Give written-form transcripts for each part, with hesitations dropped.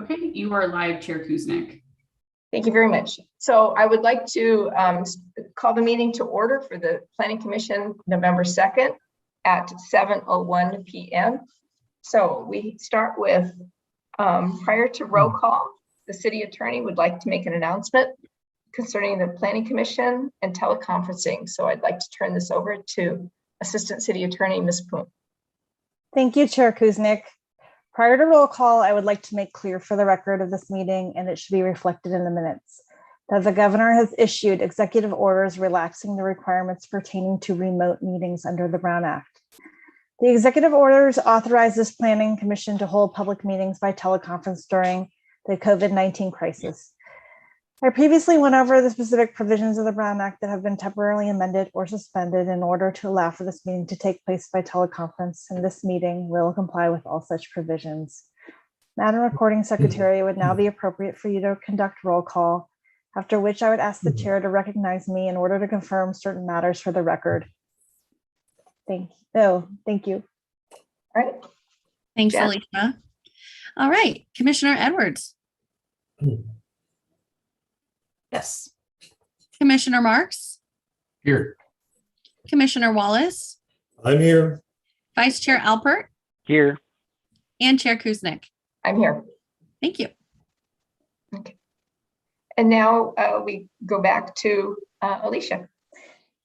Okay, you are live, Chair Kuznick. Thank you very much. So I would like to call the meeting to order for the Planning Commission November 2nd at 7:01 p.m. So we start with, prior to roll call, the city attorney would like to make an announcement concerning the Planning Commission and teleconferencing. So I'd like to turn this over to Assistant City Attorney, Ms. Poon. Thank you, Chair Kuznick. Prior to roll call, I would like to make clear for the record of this meeting, and it should be reflected in the minutes, that the governor has issued executive orders relaxing the requirements pertaining to remote meetings under the Brown Act. The executive orders authorize this planning commission to hold public meetings by teleconference during the COVID-19 crisis. I previously went over the specific provisions of the Brown Act that have been temporarily amended or suspended in order to allow for this meeting to take place by teleconference, and this meeting will comply with all such provisions. Madam Recording Secretary, it would now be appropriate for you to conduct roll call, after which I would ask the chair to recognize me in order to confirm certain matters for the record. Thank you. Oh, thank you. All right. Thanks, Jen. Alicia. All right, Commissioner Edwards. Yes. Commissioner Marks. Here. Commissioner Wallace. I'm here. Vice Chair Alpert. Here. And Chair Kuznick. I'm here. Thank you. Okay. And now we go back to Alicia.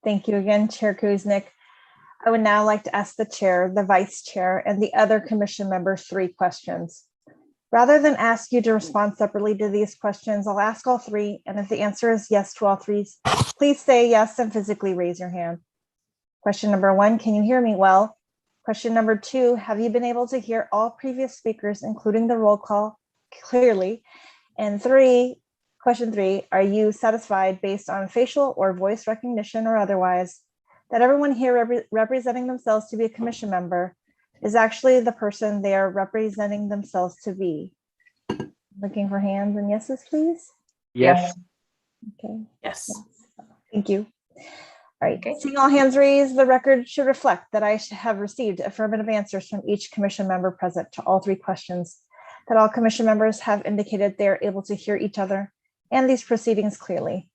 Thank you again, Chair Kuznick. I would now like to ask the chair, the vice chair, and the other commission members 3 questions. Rather than ask you to respond separately to these questions, I'll ask all 3, and if the answer is yes to all 3, please say yes and physically raise your hand. Question number 1, can you hear me well? Question number 2, have you been able to hear all previous speakers, including the roll call, clearly? And question 3, are you satisfied based on facial or voice recognition or otherwise that everyone here representing themselves to be a commission member is actually the person they are representing themselves to be? Looking for hands and yeses, please. Yes. Okay. Yes. Thank you. All right. Okay. Seeing all hands raised, the record should reflect that I have received affirmative answers from each commission member present to all 3 questions, that all commission members have indicated they are able to hear each other and these proceedings clearly.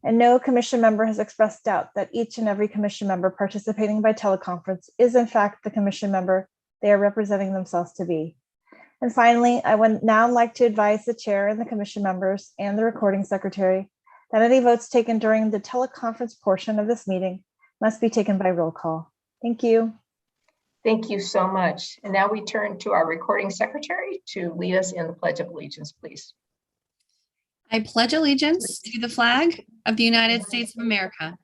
And no commission member has expressed doubt that each and every commission member participating by teleconference is in fact the commission member they are representing themselves to be. And finally, I would now like to advise the chair and the commission members and the recording secretary that any votes taken during the teleconference portion of this meeting must be taken by roll call. Thank you. Thank you so much. And now we turn to our recording secretary to lead us in the Pledge of Allegiance, please. I pledge allegiance to the flag of the United States of America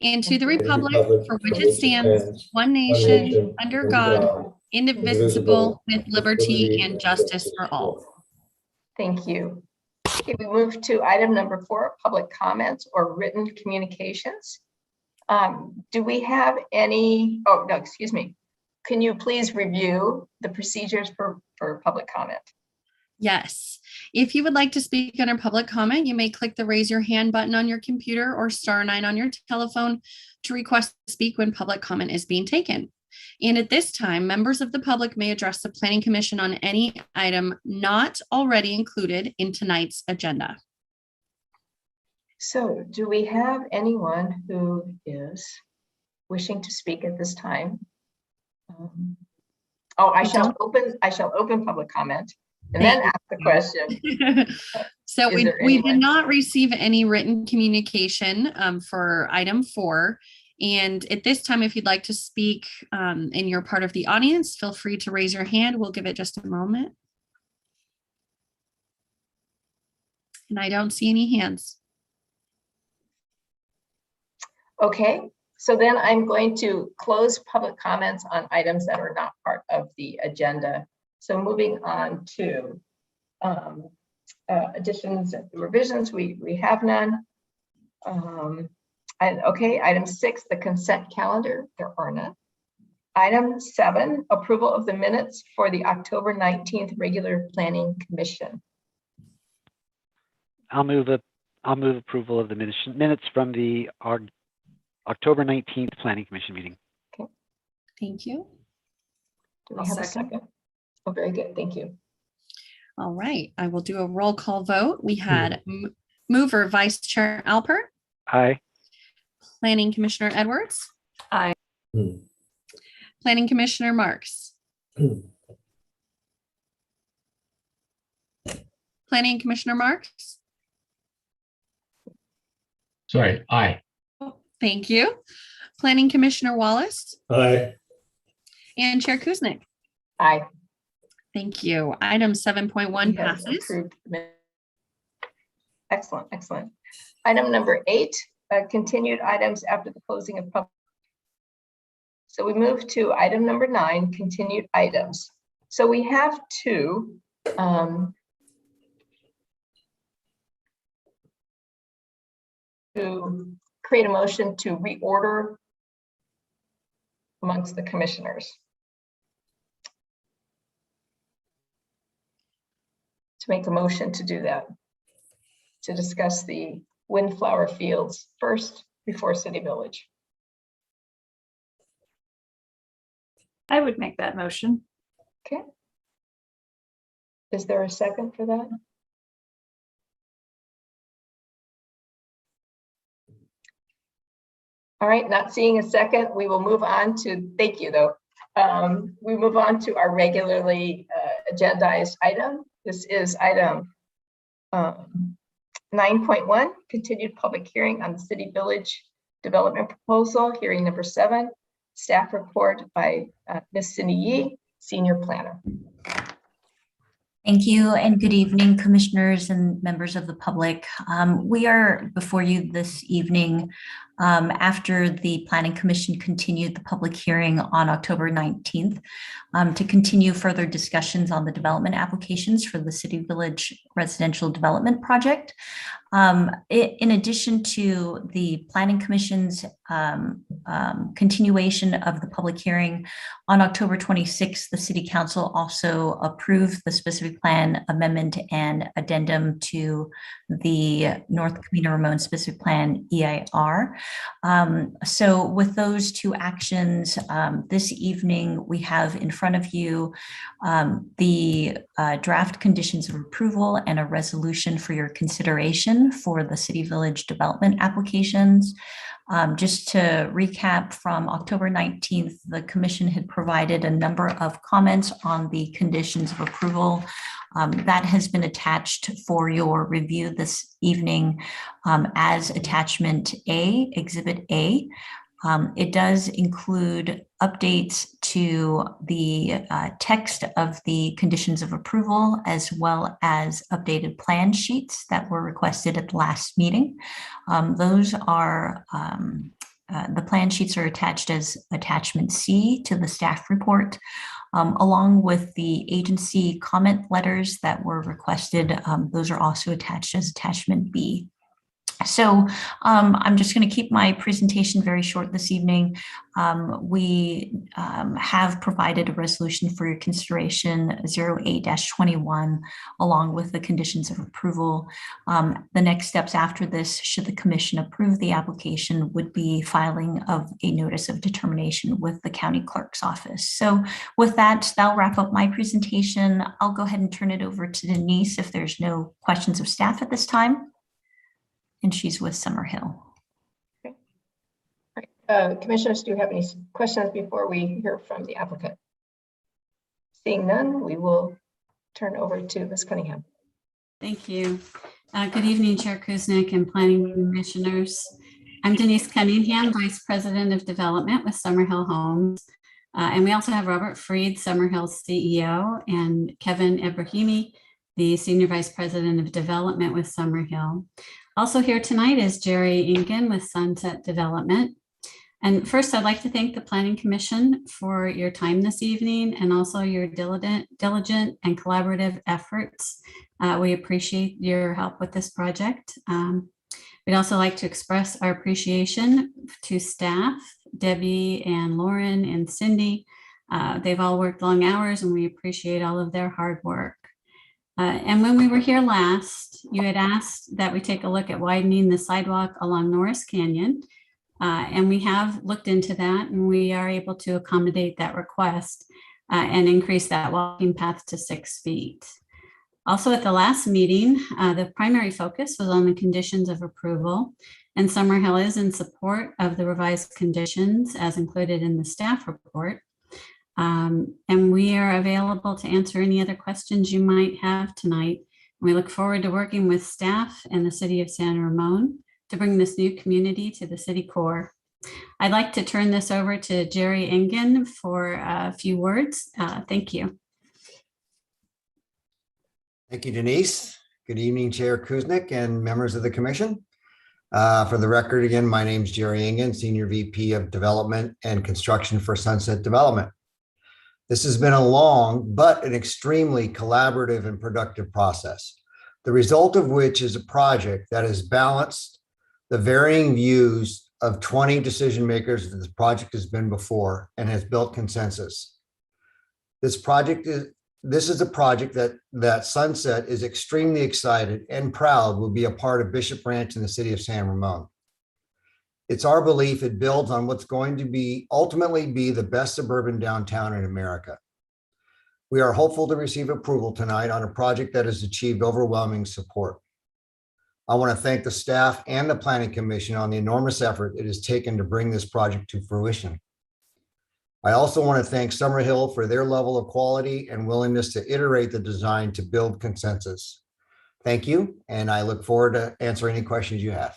and to the republic for which it stands, one nation, under God, indivisible, with liberty and justice for all. Thank you. Okay, we move to item number 4, public comments or written communications. Do we have any, oh, no, excuse me. Can you please review the procedures for public comment? Yes. If you would like to speak under public comment, you may click the raise your hand button on your computer or *9 on your telephone to request to speak when public comment is being taken. And at this time, members of the public may address the Planning Commission on any item not already included in tonight's agenda. So do we have anyone who is wishing to speak at this time? I shall open public comment and then ask the question. So we did not receive any written communication for item 4. And at this time, if you'd like to speak and you're part of the audience, feel free to raise your hand. We'll give it just a moment. And I don't see any hands. Okay, so then I'm going to close public comments on items that are not part of the agenda. So moving on to additions and revisions, we have none. Okay, item 6, the consent calendar, there are none. Item 7, approval of the minutes for the October 19th regular planning commission. I'll move approval of the minutes from the October 19th Planning Commission meeting. Okay. Thank you. Do we have a second? Oh, very good. Thank you. All right, I will do a roll call vote. We had mover Vice Chair Alpert, Aye. Planning Commissioner Edwards. Aye. Planning Commissioner Marks. Planning Commissioner Marks. Sorry, aye. Thank you. Planning Commissioner Wallace Aye. and Chair Kuznick. Aye. Thank you. Item 7.1 We have passes. approved the minutes. Excellent, excellent. Item number 8, continued items after the closing of public. So we move to item number 9, continued items. So we have two. To create a motion to reorder amongst the commissioners. To make a motion to do that. To discuss the windflower fields first before City Village. I would make that motion. Okay. Is there a second for that? All right, not seeing a second, we will move on to, thank you though. We move on to our regularly agendized item. This is item 9.1, continued public hearing on the City Village Development Proposal, hearing number 7, staff report by Ms. Cindy Yee, Senior Planner. Thank you and good evening, commissioners and members of the public. We are before you this evening after the Planning Commission continued the public hearing on October 19th to continue further discussions on the development applications for the City Village Residential Development Project. In addition to the Planning Commission's continuation of the public hearing on October 26th, the City Council also approved the specific plan amendment and addendum to the North Camino Ramon specific plan EIR. So with those two actions, this evening we have in front of you the draft conditions of approval and a resolution for your consideration for the City Village development applications. Just to recap, from October 19th, the Commission had provided a number of comments on the conditions of approval. That has been attached for your review this evening as Attachment A, Exhibit A. It does include updates to the text of the conditions of approval, as well as updated plan sheets that were requested at the last meeting. Those are, the plan sheets are attached as Attachment C to the staff report, along with the agency comment letters that were requested. Those are also attached as Attachment B. So I'm just going to keep my presentation very short this evening. We have provided a resolution for your consideration 08-21 along with the conditions of approval. The next steps after this, should the Commission approve the application, would be filing of a notice of determination with the County Clerk's office. So with that, that'll wrap up my presentation. I'll go ahead and turn it over to Denise if there's no questions of staff at this time. And she's with Summerhill. Okay. All right. Commissioners, do you have any questions before we hear from the applicant? Seeing none, we will turn over to Ms. Cunningham. Thank you. Good evening, Chair Kuznick and Planning Commissioners. I'm Denise Cunningham, Vice President of Development with Summerhill Homes. And we also have Robert Freed, Summerhill's CEO, and Kevin Ibrahimi, the Senior Vice President of Development with Summerhill. Also here tonight is Jerry Ingan with Sunset Development. And first, I'd like to thank the Planning Commission for your time this evening and also your diligent and collaborative efforts. We appreciate your help with this project. We'd also like to express our appreciation to staff, Debbie and Lauren and Cindy. They've all worked long hours and we appreciate all of their hard work. And when we were here last, you had asked that we take a look at widening the sidewalk along Norris Canyon. And we have looked into that and we are able to accommodate that request and increase that walking path to 6 feet. Also at the last meeting, the primary focus was on the conditions of approval, and Summerhill is in support of the revised conditions as included in the staff report. And we are available to answer any other questions you might have tonight. We look forward to working with staff and the city of San Ramon to bring this new community to the city core. I'd like to turn this over to Jerry Engen for a few words. Thank you. Thank you, Denise. Good evening, Chair Kuznick and members of the commission. For the record, again, my name is Jerry Engen, Senior VP of Development and Construction for Sunset Development. This has been a long but an extremely collaborative and productive process, the result of which is a project that has balanced the varying views of 20 decision makers that this project has been before and has built consensus. This is a project that Sunset is extremely excited and proud will be a part of Bishop Ranch in the city of San Ramon. It's our belief it builds on what's going to ultimately be the best suburban downtown in America. We are hopeful to receive approval tonight on a project that has achieved overwhelming support. I want to thank the staff and the Planning Commission on the enormous effort it has taken to bring this project to fruition. I also want to thank Summerhill for their level of quality and willingness to iterate the design to build consensus. Thank you, and I look forward to answering any questions you have.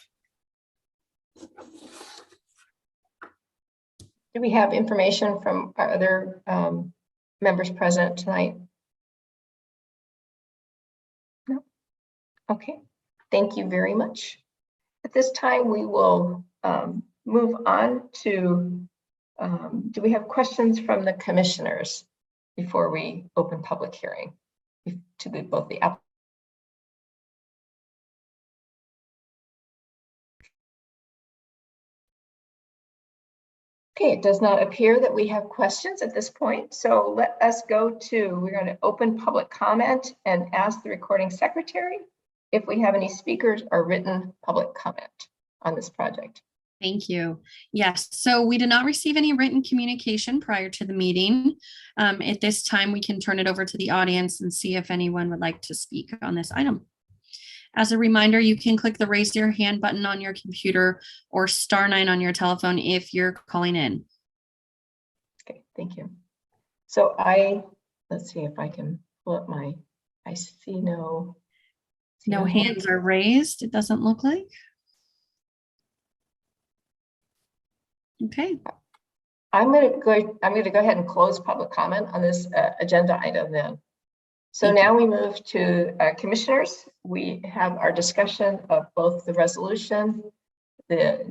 Do we have information from our other members present tonight? No. Okay. Thank you very much. At this time, we will move on to, do we have questions from the commissioners before we open public hearing to both the applicant? Okay, it does not appear that we have questions at this point. So let us go to, we're going to open public comment and ask the recording secretary if we have any speakers or written public comment on this project. Thank you. Yes, so we did not receive any written communication prior to the meeting. At this time, we can turn it over to the audience and see if anyone would like to speak on this item. As a reminder, you can click the raise your hand button on your computer or *9 on your telephone if you're calling in. Okay, thank you. So let's see if I can pull up I see no hands are raised, it doesn't look like. Okay. I'm going to go ahead and close public comment on this agenda item then. So now we move to commissioners. We have our discussion of both the resolution, the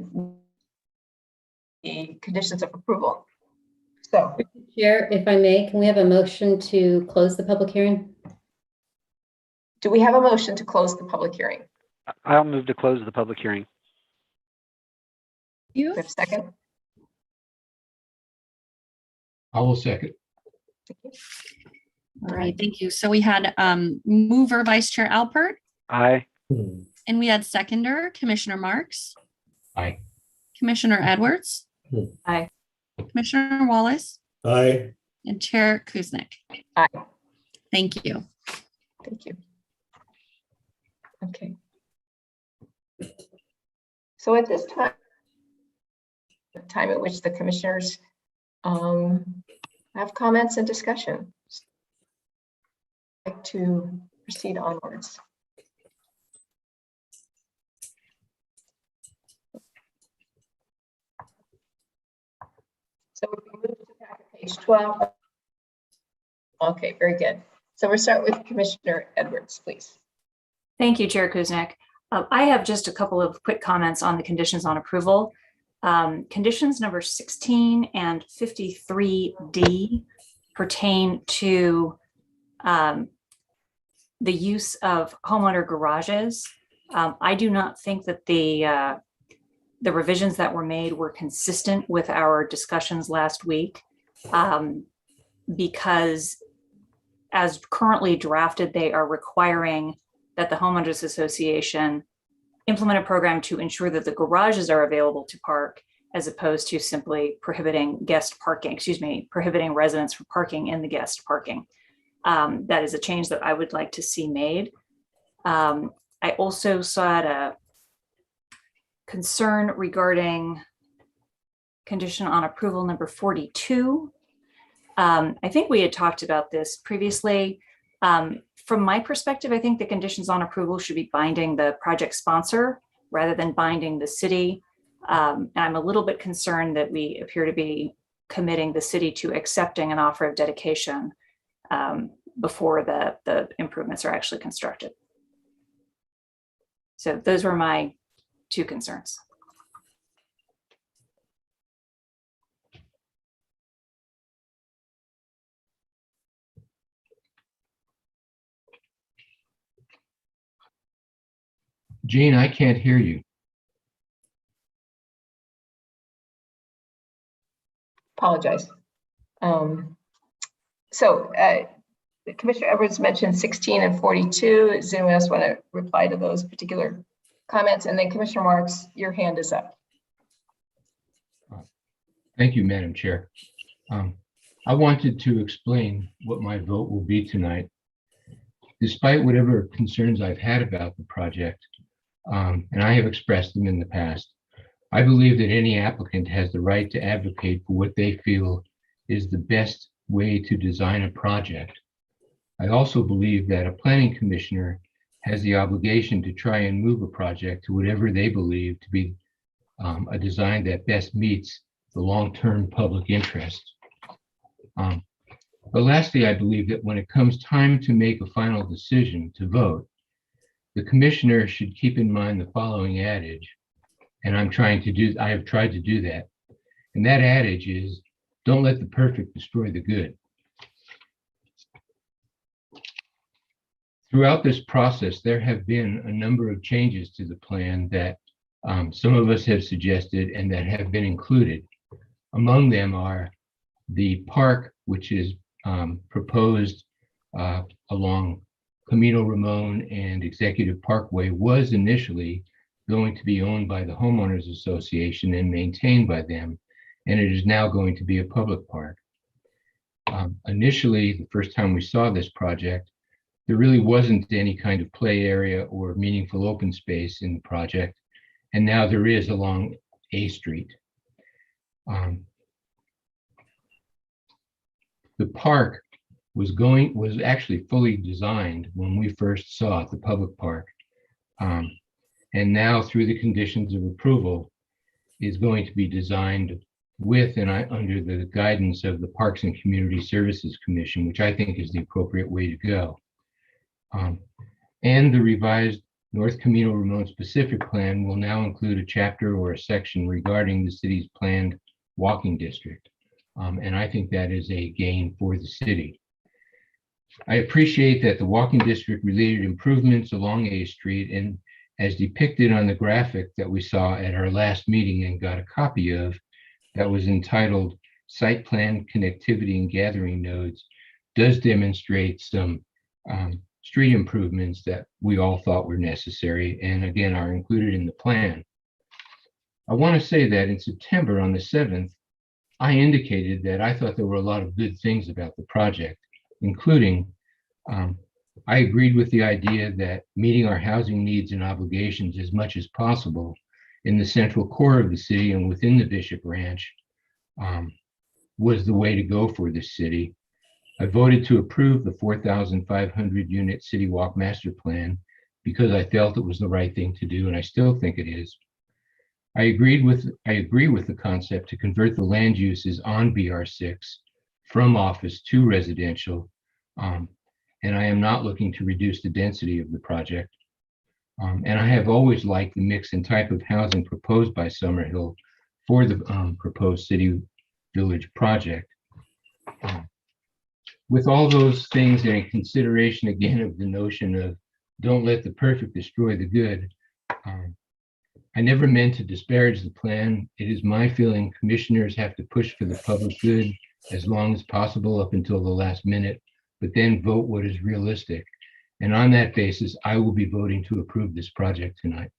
conditions of approval. So, Chair, if I may, can we have a motion to close the public hearing? do we have a motion to close the public hearing? I'll move to close the public hearing. Do we have a second? I will second. All right, thank you. So we had mover Vice Chair Alpert, Aye. and we had seconder Commissioner Marks, Aye. Commissioner Edwards, Aye. Commissioner Wallace, Aye. and Chair Kuznick. Aye. Thank you. Thank you. Okay. So at this time, the time at which the commissioners have comments and discussion, I'd like to proceed onwards. So we can move to packet page 12. Okay, very good. So we'll start with Commissioner Edwards, please. Thank you, Chair Kuznick. I have just a couple of quick comments on the conditions on approval. Conditions number 16 and 53D pertain to the use of homeowner garages. I do not think that the revisions that were made were consistent with our discussions last week, because as currently drafted, they are requiring that the homeowners association implement a program to ensure that the garages are available to park, as opposed to simply prohibiting residents from parking in the guest parking. That is a change that I would like to see made. I also saw a concern regarding condition on approval number 42. I think we had talked about this previously. From my perspective, I think the conditions on approval should be binding the project sponsor rather than binding the city. And I'm a little bit concerned that we appear to be committing the city to accepting an offer of dedication before the improvements are actually constructed. So those were my two concerns. Gene, I can't hear you. Apologize. Commissioner Edwards mentioned 16 and 42. Does anyone else want to reply to those particular comments? And then Commissioner Marks, your hand is up. Thank you, Madam Chair. I wanted to explain what my vote will be tonight. Despite whatever concerns I've had about the project, and I have expressed them in the past, I believe that any applicant has the right to advocate for what they feel is the best way to design a project. I also believe that a planning commissioner has the obligation to try and move a project to whatever they believe to be a design that best meets the long-term public interest. But lastly, I believe that when it comes time to make a final decision to vote, the commissioner should keep in mind the following adage, and I have tried to do that. And that adage is, don't let the perfect destroy the good. Throughout this process, there have been a number of changes to the plan that some of us have suggested and that have been included. Among them are the park, which is proposed along Camino Ramon and Executive Parkway, was initially going to be owned by the Homeowners Association and maintained by them, and it is now going to be a public park. Initially, the first time we saw this project, there really wasn't any kind of play area or meaningful open space in the project, and now there is along A Street. The park was actually fully designed when we first saw it, the public park. And now through the conditions of approval is going to be designed with and under the guidance of the Parks and Community Services Commission, which I think is the appropriate way to go. And the revised North Camino Ramon specific plan will now include a chapter or a section regarding the city's planned walking district. And I think that is a gain for the city. I appreciate that the walking district related improvements along A Street, and as depicted on the graphic that we saw at our last meeting and got a copy of, that was entitled Site Plan Connectivity and Gathering Nodes, does demonstrate some street improvements that we all thought were necessary and again are included in the plan. I want to say that in September on the 7th, I indicated that I thought there were a lot of good things about the project, including I agreed with the idea that meeting our housing needs and obligations as much as possible in the central core of the city and within the Bishop Ranch was the way to go for this city. I voted to approve the 4,500 unit City Walk Master Plan because I felt it was the right thing to do, and I still think it is. I agree with the concept to convert the land uses on BR6 from office to residential, and I am not looking to reduce the density of the project. And I have always liked the mix and type of housing proposed by Summerhill for the proposed city village project. With all those things and in consideration again of the notion of don't let the perfect destroy the good, I never meant to disparage the plan. It is my feeling commissioners have to push for the public good as long as possible up until the last minute, but then vote what is realistic. And on that basis, I will be voting to approve this project tonight.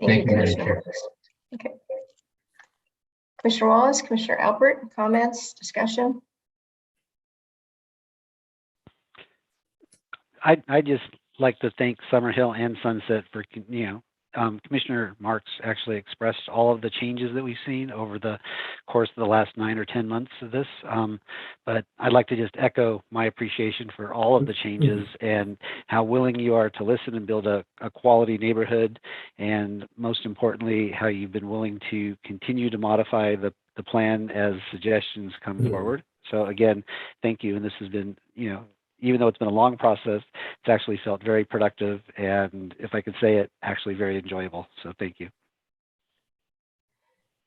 Thank you, Madam Chair. Okay. Commissioner Wallace, Commissioner Alpert, comments, discussion? I just like to thank Summerhill and Sunset for, Commissioner Marks actually expressed all of the changes that we've seen over the course of the last 9 or 10 months of this. But I'd like to just echo my appreciation for all of the changes and how willing you are to listen and build a quality neighborhood. And most importantly, how you've been willing to continue to modify the plan as suggestions come forward. So again, thank you. And this has been, even though it's been a long process, it's actually felt very productive, and if I could say it, actually very enjoyable. So thank you.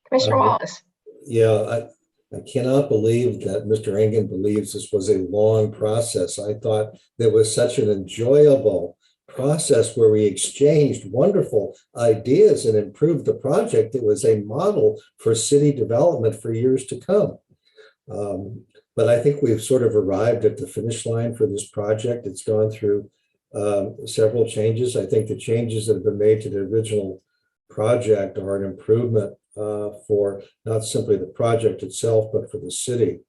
Commissioner Wallace. Yeah, I cannot believe that Mr. Engen believes this was a long process. I thought there was such an enjoyable process where we exchanged wonderful ideas and improved the project. It was a model for city development for years to come. But I think we've sort of arrived at the finish line for this project. It's gone through several changes. I think the changes that have been made to the original project are an improvement for not simply the project itself, but for the city.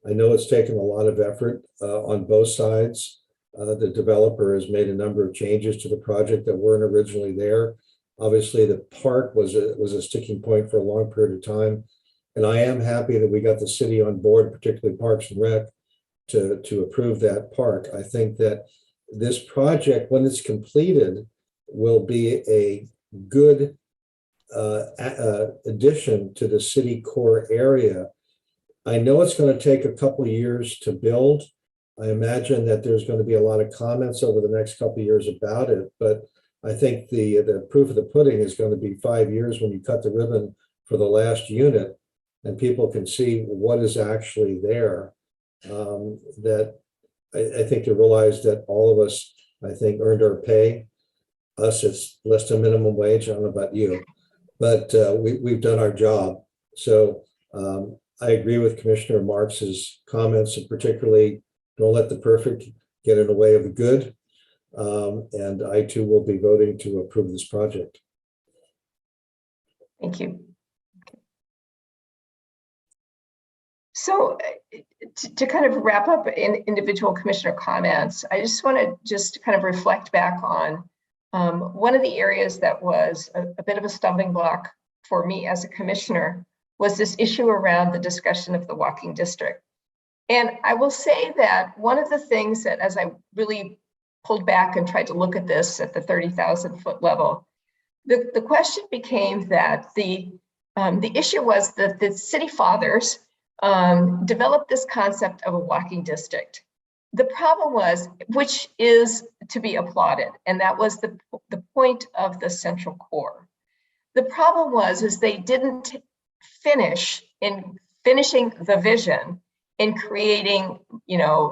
I know it's taken a lot of effort on both sides. The developer has made a number of changes to the project that weren't originally there. Obviously, the park was a sticking point for a long period of time. And I am happy that we got the city on board, particularly Parks and Rec, to approve that park. I think that this project, when it's completed, will be a good addition to the city core area. I know it's going to take a couple of years to build. I imagine that there's going to be a lot of comments over the next couple of years about it, but I think the proof of the pudding is going to be 5 years when you cut the ribbon for the last unit, and people can see what is actually there. That I think to realize that all of us, I think, earned our pay. Us, it's less than minimum wage. I don't know about you, but we've done our job. So I agree with Commissioner Marks's comments, and particularly don't let the perfect get in the way of the good. And I too will be voting to approve this project. Thank you. So to kind of wrap up in individual commissioner comments, I just want to just kind of reflect back on one of the areas that was a bit of a stumbling block for me as a commissioner was this issue around the discussion of the walking district. And I will say that one of the things that, as I really pulled back and tried to look at this at the 30,000 foot level, the question became that the issue was that the city fathers developed this concept of a walking district. The problem was, which is to be applauded, and that was the point of the central core. The problem is they didn't finish in finishing the vision in creating,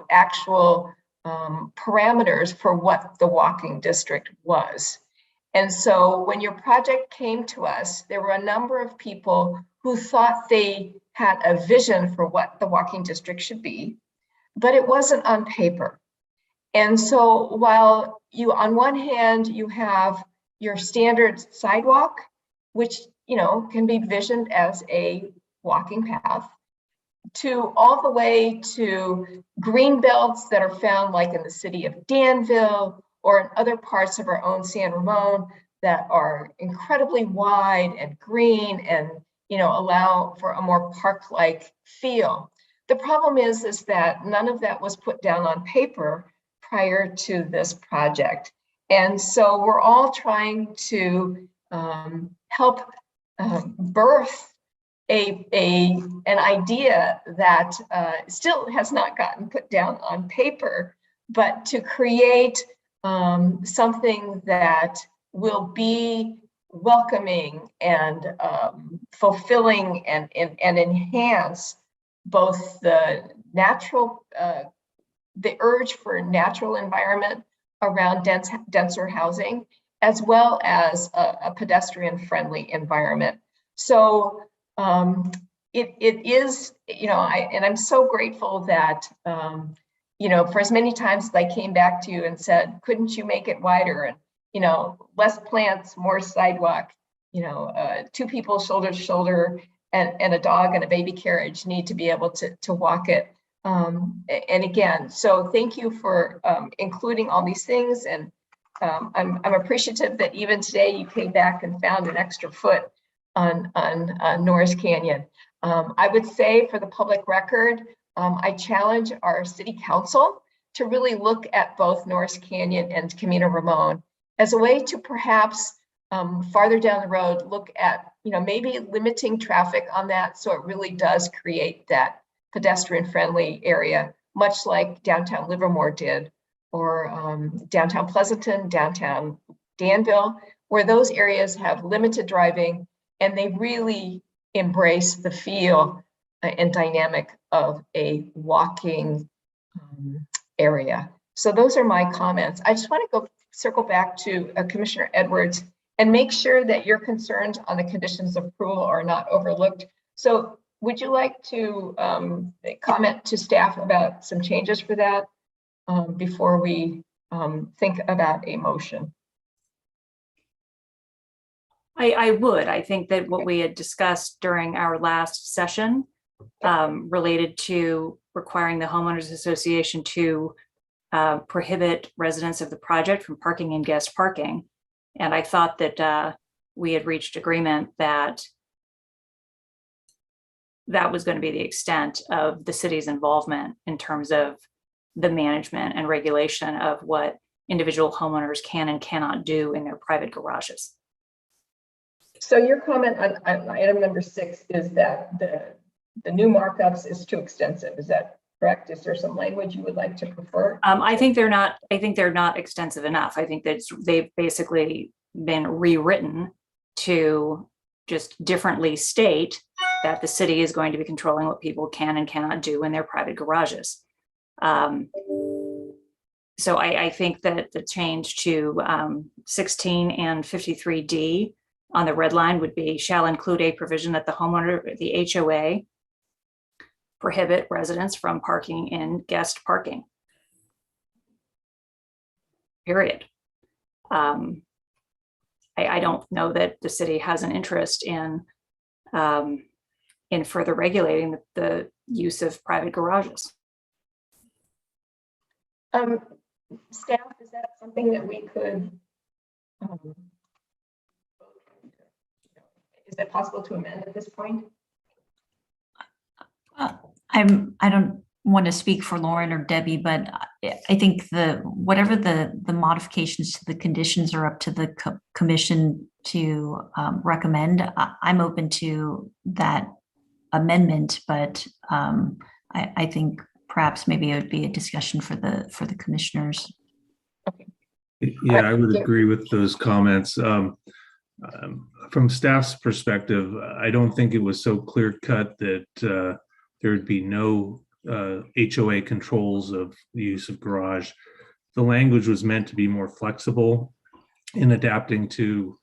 actual parameters for what the walking district was. And so when your project came to us, there were a number of people who thought they had a vision for what the walking district should be, but it wasn't on paper. And so while you, on one hand, you have your standard sidewalk, which, can be visioned as a walking path, to all the way to green belts that are found like in the city of Danville or in other parts of our own San Ramon that are incredibly wide and green and allow for a more park-like feel. The problem is that none of that was put down on paper prior to this project. And so we're all trying to help birth an idea that still has not gotten put down on paper, but to create something that will be welcoming and fulfilling and enhance both the natural, the urge for natural environment around denser housing, as well as a pedestrian-friendly environment. So it is, and I'm so grateful that, for as many times as I came back to you and said, couldn't you make it wider? And, less plants, more sidewalk, 2 people shoulder to shoulder and a dog and a baby carriage need to be able to walk it. And again, so thank you for including all these things. And I'm appreciative that even today you came back and found an extra foot on Norris Canyon. I would say for the public record, I challenge our city council to really look at both Norris Canyon and Camino Ramon as a way to perhaps farther down the road, look at, maybe limiting traffic on that so it really does create that pedestrian friendly area, much like downtown Livermore did, or downtown Pleasanton, downtown Danville, where those areas have limited driving and they really embrace the feel and dynamic of a walking area. So those are my comments. I just want to circle back to Commissioner Edwards and make sure that your concerns on the conditions of approval are not overlooked. So would you like to comment to staff about some changes for that before we think about a motion? I would. I think that what we had discussed during our last session related to requiring the homeowners association to prohibit residents of the project from parking in guest parking. And I thought that we had reached agreement that that was going to be the extent of the city's involvement in terms of the management and regulation of what individual homeowners can and cannot do in their private garages. So your comment on item number 6 is that the new markups is too extensive. Is that correct? Is there some language you would like to prefer? I think they're not extensive enough. I think that they've basically been rewritten to just differently state that the city is going to be controlling what people can and cannot do in their private garages. So I think that the change to 16 and 53D on the red line would be shall include a provision that the homeowner, the HOA, prohibit residents from parking in guest parking. Period. I don't know that the city has an interest in further regulating the use of private garages. Staff, is that something that we could? Is it possible to amend at this point? I don't want to speak for Lauren or Debbie, but I think whatever the modifications to the conditions are up to the commission to recommend. I'm open to that amendment, but I think perhaps maybe it would be a discussion for the commissioners. Okay. Yeah, I would agree with those comments. From staff's perspective, I don't think it was so clear cut that there would be no HOA controls of the use of garage. The language was meant to be more flexible in adapting to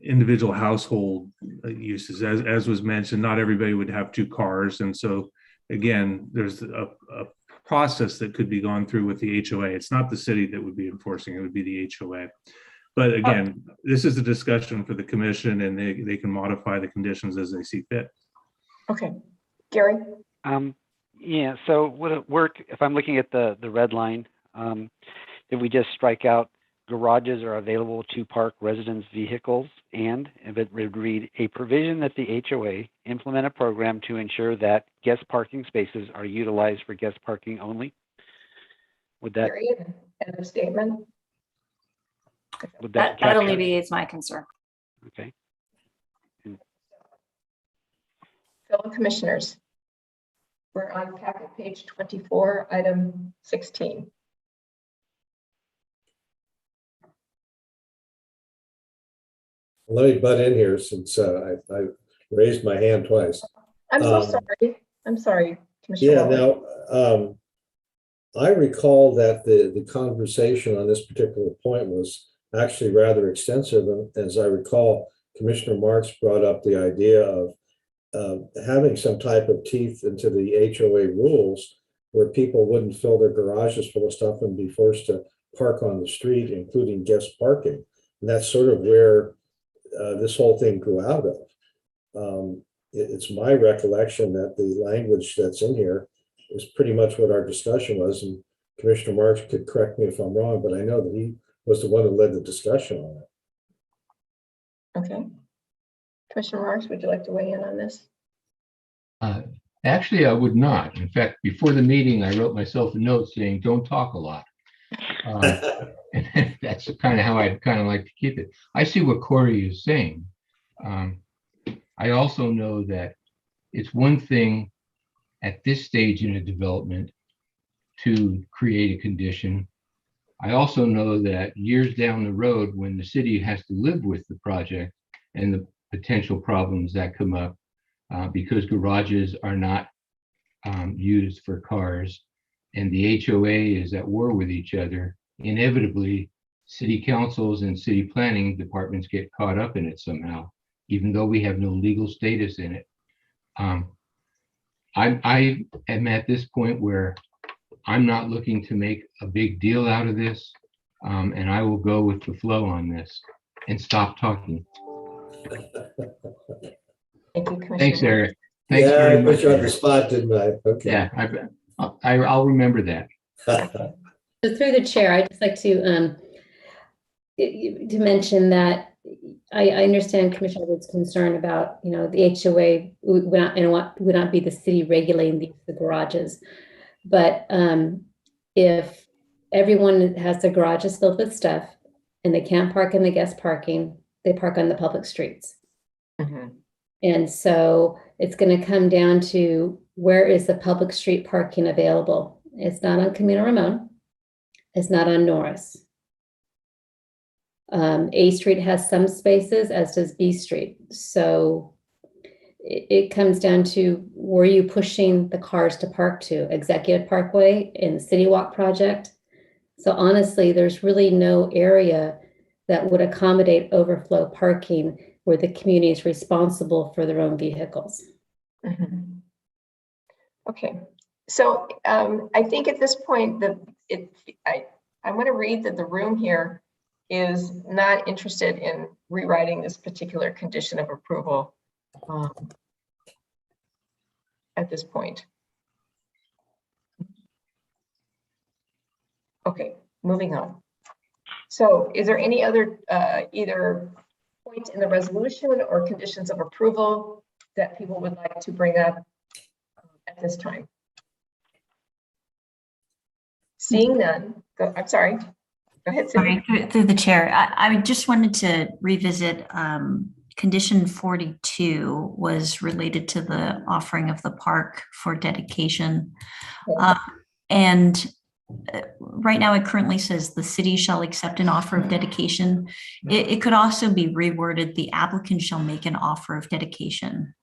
individual household uses. As was mentioned, not everybody would have 2 cars. And so again, there's a process that could be gone through with the HOA. It's not the city that would be enforcing, it would be the HOA. But again, this is a discussion for the commission and they can modify the conditions as they see fit. Okay, Gary? Yeah, so would it work if I'm looking at the red line, if we just strike out garages are available to park residents' vehicles, and if it would read a provision that the HOA implement a program to ensure that guest parking spaces are utilized for guest parking only? Would that? Period. End of statement. Would that alleviates my concern. Okay. Fellow commissioners, we're on packet page 24, item 16. Let me butt in here since I raised my hand twice. I'm so sorry. I'm sorry, Commissioner. Yeah, now, I recall that the conversation on this particular point was actually rather extensive. And as I recall, Commissioner Marks brought up the idea of having some type of teeth into the HOA rules where people wouldn't fill their garages full of stuff and be forced to park on the street, including guest parking. And that's sort of where this whole thing grew out of. It's my recollection that the language that's in here is pretty much what our discussion was, and Commissioner Marks could correct me if I'm wrong, but I know that he was the one who led the discussion on it. Okay. Commissioner Marks, would you like to weigh in on this? Actually, I would not. In fact, before the meeting, I wrote myself a note saying, don't talk a lot. And that's kind of how I'd kind of like to keep it. I see what Corey is saying. I also know that it's one thing at this stage in a development to create a condition. I also know that years down the road, when the city has to live with the project and the potential problems that come up, because garages are not used for cars and the HOA is at war with each other, inevitably city councils and city planning departments get caught up in it somehow, even though we have no legal status in it. I am at this point where I'm not looking to make a big deal out of this, and I will go with the flow on this and stop talking. Thank you, Commissioner. Thanks, Eric. Thanks Yeah, very I much. put you on the spot, didn't I? Okay. Yeah, I'll remember that. So through the chair, I'd just like to mention that I understand Commissioner Wood's concern about, the HOA would not be the city regulating the garages. But if everyone has their garages filled with stuff and they can't park in the guest parking, they park on the public streets. Mm-hmm. And so it's going to come down to where is the public street parking available? It's not on Camino Ramon. It's not on Norris. A Street has some spaces, as does B Street. So it comes down to where are you pushing the cars to park to? Executive Parkway in the Sidewalk project. So honestly, there's really no area that would accommodate overflow parking where the community is responsible for their own vehicles. Mm-hmm. Okay, so I think at this point I'm going to read that the room here is not interested in rewriting this particular condition of approval at this point. Okay, moving on. So is there any other either point in the resolution or conditions of approval that people would like to bring up at this time? Seeing none, I'm sorry. Go ahead, Cindy. Sorry, through the chair. I just wanted to revisit condition 42 was related to the offering of the park for dedication. And right now it currently says the city shall accept an offer of dedication. It could also be reworded, the applicant shall make an offer of dedication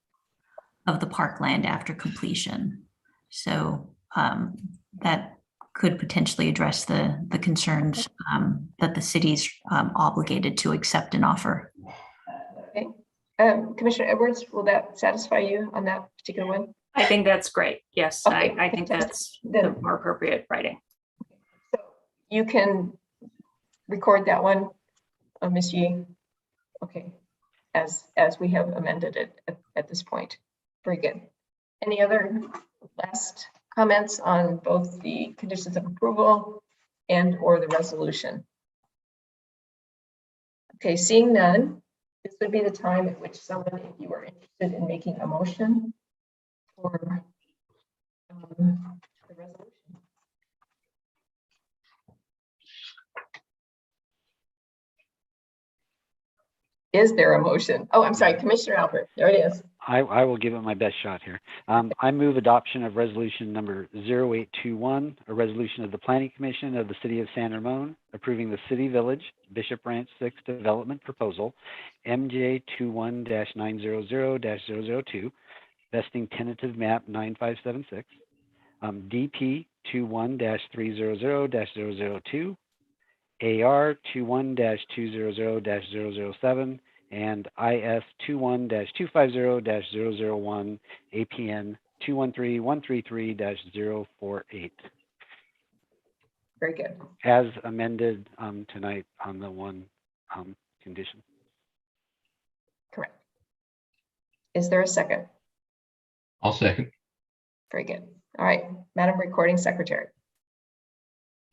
of the parkland after completion. So that could potentially address the concerns that the city's obligated to accept an offer. Okay. Commissioner Edwards, will that satisfy you on that particular one? I think that's great. Yes, Okay, I think that's the more appropriate writing. So you can record that one, Ms. Yee. Okay, as we have amended it at this point. Very good. Any other last comments on both the conditions of approval and or the resolution? Okay, seeing none, this would be the time at which someone, if you are interested in making a motion for the resolution. Is there a motion? Oh, I'm sorry, Commissioner Albert, there it is. I will give it my best shot here. I move adoption of resolution number 0821, a resolution of the Planning Commission of the City of San Ramon approving the City Village Bishop Ranch 6 development proposal, MJ 21-900-002, vesting tentative map 9576, DP 21-300-002, AR 21-200-007, and IS 21-250-001, APN 213133-048. Very good. As amended tonight on the one condition. Correct. Is there a second? I'll second. Very good. All right, Madam Recording Secretary.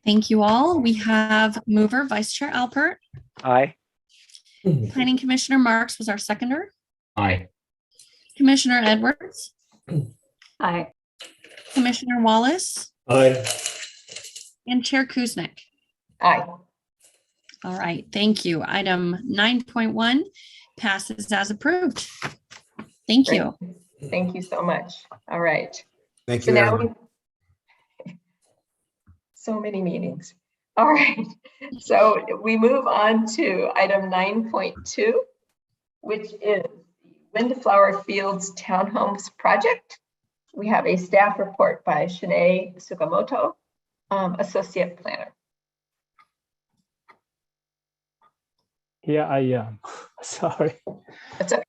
Thank you all. We have mover Vice Chair Alpert. Aye. Planning Commissioner Marks was our seconder. Aye. Commissioner Edwards, Aye. Commissioner Wallace, Aye. and Chair Kuznick. Aye. All right, thank you. Item 9.1 passes as approved. Thank Great. you. Thank you so much. All right. Thank So you, now everyone. so many meetings. All right. So we move on to item 9.2, which is Windflower Fields Townhomes Project. We have a staff report by Shanae Sukamoto, Associate Planner. Here I am. Sorry. That's okay.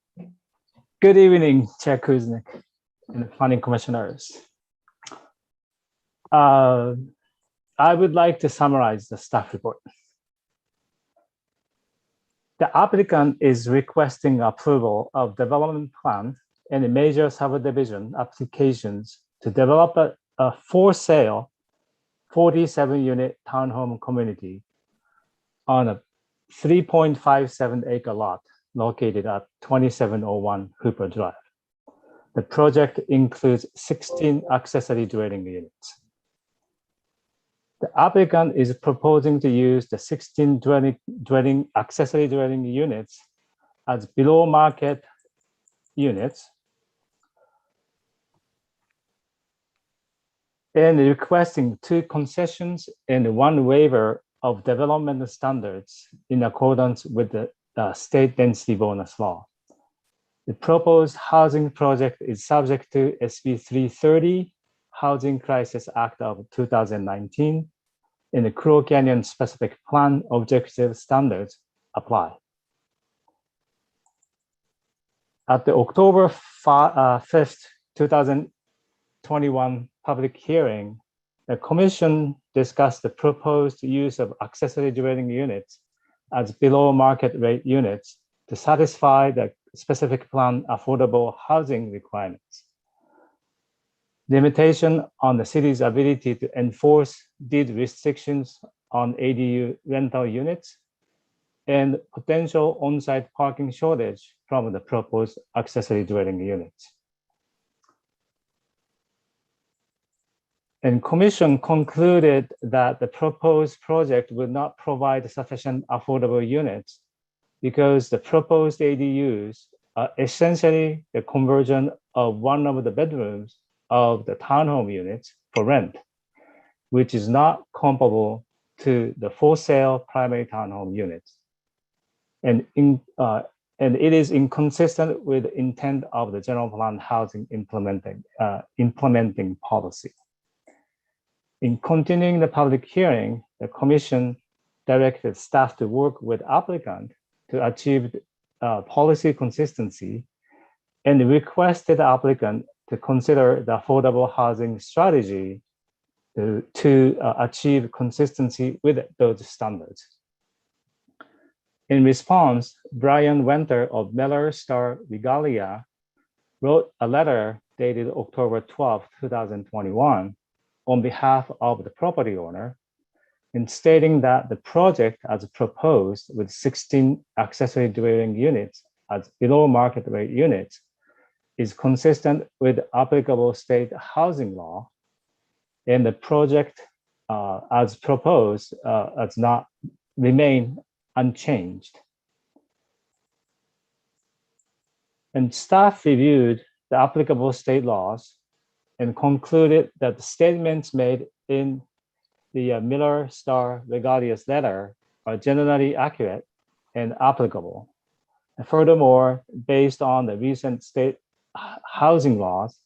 Good evening, Chair Kuznick and planning commissioners. I would like to summarize the staff report. The applicant is requesting approval of development plan and major subdivision applications to develop a for sale 47-unit townhome community on a 3.57 acre lot located at 2701 Hooper Drive. The project includes 16 accessory dwelling units. The applicant is proposing to use the 16 accessory dwelling units as below market units and requesting 2 concessions and 1 waiver of development standards in accordance with the state density bonus law. The proposed housing project is subject to SB 330 Housing Crisis Act of 2019 and the Crow Canyon specific plan objective standards apply. At the October 5th, 2021 public hearing, the Commission discussed the proposed use of accessory dwelling units as below market rate units to satisfy the specific plan affordable housing requirements. Limitation on the city's ability to enforce deed restrictions on ADU rental units, and potential on-site parking shortage from the proposed accessory dwelling units. And Commission concluded that the proposed project would not provide sufficient affordable units because the proposed ADUs are essentially the conversion of one of the bedrooms of the townhome units for rent, which is not comparable to the for sale primary townhome units. And it is inconsistent with the intent of the general plan housing implementing policy. In continuing the public hearing, the Commission directed staff to work with applicant to achieve policy consistency and requested the applicant to consider the affordable housing strategy to achieve consistency with those standards. In response, Brian Wenter of Miller Star Regalia wrote a letter dated October 12, 2021 on behalf of the property owner in stating that the project as proposed with 16 accessory dwelling units as below market rate units is consistent with applicable state housing law, and the project as proposed does not remain unchanged. And staff reviewed the applicable state laws and concluded that the statements made in the Miller Star Regalia's letter are generally accurate and applicable. And furthermore, based on the recent state housing laws,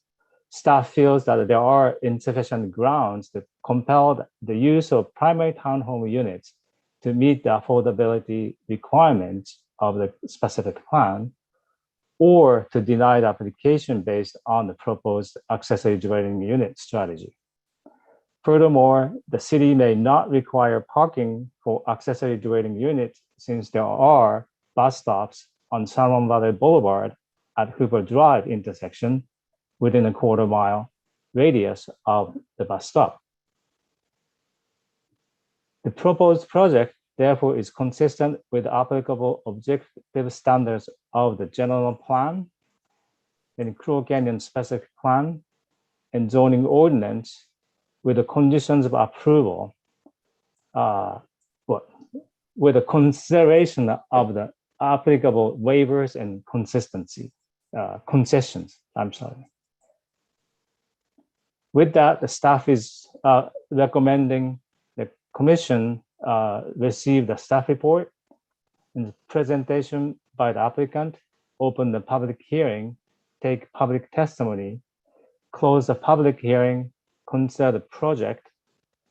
staff feels that there are insufficient grounds to compel the use of primary townhome units to meet the affordability requirements of the specific plan, or to deny the application based on the proposed accessory dwelling unit strategy. Furthermore, the city may not require parking for accessory dwelling units since there are bus stops on Salmon Valley Boulevard at Hooper Drive intersection within a quarter mile radius of the bus stop. The proposed project, therefore, is consistent with applicable objective standards of the general plan and Crow Canyon specific plan and zoning ordinance with the conditions of approval, with the consideration of the applicable waivers and concessions. I'm sorry. With that, the staff is recommending the commission receive the staff report and the presentation by the applicant, open the public hearing, take public testimony, close the public hearing, consider the project,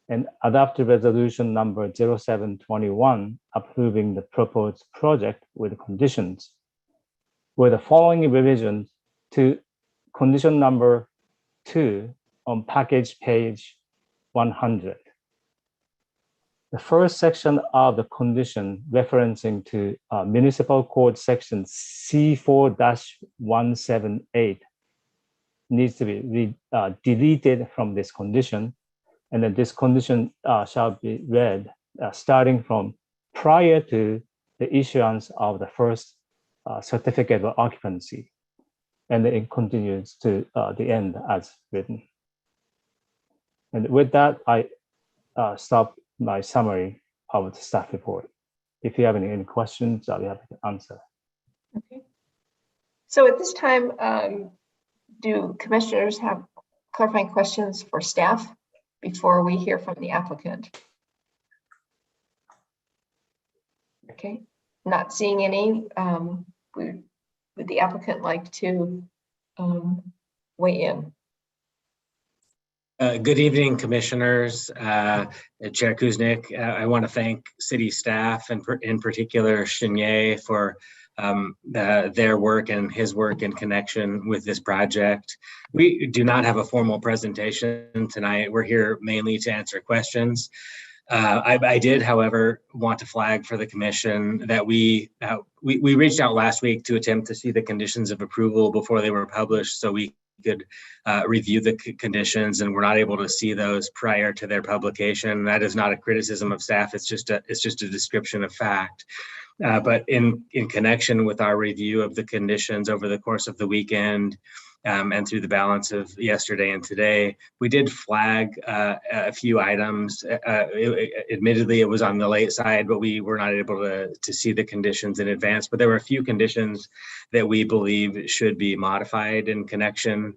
and adopt the resolution number 0721 approving the proposed project with conditions, with the following revisions to condition number 2 on package page 100. The first section of the condition referencing to Municipal Code section C4-178 needs to be deleted from this condition. And then this condition shall be read starting from prior to the issuance of the first certificate of occupancy. And then it continues to the end as written. And with that, I stop my summary of the staff report. If you have any questions, I'll be happy to answer. Okay. So at this time, do commissioners have clarifying questions for staff before we hear from the applicant? Okay, not seeing any. Would the applicant like to weigh in? Good evening, commissioners, Chair Kuznick. I want to thank city staff and in particular Shinye for their work and his work in connection with this project. We do not have a formal presentation tonight. We're here mainly to answer questions. I did, however, want to flag for the commission that we reached out last week to attempt to see the conditions of approval before they were published so we could review the conditions, and we're not able to see those prior to their publication. That is not a criticism of staff. It's just a description of fact. But in connection with our review of the conditions over the course of the weekend and through the balance of yesterday and today, we did flag a few items. Admittedly, it was on the late side, but we were not able to see the conditions in advance. But there were a few conditions that we believe should be modified in connection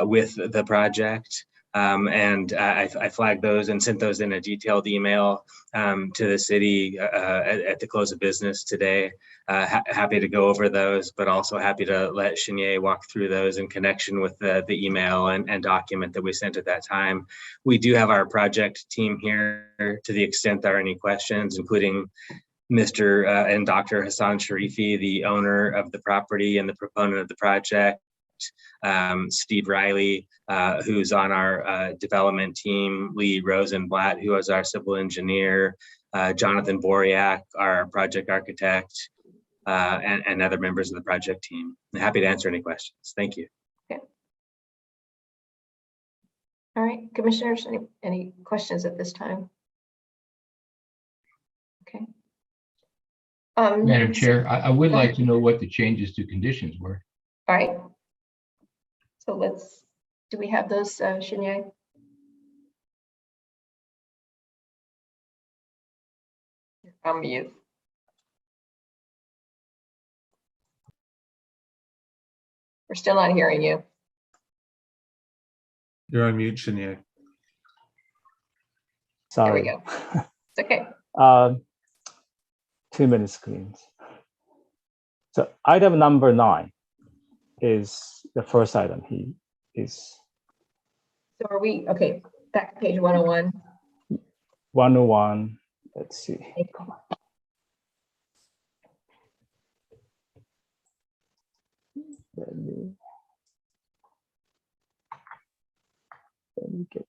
with the project. And I flagged those and sent those in a detailed email to the city at the close of business today. Happy to go over those, but also happy to let Shinye walk through those in connection with the email and document that we sent at that time. We do have our project team here to the extent there are any questions, including Mr. And Dr. Hassan Sharifi, the owner of the property and the proponent of the project. Steve Riley, who's on our development team, Lee Rosenblatt, who is our civil engineer, Jonathan Boriak, our project architect, and other members of the project team. I'm happy to answer any questions. Thank you. Okay. All right, commissioners, any questions at this time? Okay. Madam Chair, I would like to know what the changes to conditions were. All right. So do we have those, Shinye? On mute. We're still not hearing you. You're on mute, Shinye. Sorry. There we go. It's okay. Too many screens. So item number 9 is the first item. He is. So are we, okay, back to page 101. 101, let's see. Let me get.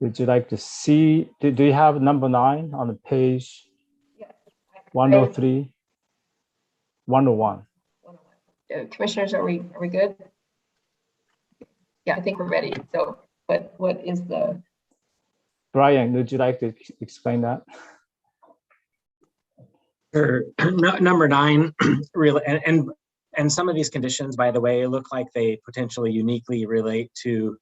Would you like to see, do you have number 9 on the page? Yes. 103? 101. Commissioners, are we good? Yeah, I think we're ready. So, what is the? Brian, would you like to explain that? Number 9, really, and some of these conditions, by the way, look like they potentially uniquely relate to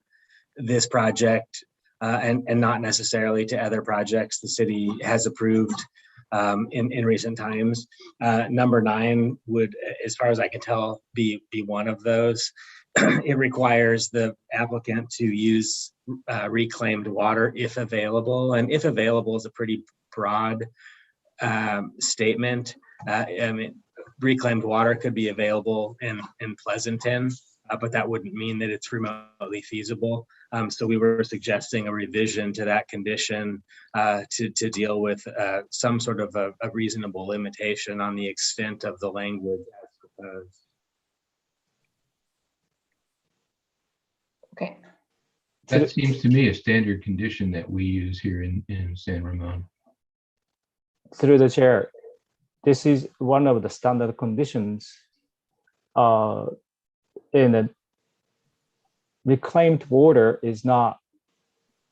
this project and not necessarily to other projects the city has approved in recent times. Number 9 would, as far as I can tell, be one of those. It requires the applicant to use reclaimed water if available, and if available is a pretty broad statement. I mean, reclaimed water could be available in Pleasanton, but that wouldn't mean that it's remotely feasible. So we were suggesting a revision to that condition to deal with some sort of a reasonable limitation on the extent of the language as proposed. Okay. That seems to me a standard condition that we use here in San Ramon. Through the chair, this is one of the standard conditions in a reclaimed water is not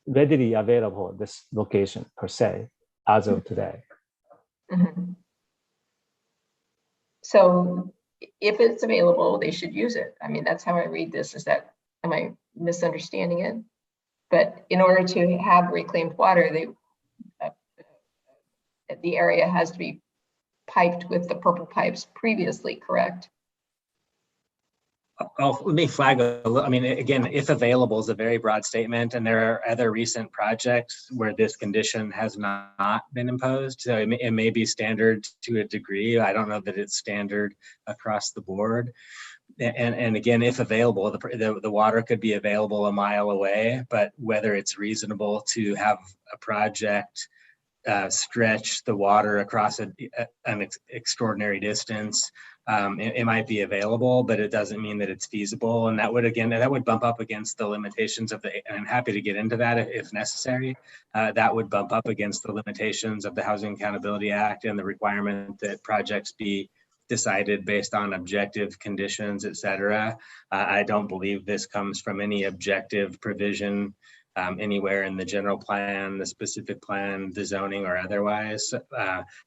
readily available at this location per se as of today. Mm-hmm. So if it's available, they should use it. I mean, that's how I read this. Is that, am I misunderstanding it? But in order to have reclaimed water, the area has to be piped with the purple pipes previously, correct? Let me flag a little. I mean, again, if available is a very broad statement, and there are other recent projects where this condition has not been imposed. So it may be standard to a degree. I don't know that it's standard across the board. And again, if available, the water could be available a mile away, but whether it's reasonable to have a project stretch the water across an extraordinary distance, it might be available, but it doesn't mean that it's feasible. And that would bump up against the limitations of and I'm happy to get into that if necessary. That would bump up against the limitations of the Housing Accountability Act and the requirement that projects be decided based on objective conditions, et cetera. I don't believe this comes from any objective provision anywhere in the general plan, the specific plan, the zoning, or otherwise.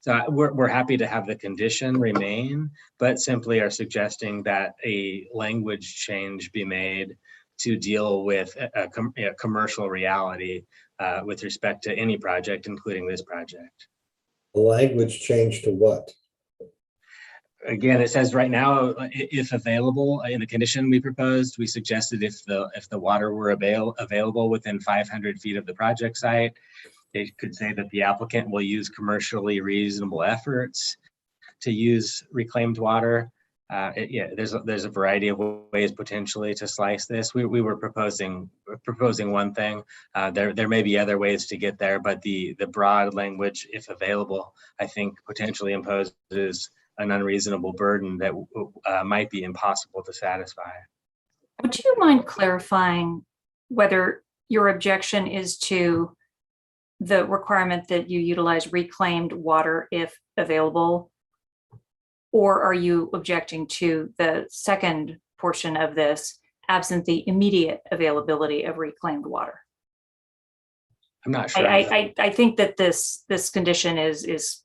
So we're happy to have the condition remain, but simply are suggesting that a language change be made to deal with a commercial reality with respect to any project, including this project. The language change to what? Again, it says right now, if available, in the condition we proposed, we suggested if the water were available within 500 feet of the project site, it could say that the applicant will use commercially reasonable efforts to use reclaimed water. There's a variety of ways potentially to slice this. We were proposing one thing. There may be other ways to get there, but the broad language, if available, I think potentially imposes an unreasonable burden that might be impossible to satisfy. Would you mind clarifying whether your objection is to the requirement that you utilize reclaimed water if available, or are you objecting to the second portion of this, absent the immediate availability of reclaimed water? I'm not sure. I think that this condition is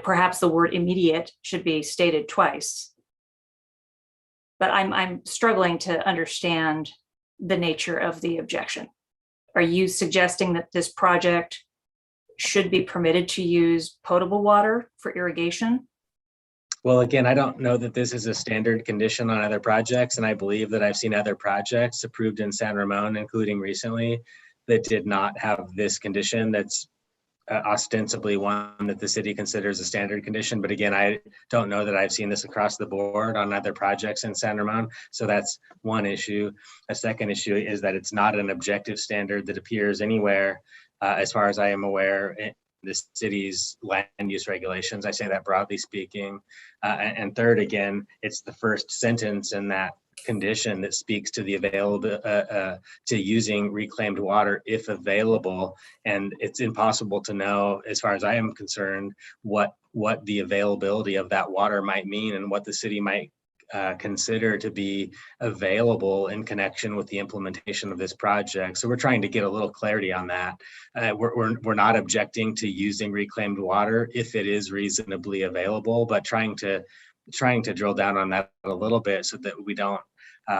perhaps the word immediate should be stated twice, but I'm struggling to understand the nature of the objection. Are you suggesting that this project should be permitted to use potable water for irrigation? Well, again, I don't know that this is a standard condition on other projects, and I believe that I've seen other projects approved in San Ramon, including recently, that did not have this condition. That's ostensibly one that the city considers a standard condition. But again, I don't know that I've seen this across the board on other projects in San Ramon. So that's one issue. A second issue is that it's not an objective standard that appears anywhere, as far as I am aware, in the city's land use regulations. I say that broadly speaking. And third, again, it's the first sentence in that condition that speaks to the to using reclaimed water if available, and it's impossible to know, as far as I am concerned, what what the availability of that water might mean and what the city might consider to be available in connection with the implementation of this project. So we're trying to get a little clarity on that. We're not objecting to using reclaimed water if it is reasonably available, but trying to drill down on that a little bit so that we don't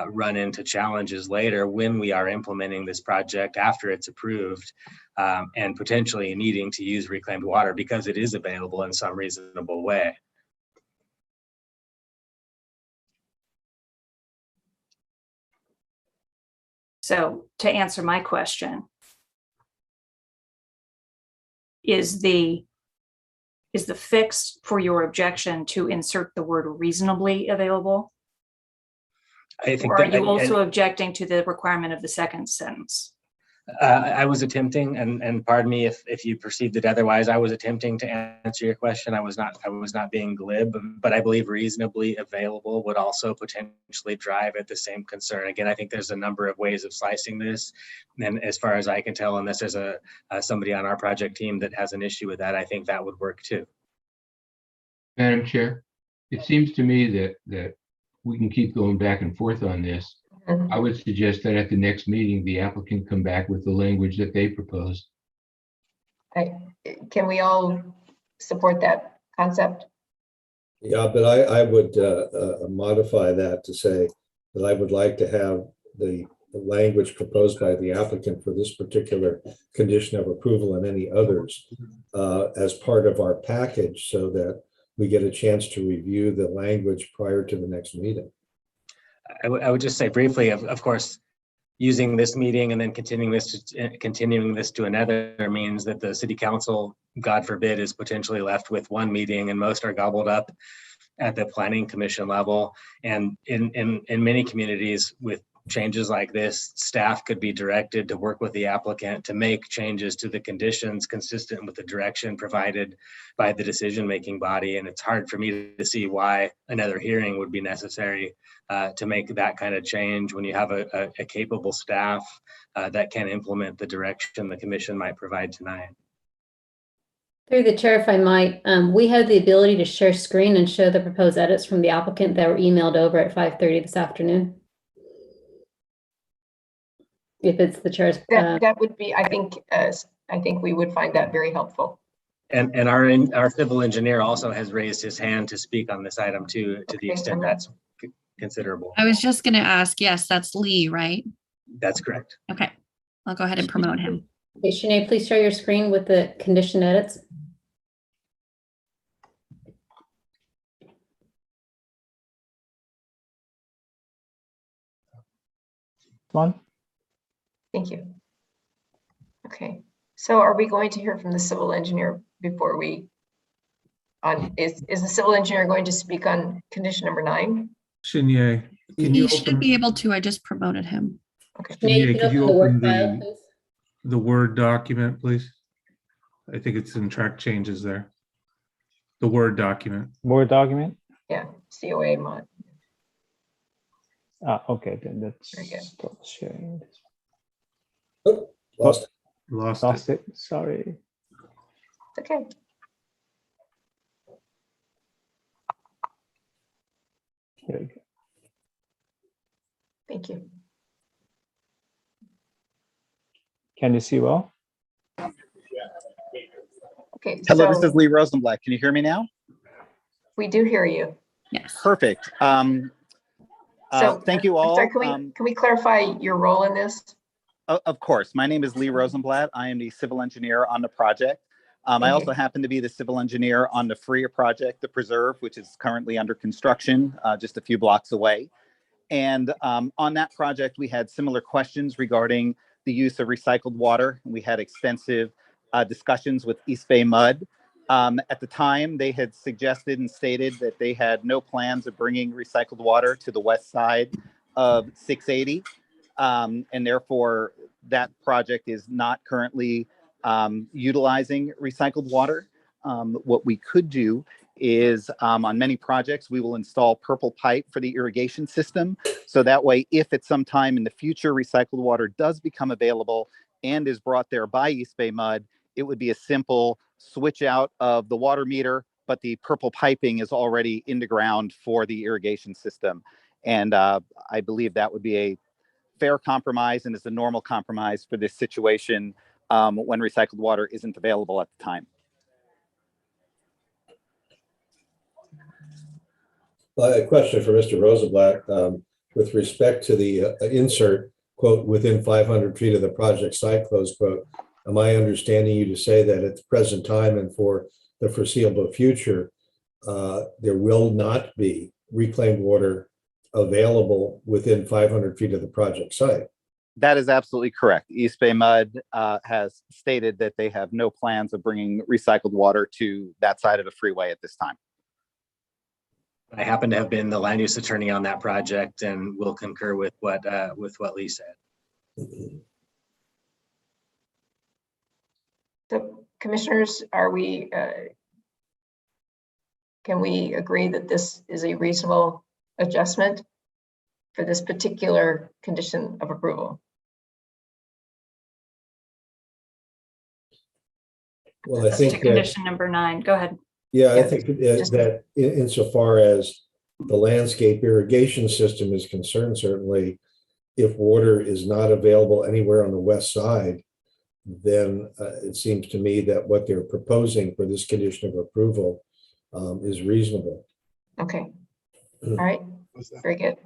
run into challenges later when we are implementing this project after it's approved, and potentially needing to use reclaimed water because it is available in some reasonable way. So to answer my question, is the fix for your objection to insert the word reasonably available? I think or are you also objecting to the requirement of the second sentence? I was attempting, and pardon me if you perceived it otherwise, I was attempting to answer your question. I was not being glib, but I believe reasonably available would also potentially drive at the same concern. Again, I think there's a number of ways of slicing this. And as far as I can tell, unless there's somebody on our project team that has an issue with that, I think that would work too. Madam Chair, it seems to me that we can keep going back and forth on this. I would suggest that at the next meeting, the applicant come back with the language that they proposed. Can we all support that concept? Yeah, but I would modify that to say that I would like to have the language proposed by the applicant for this particular condition of approval and any others as part of our package so that we get a chance to review the language prior to the next meeting. I would just say briefly, of course, using this meeting and then continuing this to another means that the city council, God forbid, is potentially left with one meeting, and most are gobbled up at the planning commission level. And in many communities with changes like this, staff could be directed to work with the applicant to make changes to the conditions consistent with the direction provided by the decision-making body. And it's hard for me to see why another hearing would be necessary to make that kind of change when you have a capable staff that can implement the direction the commission might provide tonight. Through the chair, if I might, we have the ability to share screen and show the proposed edits from the applicant that were emailed over at 5:30 this afternoon. If it's the chair's. That would be, I think we would find that very helpful. And our civil engineer also has raised his hand to speak on this item too, to the extent that's considerable. I was just going to ask, yes, that's Lee, right? That's correct. Okay, I'll go ahead and promote him. Okay, Sinead, please share your screen with the condition edits. One. Thank you. Okay, so are we going to hear from the civil engineer before we is the civil engineer going to speak on condition number 9? Shinye, can He you should open, be able to. I just promoted him. Okay. Shinye, could you open file, please? the Word document, please? I think it's in track changes there. The Word document. Word document? Yeah, COA mod. Okay, then let's Very good. stop sharing this. Oh, lost. Lost it. Sorry. Okay. Here we go. Thank you. Can you see well? Okay. Hello, so this is Lee Rosenblatt. Can you hear me now? we do hear you. Yes. Perfect. Thank you all. Sorry, can we clarify your role in this? Of course. My name is Lee Rosenblatt. I am the civil engineer on the project. I also happen to be the civil engineer on the Freer project, the preserve, which is currently under construction just a few blocks away. And on that project, we had similar questions regarding the use of recycled water. We had extensive discussions with East Bay Mud. At the time, they had suggested and stated that they had no plans of bringing recycled water to the west side of 680. And therefore, that project is not currently utilizing recycled water. What we could do is on many projects, we will install purple pipe for the irrigation system. So that way, if at some time in the future, recycled water does become available and is brought there by East Bay Mud, it would be a simple switch out of the water meter, but the purple piping is already in the ground for the irrigation system. And I believe that would be a fair compromise and is a normal compromise for this situation when recycled water isn't available at the time. A question for Mr. Rosenblatt with respect to the insert, quote, within 500 feet of the project site, close quote. Am I understanding you to say that at the present time and for the foreseeable future, there will not be reclaimed water available within 500 feet of the project site? That is absolutely correct. East Bay Mud has stated that they have no plans of bringing recycled water to that side of the freeway at this time. I happen to have been the land use attorney on that project and will concur with what Lee said. So commissioners, can we agree that this is a reasonable adjustment for this particular condition of approval? Well, I think condition number 9. Go ahead. Yeah, I think that insofar as the landscape irrigation system is concerned, certainly, if water is not available anywhere on the west side, then it seems to me that what they're proposing for this condition of approval is reasonable. Okay. All right. Very good.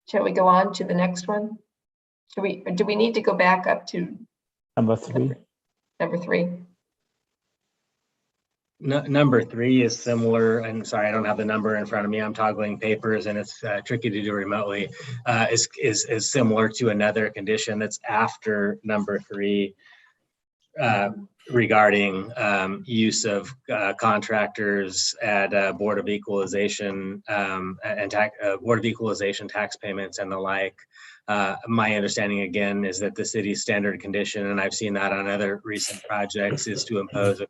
Shall we go on to the next one? Do we need to go back up to Number 3? Number 3. Number 3 is similar. I'm sorry, I don't have the number in front of me. I'm toggling papers and it's tricky to do remotely. Is similar to another condition that's after number 3 regarding use of contractors at Board of Equalization and Board of Equalization tax payments and the like. My understanding again is that the city's standard condition, and I've seen that on other recent projects, is to impose a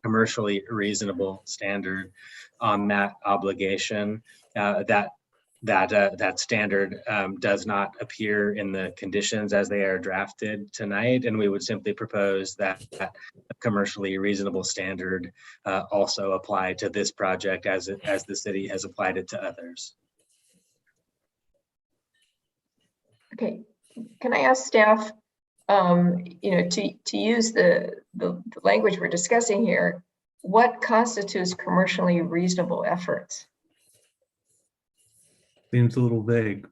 commercially reasonable standard on that obligation. That standard does not appear in the conditions as they are drafted tonight, and we would simply propose that a commercially reasonable standard also apply to this project as the city has applied it to others. Okay, can I ask staff, to use the language we're discussing here, what constitutes commercially reasonable efforts? Seems a little vague.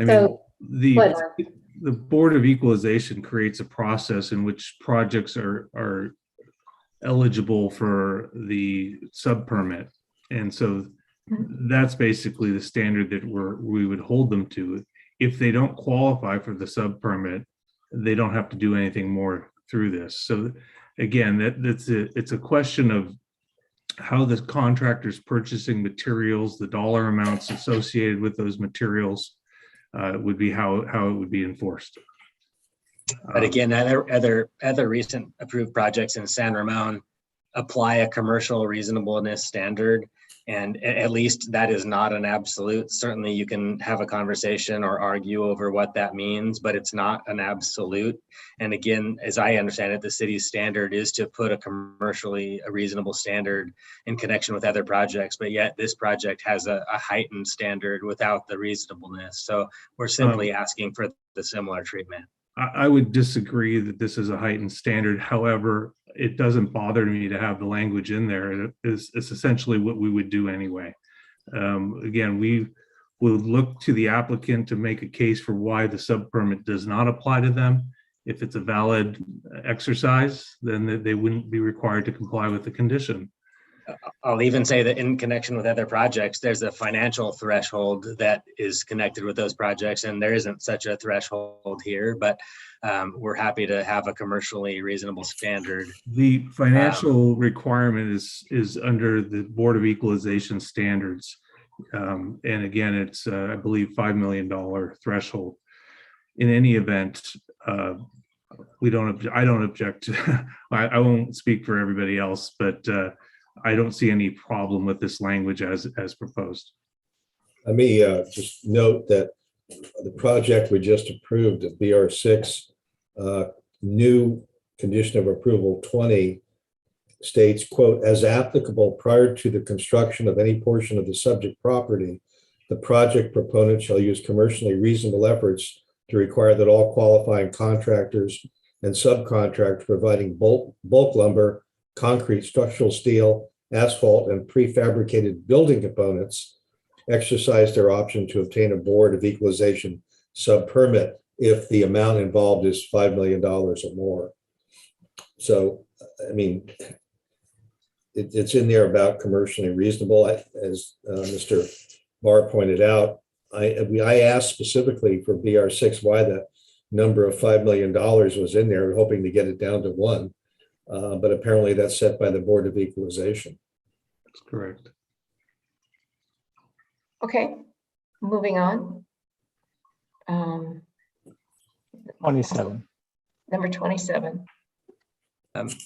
I mean, the Board of Equalization creates a process in which projects are eligible for the sub-permit. And so that's basically the standard that we would hold them to. If they don't qualify for the sub-permit, they don't have to do anything more through this. So again, it's a question of how the contractor's purchasing materials, the dollar amounts associated with those materials would be how it would be enforced. But again, other recent approved projects in San Ramon apply a commercial reasonableness standard, and at least that is not an absolute. Certainly you can have a conversation or argue over what that means, but it's not an absolute. And again, as I understand it, the city's standard is to put a reasonable standard in connection with other projects, but yet this project has a heightened standard without the reasonableness. So we're simply asking for the similar treatment. I would disagree that this is a heightened standard. However, it doesn't bother me to have the language in there. It's essentially what we would do anyway. Again, we will look to the applicant to make a case for why the sub-permit does not apply to them. If it's a valid exercise, then they wouldn't be required to comply with the condition. I'll even say that in connection with other projects, there's a financial threshold that is connected with those projects, and there isn't such a threshold here, but we're happy to have a commercially reasonable standard. The financial requirement is under the Board of Equalization standards. And again, it's, I believe, $5 million threshold. In any event, I don't object to, I won't speak for everybody else, but I don't see any problem with this language as proposed. Let me just note that the project we just approved, the BR6, new condition of approval 20 states, quote, as applicable prior to the construction of any portion of the subject property, the project proponent shall use commercially reasonable efforts to require that all qualifying contractors and subcontractors providing bulk lumber, concrete, structural steel, asphalt, and prefabricated building components exercise their option to obtain a Board of Equalization sub-permit if the amount involved is $5 million or more. So, I mean, it's in there about commercially reasonable. As Mr. Barr pointed out, I asked specifically for BR6 why the number of $5 million was in there, hoping to get it down to 1. But apparently that's set by the Board of Equalization. That's correct. Okay, moving on. 27. Number 27.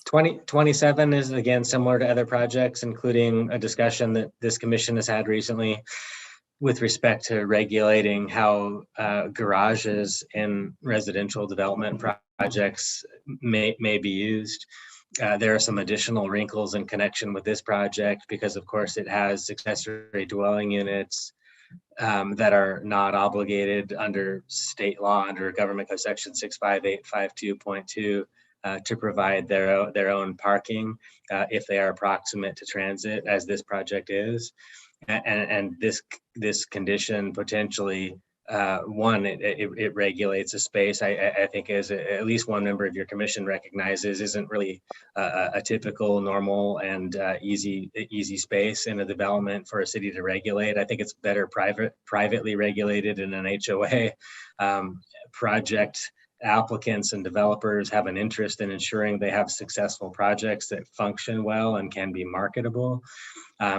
27 is again similar to other projects, including a discussion that this commission has had recently with respect to regulating how garages in residential development projects may be used. There are some additional wrinkles in connection with this project because, of course, it has accessory dwelling units that are not obligated under state law, under Government Code Section 65852.2, to provide their own parking if they are proximate to transit, as this project is. And this condition potentially, one, it regulates a space I think, as at least one member of your commission recognizes, isn't really a typical, normal, and easy space in a development for a city to regulate. I think it's better privately regulated in an HOA. Project applicants and developers have an interest in ensuring they have successful projects that function well and can be marketable.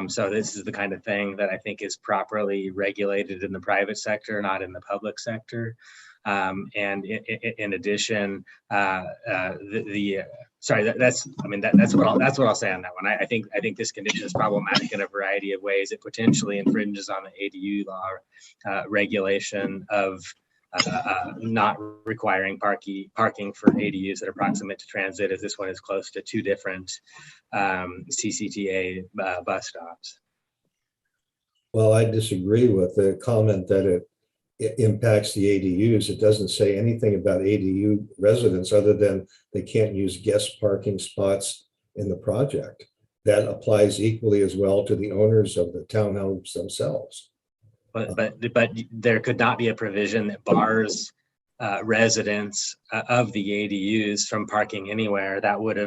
So this is the kind of thing that I think is properly regulated in the private sector, not in the public sector. And in addition, sorry, that's what I'll say on that one. I think this condition is problematic in a variety of ways. It potentially infringes on the ADU law regulation of not requiring parking for ADUs that are proximate to transit, as this one is close to 2 different CCTA bus stops. Well, I disagree with the comment that it impacts the ADUs. It doesn't say anything about ADU residents other than they can't use guest parking spots in the project. That applies equally as well to the owners of the townhomes themselves. But there could not be a provision that bars residents of the ADUs from parking anywhere. That would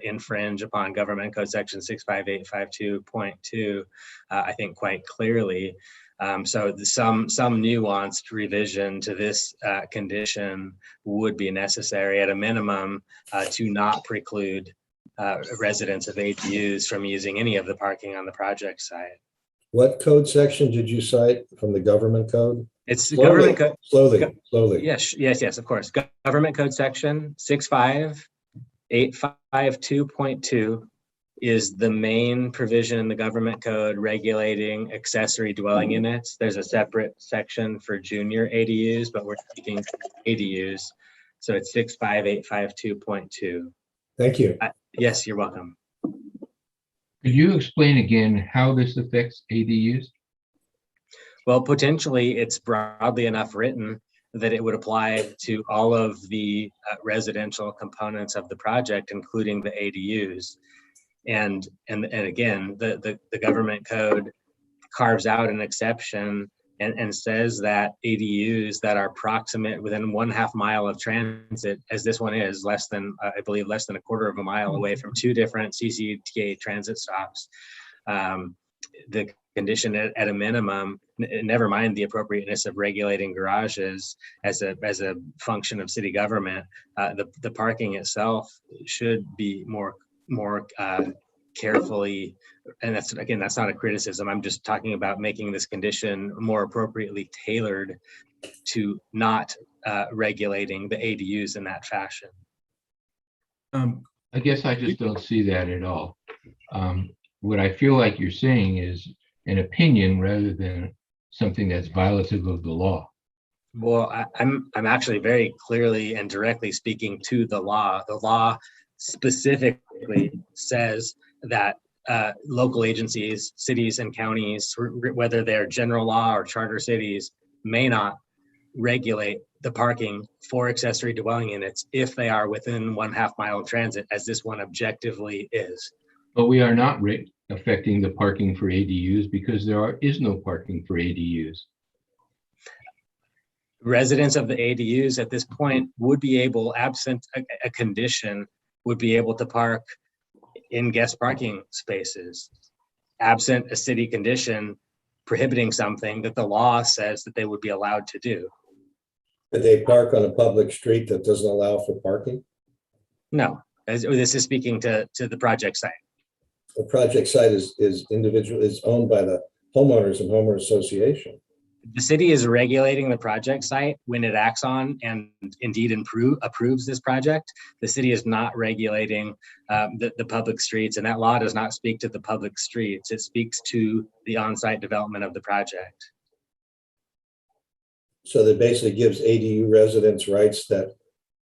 infringe upon Government Code Section 65852.2, I think, quite clearly. So some nuanced revision to this condition would be necessary at a minimum to not preclude residents of ADUs from using any of the parking on the project site. What code section did you cite from the government code? It's Government Code. Slowly. Yes, of course. Government Code Section 65852.2 is the main provision in the government code regulating accessory dwelling units. There's a separate section for junior ADUs, but we're speaking ADUs. So it's 65852.2. Thank you. Yes, you're welcome. Could you explain again how this affects ADUs? Well, potentially it's broadly enough written that it would apply to all of the residential components of the project, including the ADUs. And again, the government code carves out an exception and says that ADUs that are proximate within 1/2 mile of transit, as this one is, less than I believe less than 1/4 mile away from 2 different CCTA transit stops, the condition at a minimum, never mind the appropriateness of regulating garages as a function of city government, the parking itself should be more carefully, and that's not a criticism. I'm just talking about making this condition more appropriately tailored to not regulating the ADUs in that fashion. I guess I just don't see that at all. What I feel like you're saying is an opinion rather than something that's violative of the law. Well, I'm actually very clearly and directly speaking to the law. The law specifically says that local agencies, cities and counties, whether they're general law or charter cities, may not regulate the parking for accessory dwelling units if they are within 1/2 mile of transit, as this one objectively is. But we are not affecting the parking for ADUs because there is no parking for ADUs. Residents of the ADUs at this point would be able, absent a condition, would be able to park in guest parking spaces, absent a city condition prohibiting something that the law says that they would be allowed to do. Did they park on a public street that doesn't allow for parking? No, this is speaking to the project site. The project site is owned by the homeowners and homeowner association. The city is regulating the project site when it acts on and indeed approves this project. The city is not regulating the public streets, and that law does not speak to the public streets. It speaks to the on-site development of the project. So that basically gives ADU residents rights that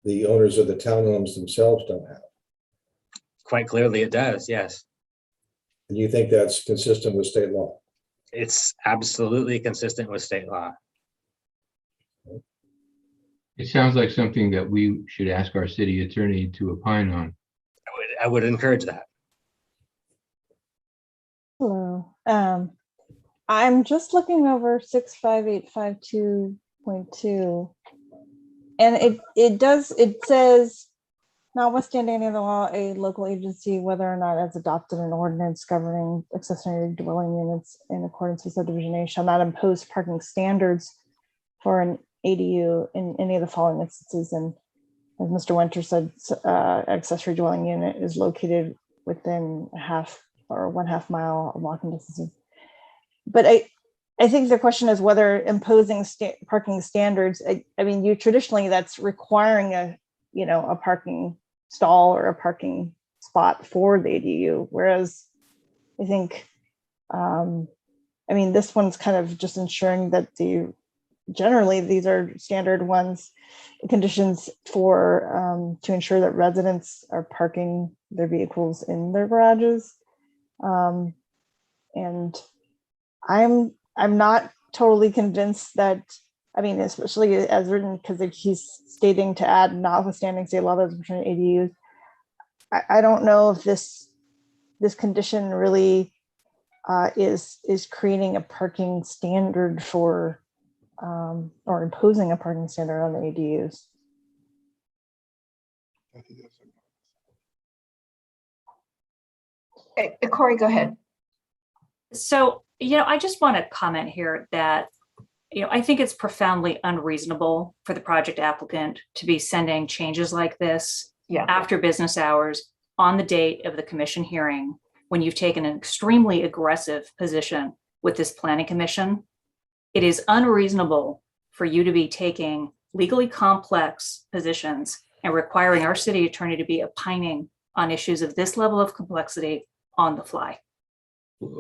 the owners of the townhomes themselves don't have. Quite clearly it does, yes. And you think that's consistent with state law? It's absolutely consistent with state law. It sounds like something that we should ask our city attorney to opine on. I would encourage that. Hello. I'm just looking over 65852.2, and it says, notwithstanding any of the law, a local agency, whether or not it's adopted an ordinance governing accessory dwelling units in accordance with subdivision A, shall not impose parking standards for an ADU in any of the following instances. And as Mr. Winter said, accessory dwelling unit is located within 1/2 mile of walking distance. But I think the question is whether imposing parking standards. I mean, traditionally that's requiring a parking stall or a parking spot for the ADU, whereas I think, this one's kind of just ensuring that generally these are standard conditions for to ensure that residents are parking their vehicles in their garages, and I'm not totally convinced that. I mean, especially as written, because he's stating to add notwithstanding state law that's between ADUs. I don't know if this condition really is creating a parking standard for or imposing a parking standard on the ADUs. Hey, Corey, go ahead. So, I just want to comment here that I think it's profoundly unreasonable for the project applicant to be sending changes like this after business hours on the date of the commission hearing, when you've taken an extremely aggressive position with this planning commission. It is unreasonable for you to be taking legally complex positions and requiring our city attorney to be opining on issues of this level of complexity on the fly.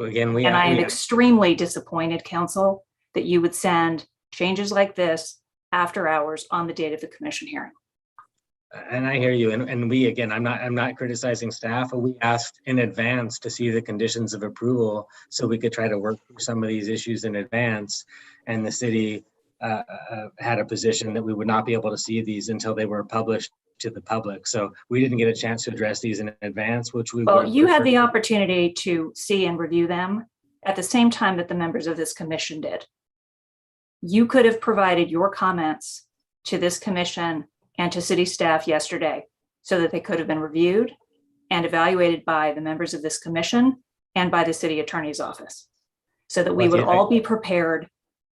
Again, I am extremely disappointed, council, that you would send changes like this after hours on the date of the commission hearing. And I hear you. And we, again, I'm not criticizing staff, but we asked in advance to see the conditions of approval so we could try to work through some of these issues in advance. And the city had a position that we would not be able to see these until they were published to the public. So we didn't get a chance to address these in advance, which we Well, you had the opportunity to see and review them at the same time that the members of this commission did. You could have provided your comments to this commission and to city staff yesterday so that they could have been reviewed and evaluated by the members of this commission and by the city attorney's office, so that we would all be prepared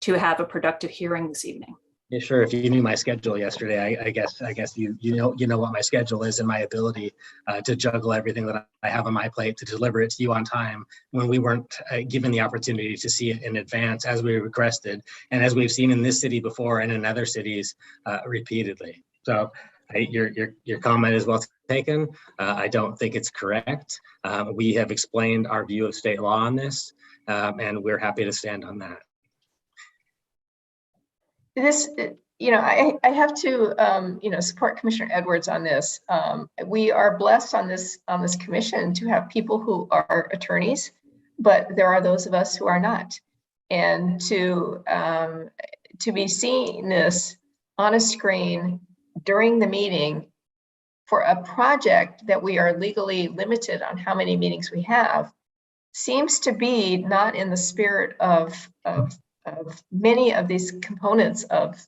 to have a productive hearing this evening. Yeah, sure. If you knew my schedule yesterday, I guess you know what my schedule is and my ability to juggle everything that I have on my plate to deliver it to you on time when we weren't given the opportunity to see it in advance as we requested, and as we've seen in this city before and in other cities repeatedly. So your comment is well taken. I don't think it's correct. We have explained our view of state law on this, and we're happy to stand on that. this, I have to, support Commissioner Edwards on this. We are blessed on this commission to have people who are attorneys, but there are those of us who are not. And to be seeing this on a screen during the meeting for a project that we are legally limited on how many meetings we have seems to be not in the spirit of many of these components of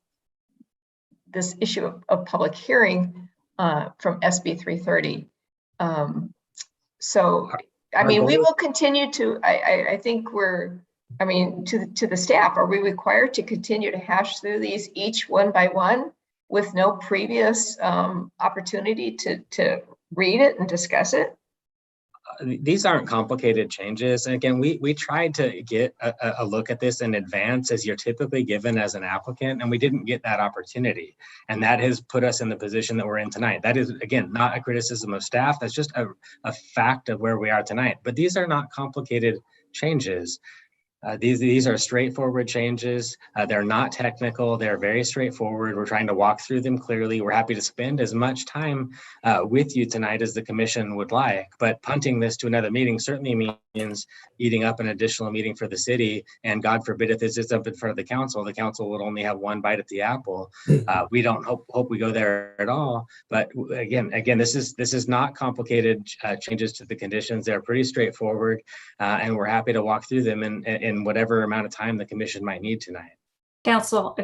this issue of public hearing from SB 330. So, I mean, we will continue to, I think we're, I mean, to the staff, are we required to continue to hash through these each one by one with no previous opportunity to read it and discuss it? These aren't complicated changes. And again, we tried to get a look at this in advance as you're typically given as an applicant, and we didn't get that opportunity. And that has put us in the position that we're in tonight. That is, again, not a criticism of staff. That's just a fact of where we are tonight. But these are not complicated changes. These are straightforward changes. They're not technical. They're very straightforward. We're trying to walk through them clearly. We're happy to spend as much time with you tonight as the commission would like, but punting this to another meeting certainly means eating up an additional meeting for the city. And God forbid, if this is up in front of the council would only have one bite at the apple. We don't hope we go there at all. But again, this is not complicated changes to the conditions. They're pretty straightforward, and we're happy to walk through them in whatever amount of time the commission might need tonight. Council,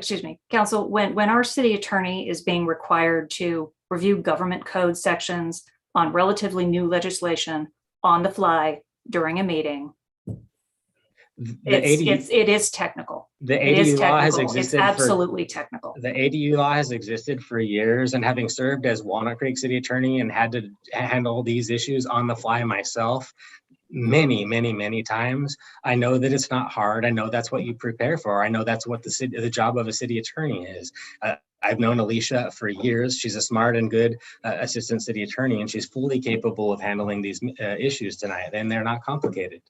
when our city attorney is being required to review government code sections on relatively new legislation on the fly during a meeting, it is technical. The ADU law has existed. It's absolutely technical. The ADU law has existed for years, and having served as Walnut Creek City Attorney and had to handle these issues on the fly myself many times, I know that it's not hard. I know that's what you prepare for. I know that's what the job of a city attorney is. I've known Alicia for years. She's a smart and good assistant city attorney, and she's fully capable of handling these issues tonight, and they're not complicated.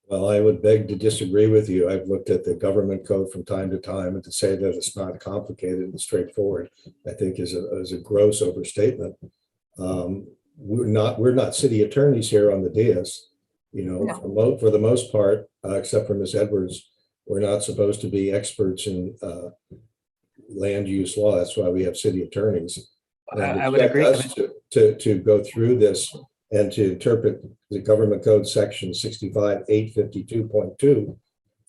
Well, I would beg to disagree with you. I've looked at the government code from time to time, and to say that it's not complicated and straightforward, I think is a gross overstatement. We're not city attorneys here on the dais, no. For the most part, except for Ms. Edwards, we're not supposed to be experts in land use law. That's why we have city attorneys. I would agree to go through this and to interpret the government code section 65-852.2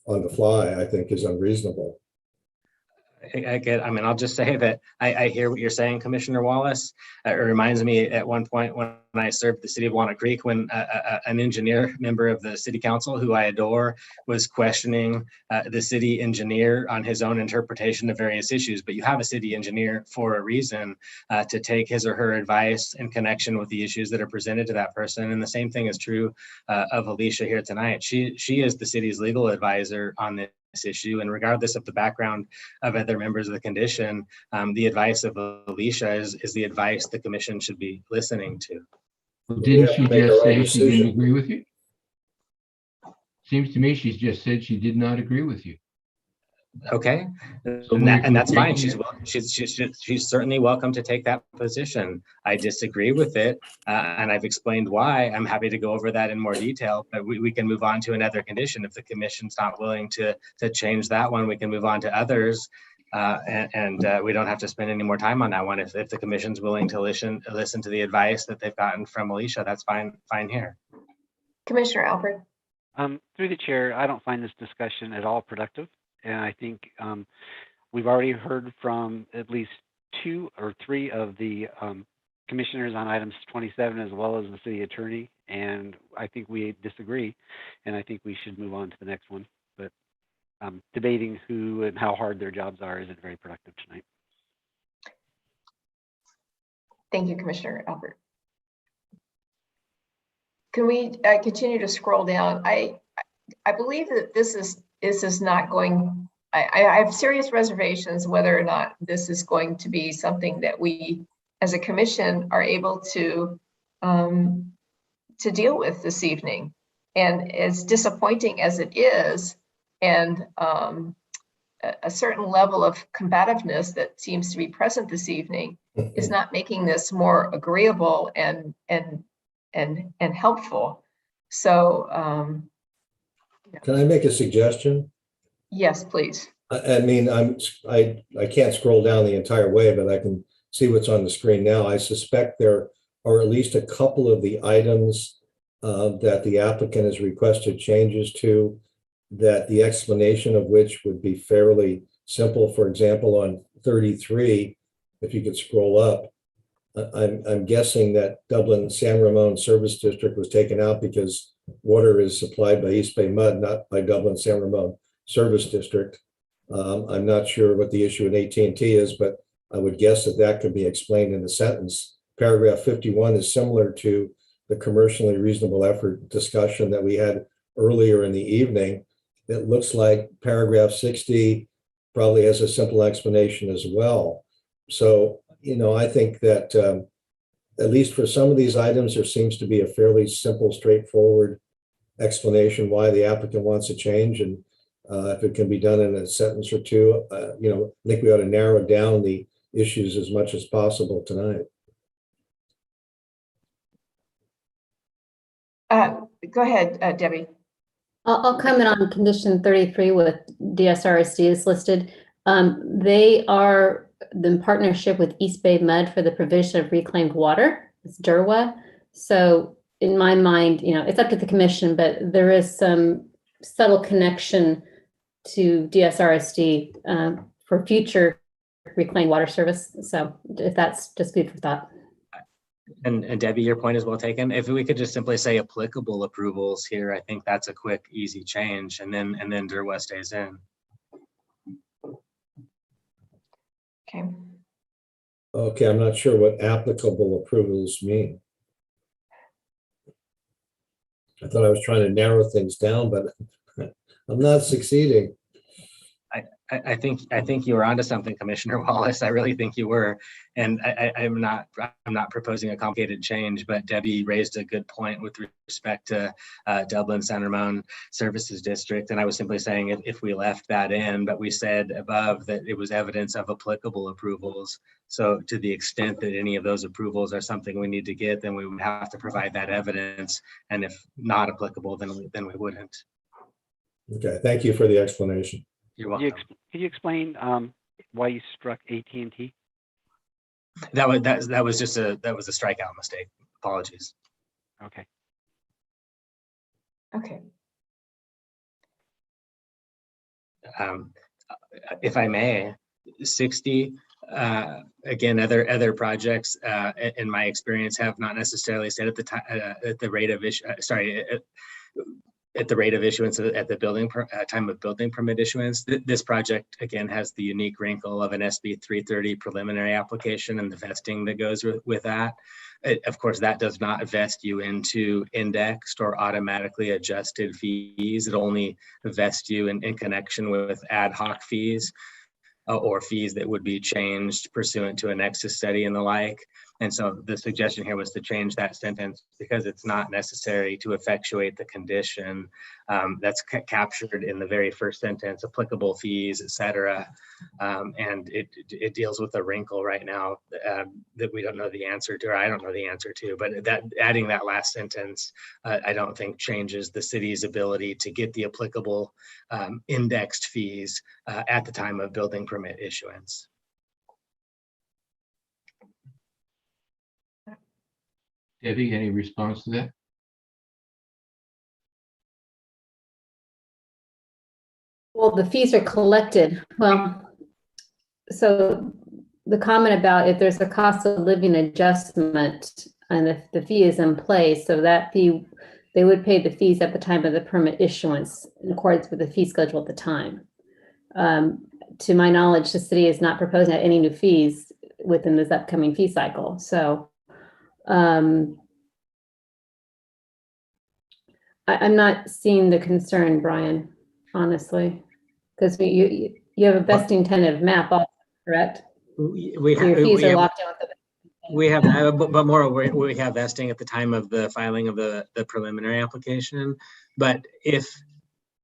on the fly, I think is unreasonable. I'll just say that I hear what you're saying, Commissioner Wallace. It reminds me at one point when I served the city of Walnut Creek, when an engineer member of the city council who I adore was questioning the city engineer on his own interpretation of various issues. But you have a city engineer for a reason to take his or her advice in connection with the issues that are presented to that person. And the same thing is true of Alicia here tonight. She is the city's legal advisor on this issue, and regardless of the background of other members of the condition, the advice of Alicia is the advice the commission should be listening to. Well, didn't she just say she didn't agree with you? Seems to me she's just said she did not agree with you. Okay, and that's fine. She's certainly welcome to take that position. I disagree with it, and I've explained why. I'm happy to go over that in more detail, but we can move on to another condition. If the commission's not willing to change that one, we can move on to others, and we don't have to spend any more time on that one. If the commission's willing to listen to the advice that they've gotten from Alicia, that's fine here. Commissioner Alfred. Through the chair, I don't find this discussion at all productive. And I think we've already heard from at least 2 or 3 of the commissioners on items 27, as well as the city attorney. And I think we disagree. And I think we should move on to the next one. But debating who and how hard their jobs are isn't very productive tonight. Thank you, Commissioner Albert. Can we continue to scroll down? I believe that this is not going, I have serious reservations whether or not this is going to be something that we as a commission are able to deal with this evening. And as disappointing as it is, and a certain level of combativeness that seems to be present this evening is not making this more agreeable and helpful. So, Can I make a suggestion? yes, please. I mean, I can't scroll down the entire way, but I can see what's on the screen now. I suspect there are at least a couple of the items that the applicant has requested changes to, that the explanation of which would be fairly simple. For example, on 33, if you could scroll up, I'm guessing that Dublin San Ramon Service District was taken out because water is supplied by East Bay Mud, not by Dublin San Ramon Service District. I'm not sure what the issue in AT&T is, but I would guess that that could be explained in a sentence. Paragraph 51 is similar to the commercially reasonable effort discussion that we had earlier in the evening. It looks like paragraph 60 probably has a simple explanation as well. So, I think that at least for some of these items, there seems to be a fairly simple, straightforward explanation why the applicant wants a change. And if it can be done in a sentence or two, I think we ought to narrow down the issues as much as possible tonight. Go ahead, Debbie. I'll comment on condition 33 with DSRSD is listed. They are in partnership with East Bay Mud for the provision of reclaimed water. It's DERWA. So in my mind, it's up to the commission, but there is some subtle connection to DSRSD for future reclaimed water service. So if that's just food for thought. And Debbie, your point is well taken. If we could just simply say applicable approvals here, I think that's a quick, easy change, and then DERWA stays in. Okay. Okay, I'm not sure what applicable approvals mean. I thought I was trying to narrow things down, but I'm not succeeding. I think you were onto something, Commissioner Wallace. I really think you were, and I'm not proposing a complicated change. But Debbie raised a good point with respect to Dublin San Ramon Services District, and I was simply saying if we left that in, but we said above that it was evidence of applicable approvals. So to the extent that any of those approvals are something we need to get, then we would have to provide that evidence, and if not applicable, then we wouldn't. Okay, thank you for the explanation. You're welcome. Can you explain why you struck AT&T? That was just a strikeout mistake. Apologies. Okay. Okay. If I may, 60. Again, other projects in my experience have not necessarily said at the rate of at the rate of issuance at the time of building permit issuance. This project, again, has the unique wrinkle of an SB 330 preliminary application and the vesting that goes with that. Of course, that does not vest you into indexed or automatically adjusted fees. It only vests you in connection with ad hoc fees or fees that would be changed pursuant to a nexus study and the like. And so the suggestion here was to change that sentence because it's not necessary to effectuate the condition that's captured in the very first sentence, applicable fees, et cetera. And it deals with a wrinkle right now that we don't know the answer to, or I don't know the answer to, but that adding that last sentence, I don't think changes the city's ability to get the applicable indexed fees at the time of building permit issuance. Debbie, any response to that? Well, the fees are collected. Well, so the comment about if there's a cost of living adjustment and if the fee is in place, so that fee, they would pay the fees at the time of the permit issuance in accordance with the fee schedule at the time. To my knowledge, the city is not proposing any new fees within this upcoming fee cycle. So I'm not seeing the concern, Brian, honestly, because you have a vesting tentative map, also, correct? We so your fees are locked in with the we have, but more we have vesting at the time of the filing of the preliminary application. But if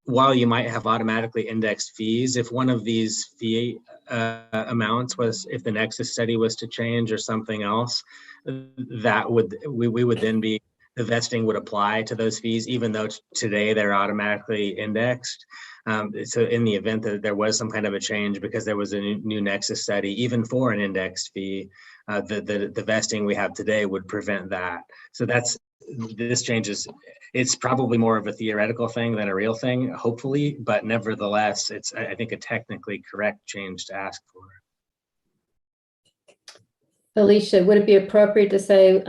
while you might have automatically indexed fees, if one of these fee amounts was, if the nexus study was to change or something else, that we would then be, the vesting would apply to those fees, even though today they're automatically indexed. So in the event that there was some kind of a change because there was a new nexus study, even for an indexed fee, the vesting we have today would prevent that. So this changes. It's probably more of a theoretical thing than a real thing, hopefully, but nevertheless, it's, I think, a technically correct change to ask for. Alicia, would it be appropriate to say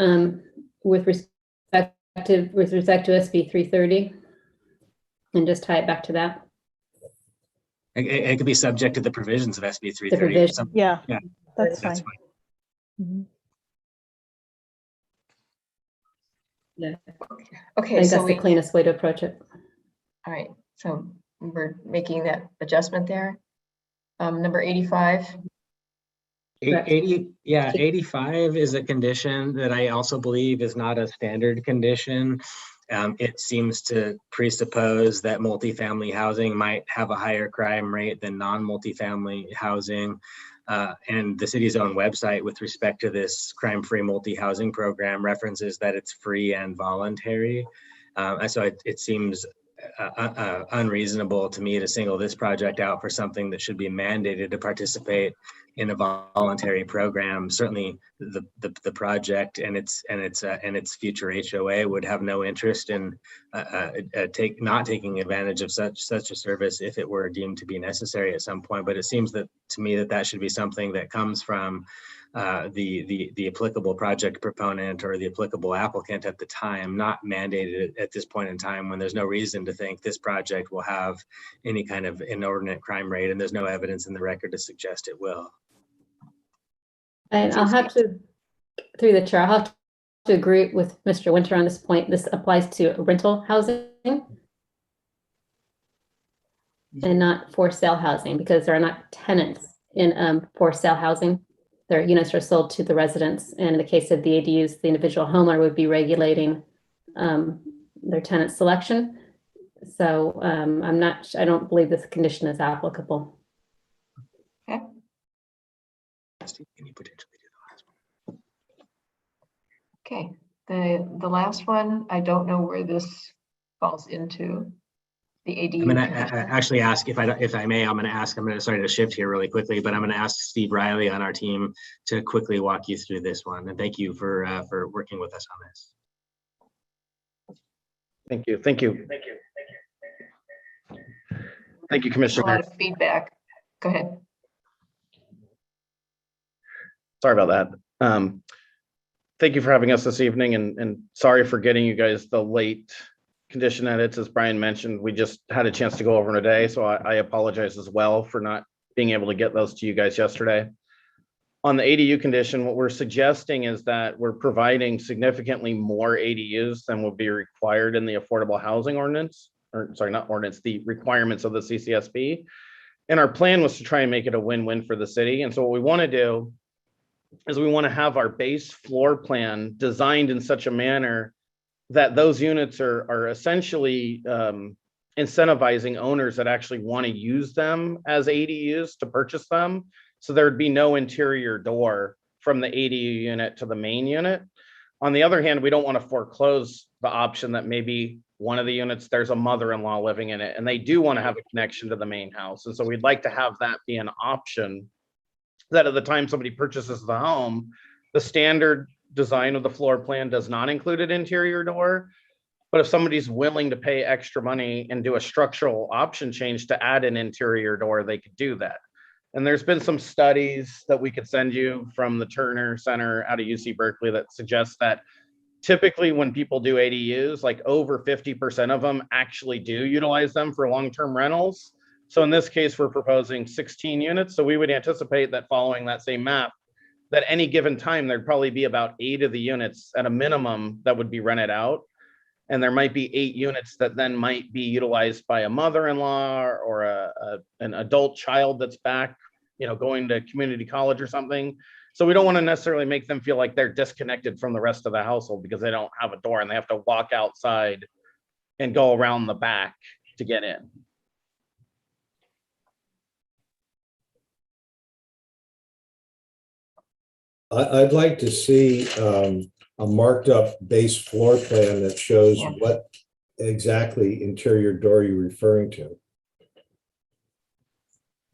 with respect to SB 330 and just tie it back to that? It could be subject to the provisions of SB 330. provision. Yeah, Yeah, that's fine. Mhm. Yeah, I Okay, think so that's the cleanest way to approach it. all right, so we're making that adjustment there. Number 85. 85 is a condition that I also believe is not a standard condition. It seems to presuppose that multifamily housing might have a higher crime rate than non-multifamily housing. And the city's own website with respect to this crime-free multi-housing program references that it's free and voluntary. And so it seems unreasonable to me to single this project out for something that should be mandated to participate in a voluntary program. Certainly the project and its future HOA would have no interest in not taking advantage of such a service if it were deemed to be necessary at some point. But it seems that to me that should be something that comes from the applicable project proponent or the applicable applicant at the time, not mandated at this point in time when there's no reason to think this project will have any kind of inordinate crime rate, and there's no evidence in the record to suggest it will. And I'll have to, through the chair, I'll have to agree with Mr. Winter on this point. This applies to rental housing and not for sale housing, because there are not tenants in for sale housing. Their units are sold to the residents. And in the case of the ADUs, the individual homeowner would be regulating their tenant selection. So I don't believe this condition is applicable. Okay. Can you potentially do the last one? Okay, the last one, I don't know where this falls into the ADU. I'm going to condition. actually ask, if I may, I'm going to sorry to shift here really quickly, but I'm going to ask Steve Riley on our team to quickly walk you through this one. And thank you for working with us on this. Thank you. Thank you. Thank you. Thank you. Thank you, Commissioner. A lot of feedback. Go ahead. Sorry about that. Thank you for having us this evening, and sorry for getting you guys the late condition edits. As Brian mentioned, we just had a chance to go over in a day, so I apologize as well for not being able to get those to you guys yesterday. On the ADU condition, what we're suggesting is that we're providing significantly more ADUs than would be required in the affordable housing ordinance, or sorry, not ordinance, the requirements of the CCSP. And our plan was to try and make it a win-win for the city. And so what we want to do is we want to have our base floor plan designed in such a manner that those units are essentially incentivizing owners that actually want to use them as ADUs to purchase them. So there would be no interior door from the ADU unit to the main unit. On the other hand, we don't want to foreclose the option that maybe one of the units, there's a mother-in-law living in it, and they do want to have a connection to the main house. And so we'd like to have that be an option, that at the time somebody purchases the home, the standard design of the floor plan does not include an interior door. But if somebody's willing to pay extra money and do a structural option change to add an interior door, they could do that. And there's been some studies that we could send you from the Turner Center out of UC Berkeley that suggests that typically when people do ADUs, like over 50% of them actually do utilize them for long-term rentals. So in this case, we're proposing 16 units. So we would anticipate that following that same map, that any given time, there'd probably be about 8 of the units at a minimum that would be rented out. And there might be 8 units that then might be utilized by a mother-in-law or an adult child that's back, going to community college or something. So we don't want to necessarily make them feel like they're disconnected from the rest of the household because they don't have a door and they have to walk outside and go around the back to get in. I'd like to see a marked up base floor plan that shows what exactly interior door you're referring to.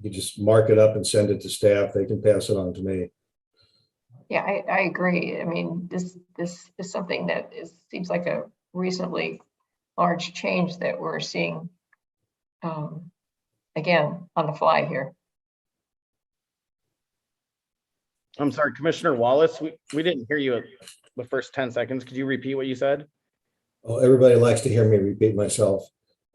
You just mark it up and send it to staff. They can pass it on to me. Yeah, I agree. I mean, this is something that seems like a reasonably large change that we're seeing again on the fly here. I'm sorry, Commissioner Wallace, we didn't hear you the first 10 seconds. Could you repeat what you said? Oh, everybody likes to hear me repeat myself.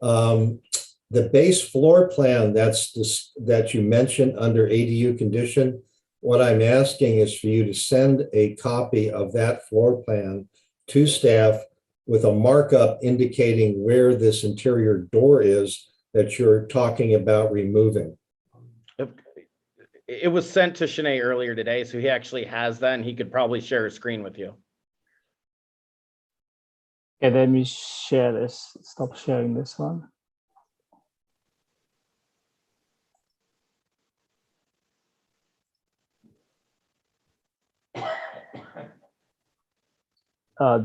The base floor plan that you mentioned under ADU condition, what I'm asking is for you to send a copy of that floor plan to staff with a markup indicating where this interior door is that you're talking about removing. It was sent to Shanae earlier today, so he actually has that and he could probably share his screen with you. Okay, let me share this. Stop sharing this one.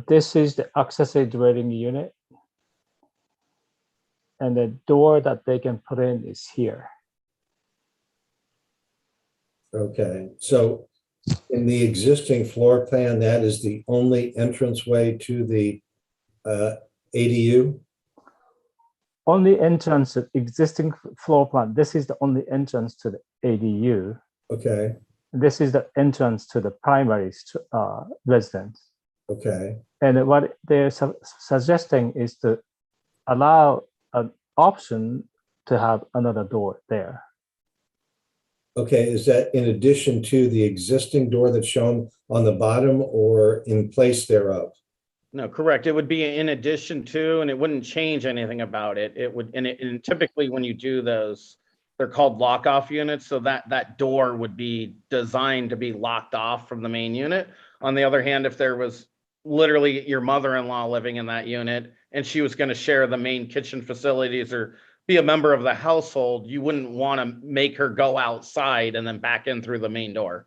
This is the accessory dwelling unit. And the door that they can put in is here. Okay, so in the existing floor plan, that is the only entranceway to the ADU? Only entrance, existing floor plan. This is the only entrance to the ADU. Okay. This is the entrance to the primary residence. Okay. And what they're suggesting is to allow an option to have another door there. Okay, is that in addition to the existing door that's shown on the bottom or in place thereof? No, correct. It would be in addition to, and it wouldn't change anything about it. It would, and typically when you do those, they're called lock-off units. So that door would be designed to be locked off from the main unit. On the other hand, if there was literally your mother-in-law living in that unit and she was going to share the main kitchen facilities or be a member of the household, you wouldn't want to make her go outside and then back in through the main door.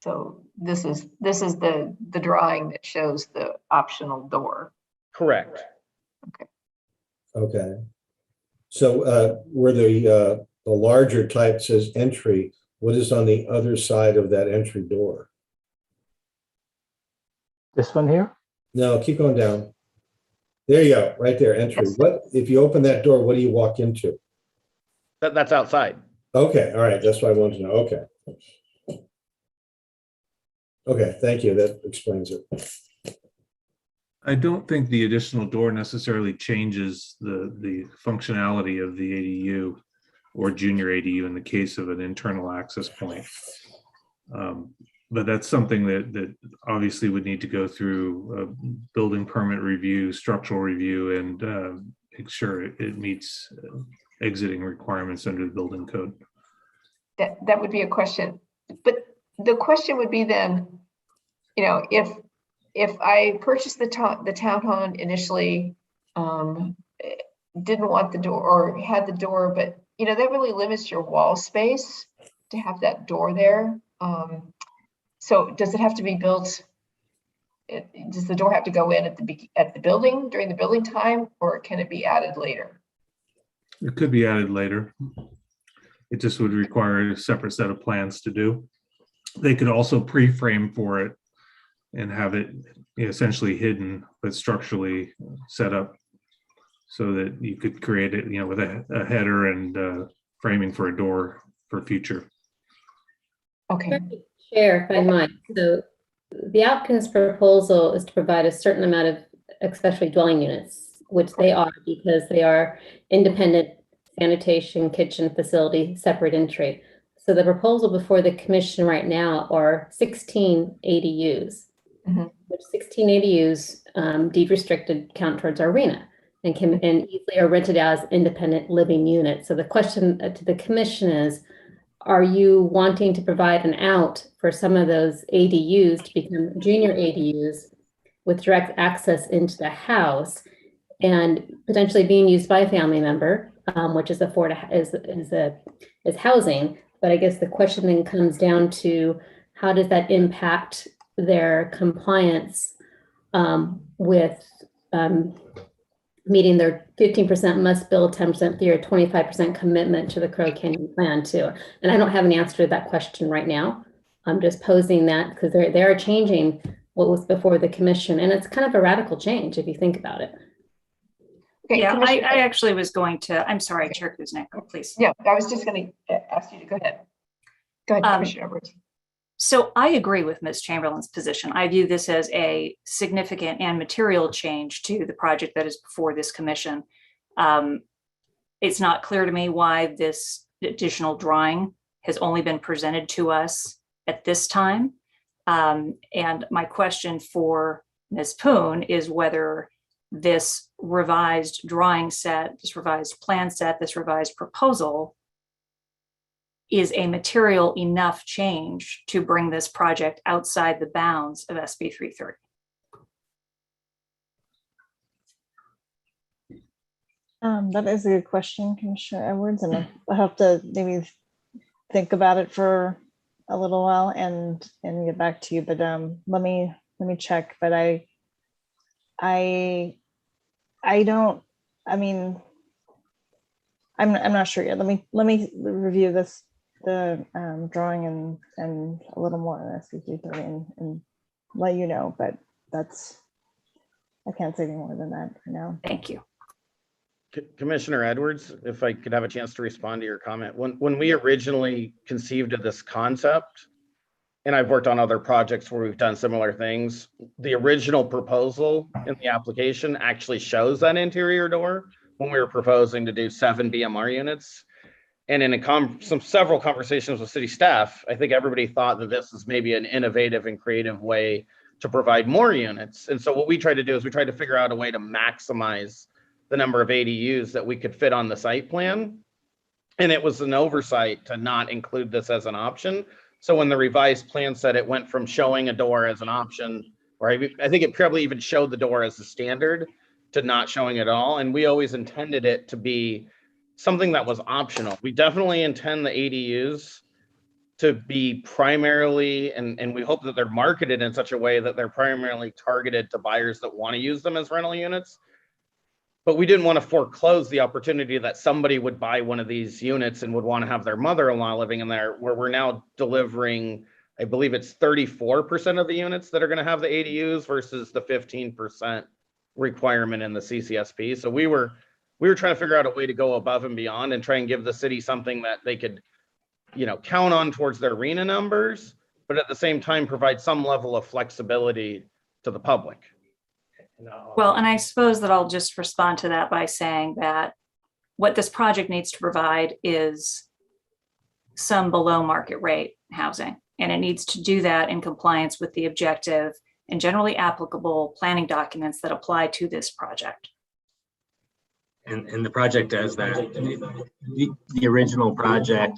So this is the drawing that shows the optional door. Correct. Okay. So where the larger type says entry, what is on the other side of that entry door? This one here? No, keep going down. There you go, right there, entry. Yes. What if you open that door, what do you walk into? That's outside. Okay, all right, that's what I wanted to know. Okay. Okay, thank you. That explains it. I don't think the additional door necessarily changes the functionality of the ADU or junior ADU in the case of an internal access point. But that's something that obviously would need to go through a building permit review, structural review, and make sure it meets exiting requirements under the building code. That would be a question. But the question would be then, you know, if I purchased the townhome initially, didn't want the door or had the door, but you know, that really limits your wall space to have that door there. So does it have to be built? Does the door have to go in at the building during the building time, or can it be added later? It could be added later. It just would require a separate set of plans to do. They could also pre-frame for it and have it essentially hidden, but structurally set up so that you could create it, you know, with a header and framing for a door for future. Okay. Chair, if I might. So the applicant's proposal is to provide a certain amount of accessory dwelling units, which they are because they are independent sanitation, kitchen facility, separate entry. So the proposal before the commission right now are 16 ADUs, which 16 ADUs deed restricted count towards our arena and can and easily are rented as independent living units. So the question to the commission is, are you wanting to provide an out for some of those ADUs to become junior ADUs with direct access into the house and potentially being used by a family member, which is housing. But I guess the question then comes down to how does that impact their compliance with meeting their 15% must build, 10% fee, or 25% commitment to the Crow Canyon plan too. And I don't have an answer to that question right now. I'm just posing that because they are changing what was before the commission, and it's kind of a radical change if you think about it. Okay, yeah, I actually was going to, I'm sorry, Chair Kuznick, please. Yeah, I was just going to ask you to go ahead. Go ahead, Commissioner Edwards. So I agree with Ms. Chamberlain's position. I view this as a significant and material change to the project that is before this commission. It's not clear to me why this additional drawing has only been presented to us at this time. And my question for Ms. Poon is whether this revised drawing set, this revised plan set, this revised proposal is a material enough change to bring this project outside the bounds of SB 330. That is a good question, Commissioner Edwards, and I'll have to maybe think about it for a little while and get back to you. But let me check. But I don't. I mean, I'm not sure yet. Let me review the drawing and a little more on SB 330 and let you know. But I can't say any more than that for now. Thank you. Commissioner Edwards, if I could have a chance to respond to your comment. When we originally conceived of this concept, and I've worked on other projects where we've done similar things, the original proposal in the application actually shows that interior door when we were proposing to do 7 BMR units. And in several conversations with city staff, I think everybody thought that this is maybe an innovative and creative way to provide more units. And so what we tried to do is we tried to figure out a way to maximize the number of ADUs that we could fit on the site plan. And it was an oversight to not include this as an option. So when the revised plan said it went from showing a door as an option, or I think it probably even showed the door as a standard, to not showing it at all. And we always intended it to be something that was optional. We definitely intend the ADUs to be primarily, and we hope that they're marketed in such a way that they're primarily targeted to buyers that want to use them as rental units. But we didn't want to foreclose the opportunity that somebody would buy one of these units and would want to have their mother-in-law living in there, where we're now delivering, I believe it's 34% of the units that are going to have the ADUs versus the 15% requirement in the CCSP. So we were trying to figure out a way to go above and beyond and try and give the city something that they could, count on towards their RENA numbers, but at the same time provide some level of flexibility to the public. Well, and I suppose that I'll just respond to that by saying that what this project needs to provide is some below market rate housing, and it needs to do that in compliance with the objective and generally applicable planning documents that apply to this project. And the project does that. The original project,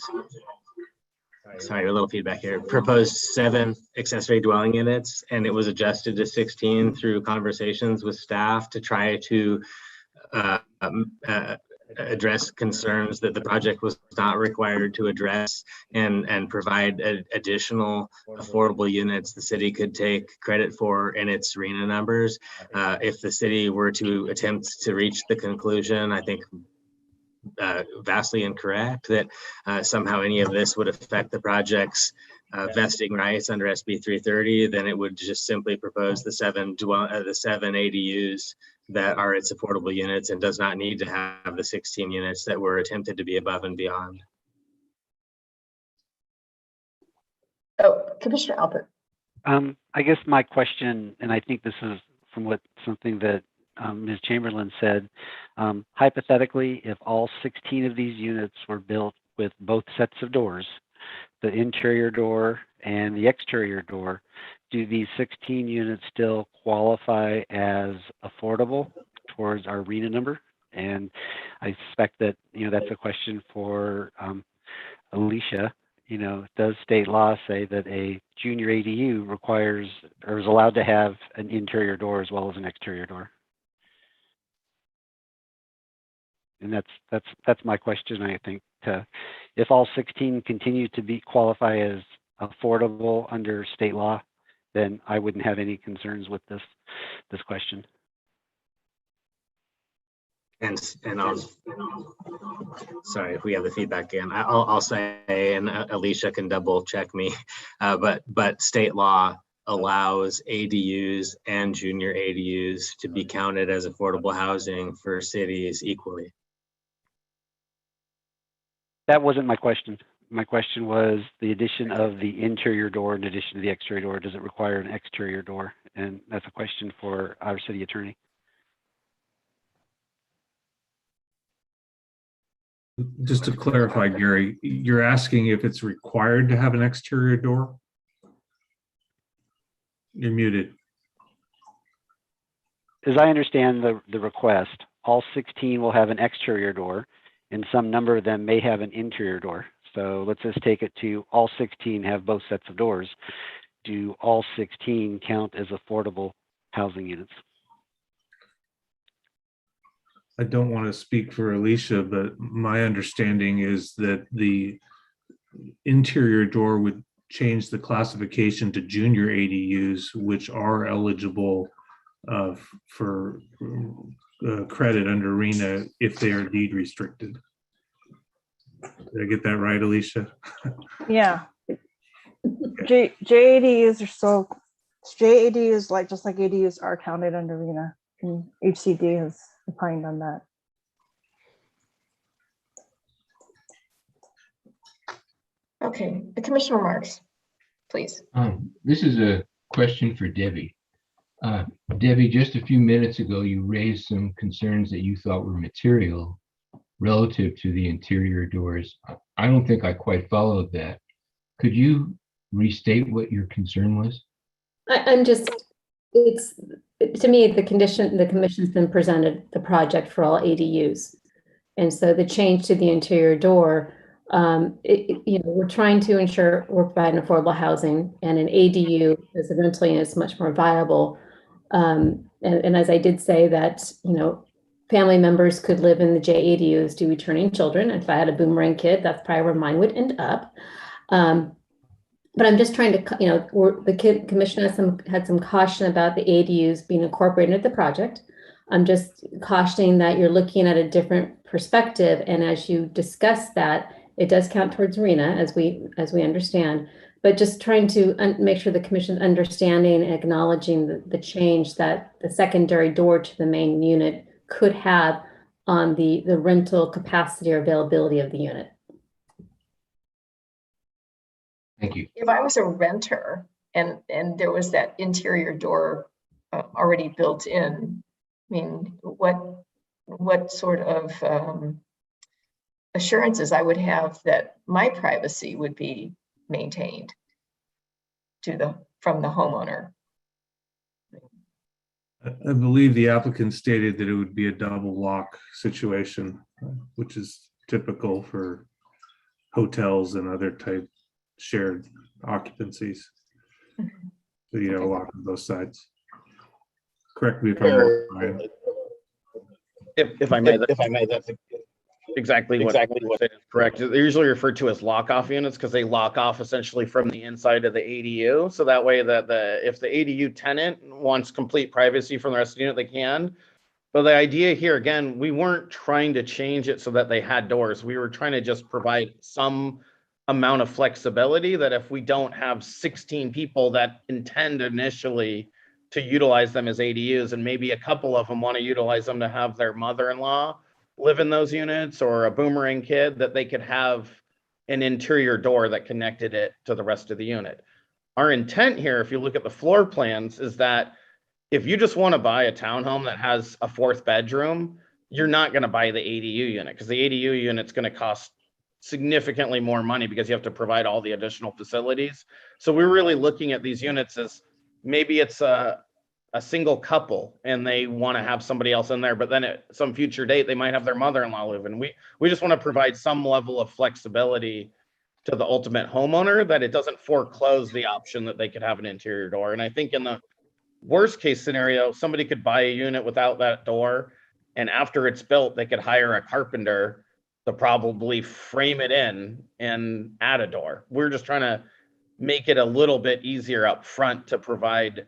sorry, a little feedback here, proposed 7 accessory dwelling units, and it was adjusted to 16 through conversations with staff to try to address concerns that the project was not required to address, and provide additional affordable units the city could take credit for in its RENA numbers. If the city were to attempt to reach the conclusion, I think vastly incorrect, that somehow any of this would affect the project's vesting rights under SB 330, then it would just simply propose the 7 ADUs that are its affordable units and does not need to have the 16 units that were attempted to be above and beyond. Oh, Commissioner Albert. I guess my question, and I think this is from something that Ms. Chamberlain said, hypothetically, if all 16 of these units were built with both sets of doors, the interior door and the exterior door, do these 16 units still qualify as affordable towards our RENA number? And I suspect that, that's a question for Alicia. does state law say that a junior ADU requires or is allowed to have an interior door as well as an exterior door? And that's my question, I think. If all 16 continue to qualify as affordable under state law, then I wouldn't have any concerns with this question. And I'll, sorry if we have the feedback again. I'll say, and Alicia can double check me, but state law allows ADUs and junior ADUs to be counted as affordable housing for cities equally. That wasn't my question. My question was the addition of the interior door in addition to the exterior door. Does it require an exterior door? And that's a question for our city attorney. Just to clarify, Gary, you're asking if it's required to have an exterior door? You're muted. As I understand the request, all 16 will have an exterior door and some number of them may have an interior door. So let's just take it to all 16 have both sets of doors. Do all 16 count as affordable housing units? I don't want to speak for Alicia, but my understanding is that the interior door would change the classification to junior ADUs, which are eligible for credit under RENA if they are deed restricted. Did I get that right, Alicia? Yeah. JADUs are JADUs, like just like ADUs, are counted under RENA, and HCD has opined on that. Okay, the Commissioner Marks, please. This is a question for Debbie. Debbie, just a few minutes ago, you raised some concerns that you thought were material relative to the interior doors. I don't think I quite followed that. Could you restate what your concern was? To me, the commission's been presented the project for all ADUs. And so the change to the interior door, we're trying to ensure we're providing affordable housing, and an ADU as a rental unit is much more viable. And as I did say that, family members could live in the JADUs to returning children. If I had a boomerang kid, that's probably where mine would end up. But I'm just trying to, the commission had some caution about the ADUs being incorporated into the project. I'm just cautioning that you're looking at a different perspective. And as you discuss that, it does count towards RENA as we understand, but just trying to make sure the commission's understanding and acknowledging the change that the secondary door to the main unit could have on the rental capacity or availability of the unit. Thank you. If I was a renter and there was that interior door already built in, I mean, what sort of assurances I would have that my privacy would be maintained from the homeowner? I believe the applicant stated that it would be a double lock situation, which is typical for hotels and other type shared occupancies. So you have a lock on both sides. Correct me if I'm wrong, Brian. If I may, that's exactly what is correct. They're usually referred to as lock-off units because they lock off essentially from the inside of the ADU. So that way that if the ADU tenant wants complete privacy from the rest of the unit, they can. But the idea here, again, we weren't trying to change it so that they had doors. We were trying to just provide some amount of flexibility that if we don't have 16 people that intend initially to utilize them as ADUs, and maybe a couple of them want to utilize them to have their mother-in-law live in those units or a boomerang kid, that they could have an interior door that connected it to the rest of the unit. Our intent here, if you look at the floor plans, is that if you just want to buy a townhome that has a 4th bedroom, you're not going to buy the ADU unit because the ADU unit's going to cost significantly more money because you have to provide all the additional facilities. So we're really looking at these units as maybe it's a single couple and they want to have somebody else in there, but then at some future date, they might have their mother-in-law live in. We just want to provide some level of flexibility to the ultimate homeowner, that it doesn't foreclose the option that they could have an interior door. And I think in the worst case scenario, somebody could buy a unit without that door, and after it's built, they could hire a carpenter to probably frame it in and add a door. We're just trying to make it a little bit easier up front to provide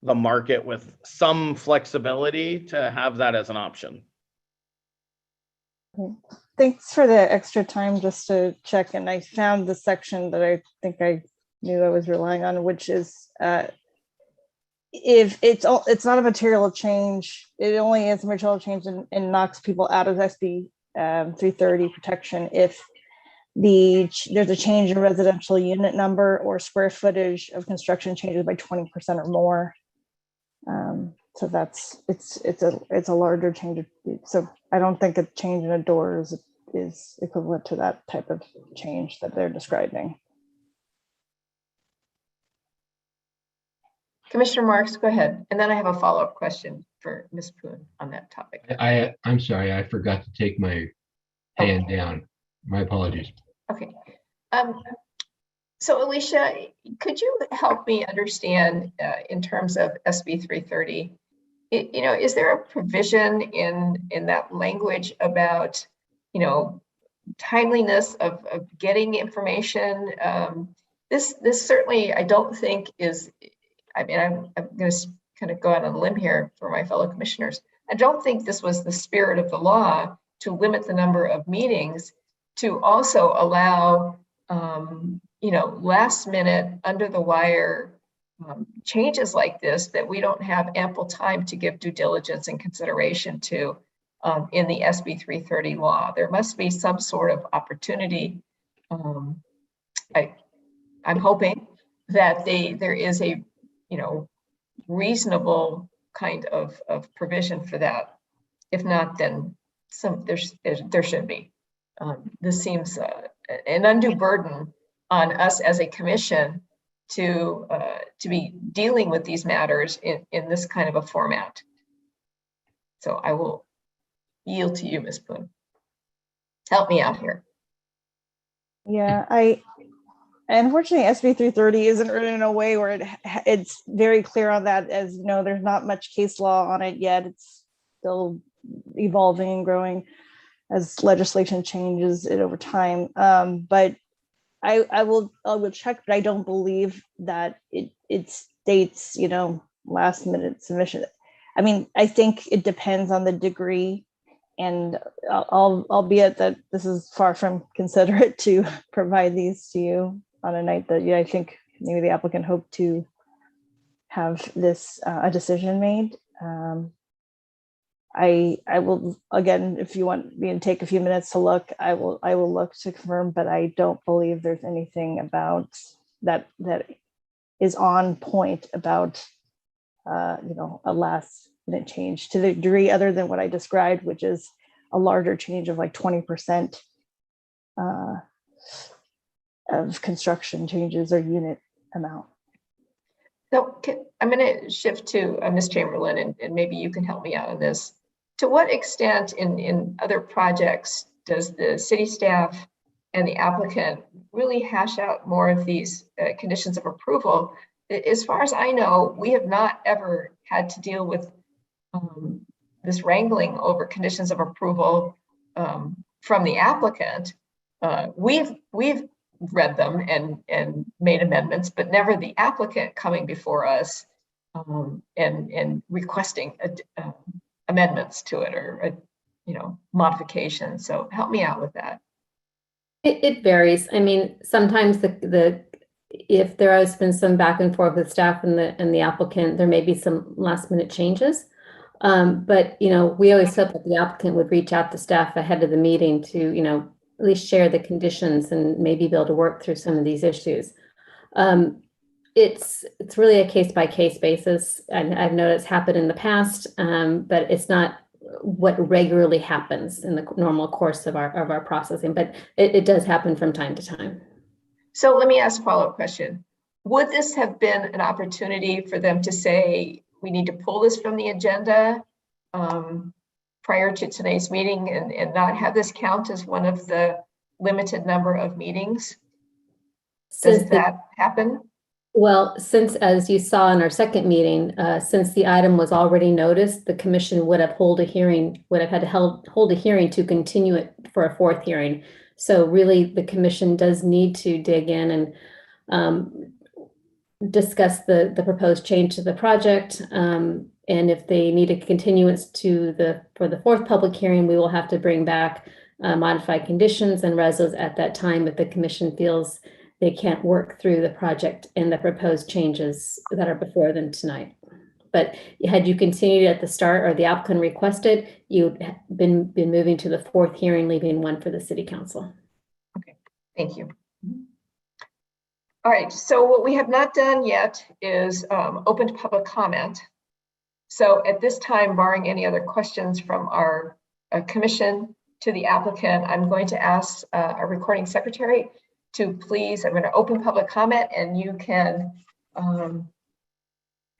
the market with some flexibility to have that as an option. Thanks for the extra time just to check. And I found the section that I think I knew I was relying on, which is if it's not a material change, it only is a material change and knocks people out of SB 330 protection if there's a change in residential unit number or square footage of construction changes by 20% or more. So it's a larger change. So I don't think a change in a door is equivalent to that type of change that they're describing. Commissioner Marks, go ahead. And then I have a follow-up question for Ms. Poon on that topic. I'm sorry, I forgot to take my hand down. My apologies. Okay. So Alicia, could you help me understand in terms of SB 330, is there a provision in that language about, timeliness of getting information? This certainly, I don't think is, I'm going to kind of go out on a limb here for my fellow commissioners. I don't think this was the spirit of the law to limit the number of meetings to also allow, last minute under the wire changes like this that we don't have ample time to give due diligence and consideration to in the SB 330 law. There must be some sort of opportunity. I'm hoping that there is a reasonable kind of provision for that. If not, then there should be. This seems an undue burden on us as a commission to be dealing with these matters in this kind of a format. So I will yield to you, Ms. Poon. Help me out here. Yeah, unfortunately, SB 330 isn't written in a way where it's very clear on that. As you know, there's not much case law on it yet. It's still evolving and growing as legislation changes it over time. But I will check, but I don't believe that it states, last minute submission. I mean, I think it depends on the degree, and albeit that this is far from considerate to provide these to you on a night that I think maybe the applicant hoped to have this a decision made. I will, again, if you want me to take a few minutes to look, I will look to confirm, but I don't believe there's anything about that is on point about a last minute change to the degree other than what I described, which is a larger change of like 20% of construction changes or unit amount. So I'm going to shift to Ms. Chamberlain, and maybe you can help me out on this. To what extent in other projects does the city staff and the applicant really hash out more of these conditions of approval? As far as I know, we have not ever had to deal with this wrangling over conditions of approval from the applicant. We've read them and made amendments, but never the applicant coming before us and requesting amendments to it or modifications. So help me out with that. It varies. I mean, sometimes if there has been some back and forth with staff and the applicant, there may be some last minute changes. But we always hope that the applicant would reach out to staff ahead of the meeting to at least share the conditions and maybe be able to work through some of these issues. It's really a case by case basis, and I've noticed happen in the past, but it's not what regularly happens in the normal course of our processing. But it does happen from time to time. So let me ask a follow-up question. Would this have been an opportunity for them to say, we need to pull this from the agenda prior to today's meeting and not have this count as one of the limited number of meetings Since Does that happen? Well, since, as you saw in our second meeting, since the item was already noticed, the commission would have had to hold a hearing to continue it for a fourth hearing. So really, the commission does need to dig in and discuss the proposed change to the project. And if they need a continuance for the fourth public hearing, we will have to bring back modified conditions and resos at that time if the commission feels they can't work through the project and the proposed changes that are before them tonight. But had you continued at the start or the applicant requested, you'd been moving to the fourth hearing, leaving one for the city council. Okay, thank you. All right, so what we have not done yet is open to public comment. So at this time, barring any other questions from our commission to the applicant, I'm going to ask our recording secretary to please, I'm going to open public comment and you can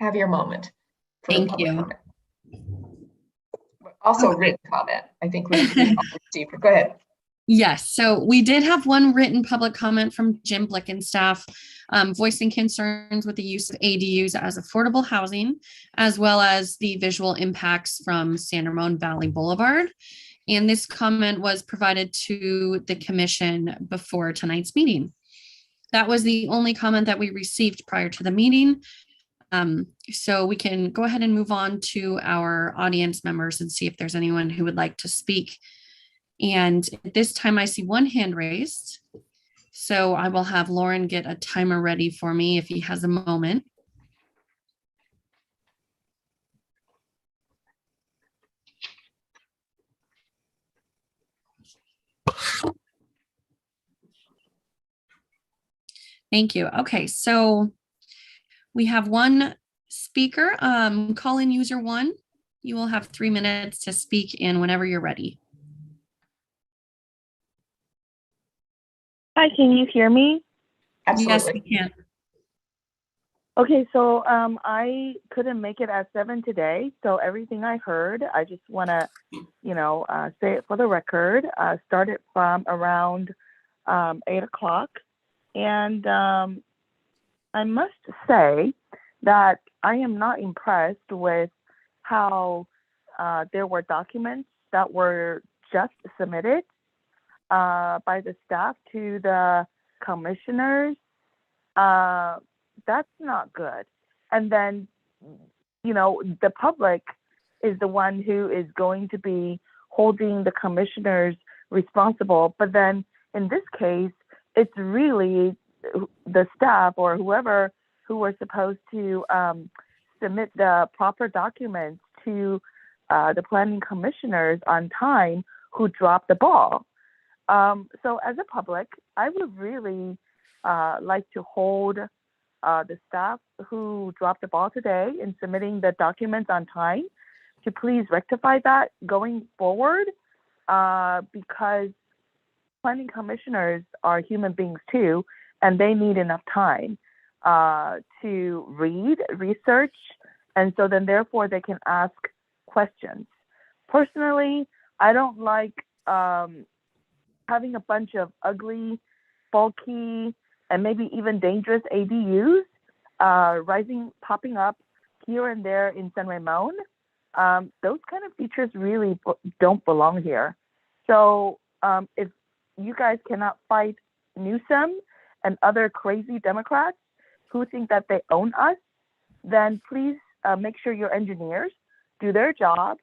have your moment for Thank you. comment. Also written comment. I think we all received. Go ahead. Yes, so we did have one written public comment from Jim Blickenstaff voicing concerns with the use of ADUs as affordable housing, as well as the visual impacts from San Ramon Valley Boulevard. And this comment was provided to the commission before tonight's meeting. That was the only comment that we received prior to the meeting. So we can go ahead and move on to our audience members and see if there's anyone who would like to speak. And at this time I see one hand raised. So I will have Lauren get a timer ready for me if he has a moment. Thank you. Okay, so we have one speaker, call-in user 1. You will have 3 minutes to speak and whenever you're ready. Hi, can you hear me? Absolutely. Yes, we can. Okay, so I couldn't make it at 7 today, so everything I heard, I just want to, say it for the record. Started from around 8 o'clock, and I must say that I am not impressed with how there were documents that were just submitted by the staff to the commissioners. That's not good. And then, the public is the one who is going to be holding the commissioners responsible. But then in this case, it's really the staff or whoever who were supposed to submit the proper documents to the planning commissioners on time who dropped the ball. So as a public, I would really like to hold the staff who dropped the ball today in submitting the documents on time to please rectify that going forward, because planning commissioners are human beings too, and they need enough time to research, and so then therefore they can ask questions. Personally, I don't like having a bunch of ugly, bulky, and maybe even dangerous ADUs popping up here and there in San Ramon. Those kind of features really don't belong here. So if you guys cannot fight Newsom and other crazy Democrats who think that they own us, then please make sure your engineers do their job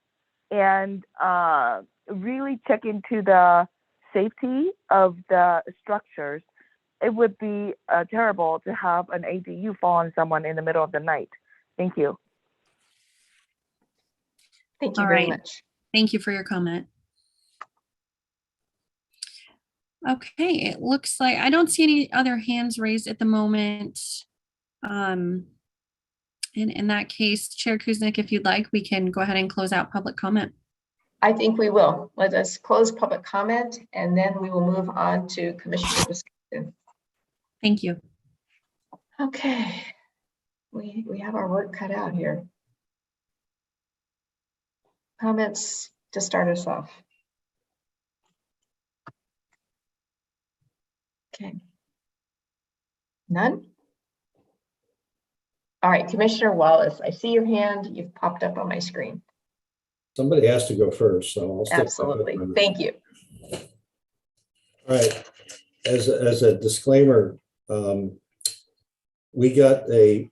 and really check into the safety of the structures. It would be terrible to have an ADU fall on someone in the middle of the night. Thank you. Thank you very much. Thank you for your comment. Okay, it looks like I don't see any other hands raised at the moment. And in that case, Chair Kuznick, if you'd like, we can go ahead and close out public comment. I think we will. Let us close public comment and then we will move on to commissioner discussion. Thank you. Okay, we have our work cut out here. Comments to start us off. Okay. None? All right, Commissioner Wallace, I see your hand. You've popped up on my screen. Somebody has to go first, so I'll stick. Absolutely. Thank you. All right. As a disclaimer, we got a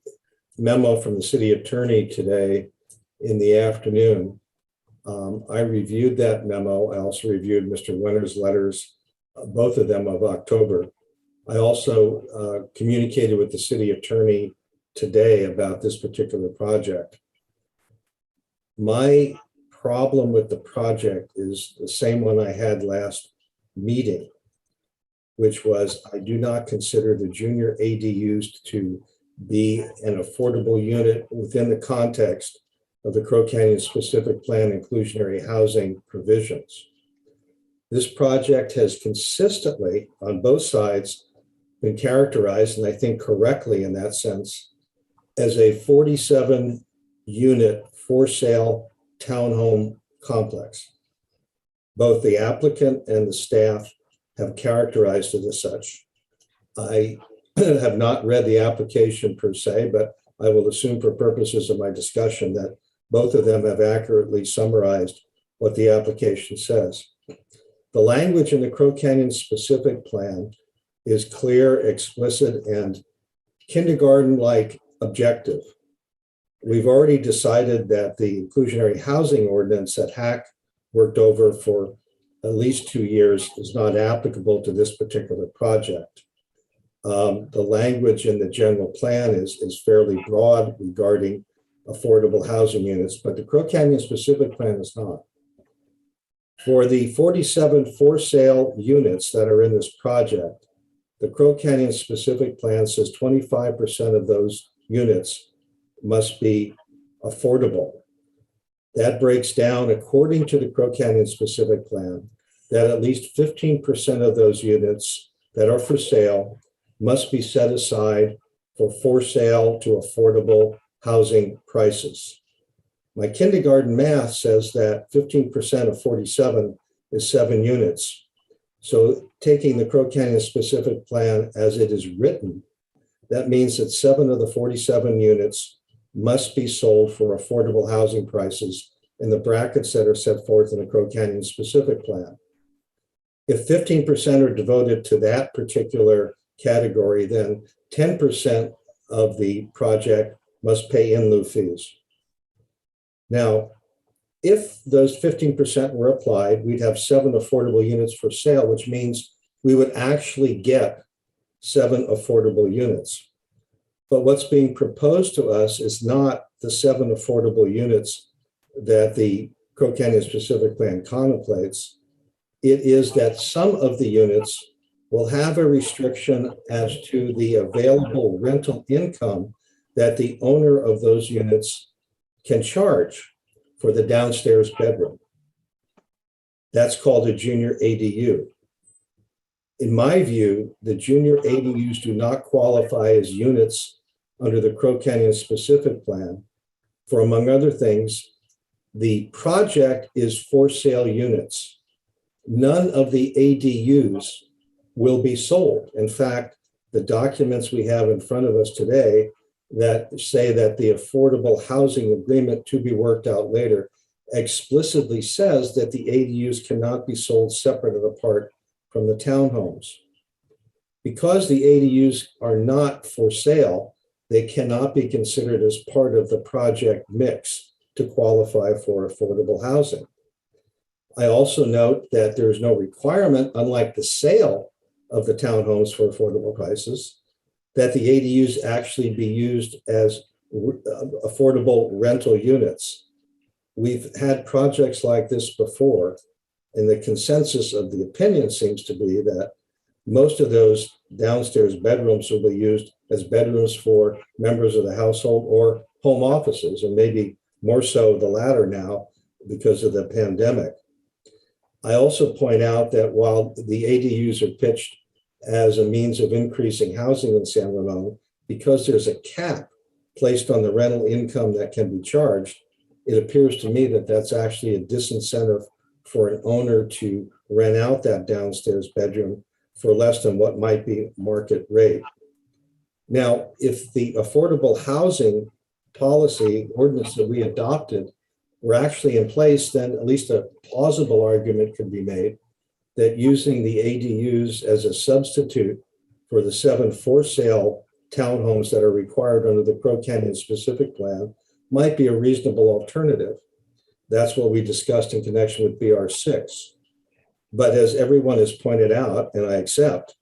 memo from the city attorney today in the afternoon. I reviewed that memo. I also reviewed Mr. Winter's letters, both of them of October. I also communicated with the city attorney today about this particular project. My problem with the project is the same one I had last meeting, which was I do not consider the junior ADUs to be an affordable unit within the context of the Crow Canyon specific plan inclusionary housing provisions. This project has consistently, on both sides, been characterized, and I think correctly in that sense, as a 47 unit for sale townhome complex. Both the applicant and the staff have characterized it as such. I have not read the application per se, but I will assume for purposes of my discussion that both of them have accurately summarized what the application says. The language in the Crow Canyon specific plan is clear, explicit, and kindergarten-like objective. We've already decided that the inclusionary housing ordinance that HAC worked over for at least 2 years is not applicable to this particular project. The language in the general plan is fairly broad regarding affordable housing units, but the Crow Canyon specific plan is not. For the 47 for sale units that are in this project, the Crow Canyon specific plan says 25% of those units must be affordable. That breaks down, according to the Crow Canyon specific plan, that at least 15% of those units that are for sale must be set aside for sale to affordable housing prices. My kindergarten math says that 15% of 47 is 7 units. So taking the Crow Canyon specific plan as it is written, that means that 7 of the 47 units must be sold for affordable housing prices in the brackets that are set forth in the Crow Canyon specific plan. If 15% are devoted to that particular category, then 10% of the project must pay in lieu fees. Now, if those 15% were applied, we'd have 7 affordable units for sale, which means we would actually get 7 affordable units. But what's being proposed to us is not the 7 affordable units that the Crow Canyon specific plan contemplates. It is that some of the units will have a restriction as to the available rental income that the owner of those units can charge for the downstairs bedroom. That's called a junior ADU. In my view, the junior ADUs do not qualify as units under the Crow Canyon specific plan for, among other things, the project is for sale units. None of the ADUs will be sold. In fact, the documents we have in front of us today that say that the affordable housing agreement to be worked out later explicitly says that the ADUs cannot be sold separate and apart from the townhomes. Because the ADUs are not for sale, they cannot be considered as part of the project mix to qualify for affordable housing. I also note that there is no requirement, unlike the sale of the townhomes for affordable prices, that the ADUs actually be used as affordable rental units. We've had projects like this before, and the consensus of the opinion seems to be that most of those downstairs bedrooms will be used as bedrooms for members of the household or home offices, and maybe more so the latter now because of the pandemic. I also point out that while the ADUs are pitched as a means of increasing housing in San Ramon, because there's a cap placed on the rental income that can be charged, it appears to me that that's actually a disincentive for an owner to rent out that downstairs bedroom for less than what might be market rate. Now, if the affordable housing policy ordinance that we adopted were actually in place, then at least a plausible argument could be made that using the ADUs as a substitute for the 7 for-sale townhomes that are required under the Crow Canyon specific plan might be a reasonable alternative. That's what we discussed in connection with BR6. But as everyone has pointed out, and I accept,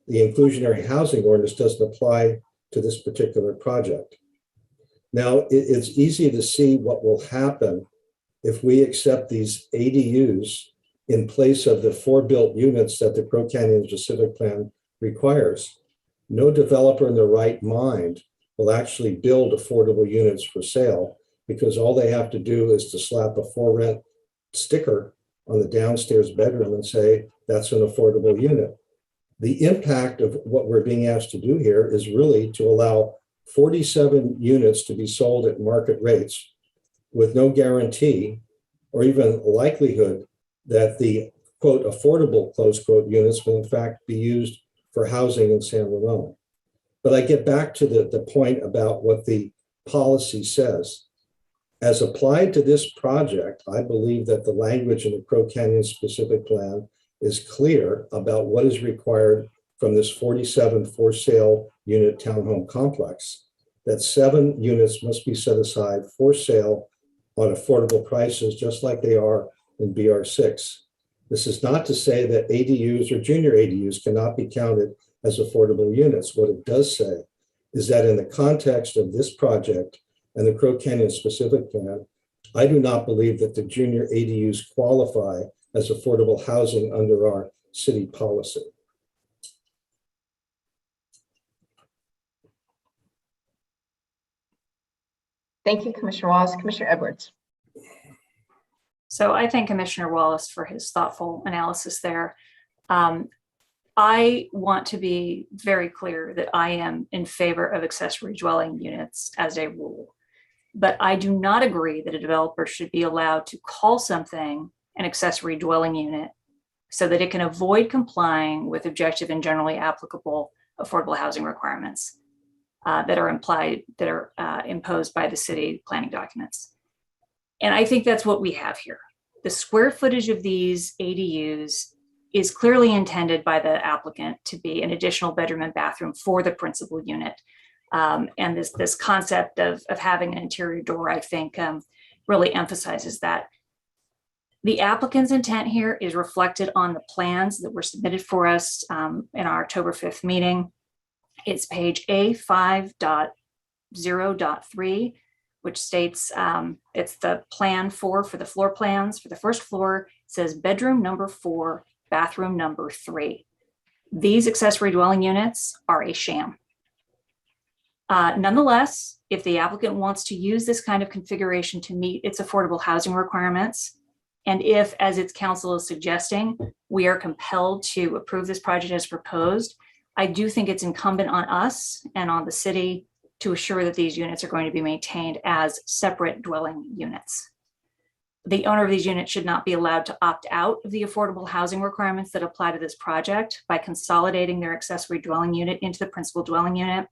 the inclusionary housing ordinance doesn't apply to this particular project. Now, it's easy to see what will happen if we accept these ADUs in place of the 4 built units that the Crow Canyon specific plan requires. No developer in their right mind will actually build affordable units for sale because all they have to do is to slap a for rent sticker on the downstairs bedroom and say, that's an affordable unit. The impact of what we're being asked to do here is really to allow 47 units to be sold at market rates with no guarantee or even likelihood that the quote affordable close quote units will in fact be used for housing in San Ramon. But I get back to the point about what the policy says. As applied to this project, I believe that the language in the Crow Canyon specific plan is clear about what is required from this 47 for sale unit townhome complex, that 7 units must be set aside for sale on affordable prices, just like they are in BR6. This is not to say that ADUs or junior ADUs cannot be counted as affordable units. What it does say is that in the context of this project and the Crow Canyon specific plan, I do not believe that the junior ADUs qualify as affordable housing under our city policy. Thank you, Commissioner Wallace. Commissioner Edwards. So I thank Commissioner Wallace for his thoughtful analysis there. I want to be very clear that I am in favor of accessory dwelling units as a rule, but I do not agree that a developer should be allowed to call something an accessory dwelling unit so that it can avoid complying with objective and generally applicable affordable housing requirements that are imposed by the city planning documents. And I think that's what we have here. The square footage of these ADUs is clearly intended by the applicant to be an additional bedroom and bathroom for the principal unit. And this concept of having an interior door, I think, really emphasizes that. The applicant's intent here is reflected on the plans that were submitted for us in our October 5th meeting. It's page A5.0.3, which states it's the plan for the floor plans. For the first floor, it says bedroom number 4, bathroom number 3. These accessory dwelling units are a sham. Nonetheless, if the applicant wants to use this kind of configuration to meet its affordable housing requirements, and if, as its counsel is suggesting, we are compelled to approve this project as proposed, I do think it's incumbent on us and on the city to assure that these units are going to be maintained as separate dwelling units. The owner of these units should not be allowed to opt out of the affordable housing requirements that apply to this project by consolidating their accessory dwelling unit into the principal dwelling unit.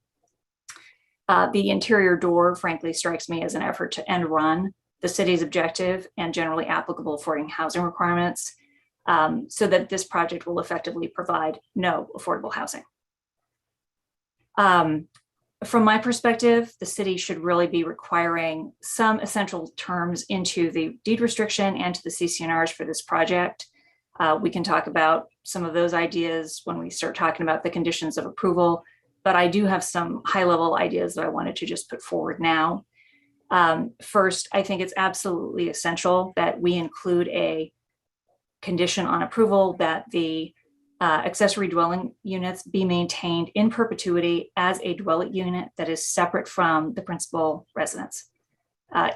The interior door, frankly, strikes me as an effort to end run the city's objective and generally applicable affordable housing requirements so that this project will effectively provide no affordable housing. From my perspective, the city should really be requiring some essential terms into the deed restriction and to the CC&Rs for this project. We can talk about some of those ideas when we start talking about the conditions of approval, but I do have some high-level ideas that I wanted to just put forward now. First, I think it's absolutely essential that we include a condition on approval that the accessory dwelling units be maintained in perpetuity as a dwelling unit that is separate from the principal residence,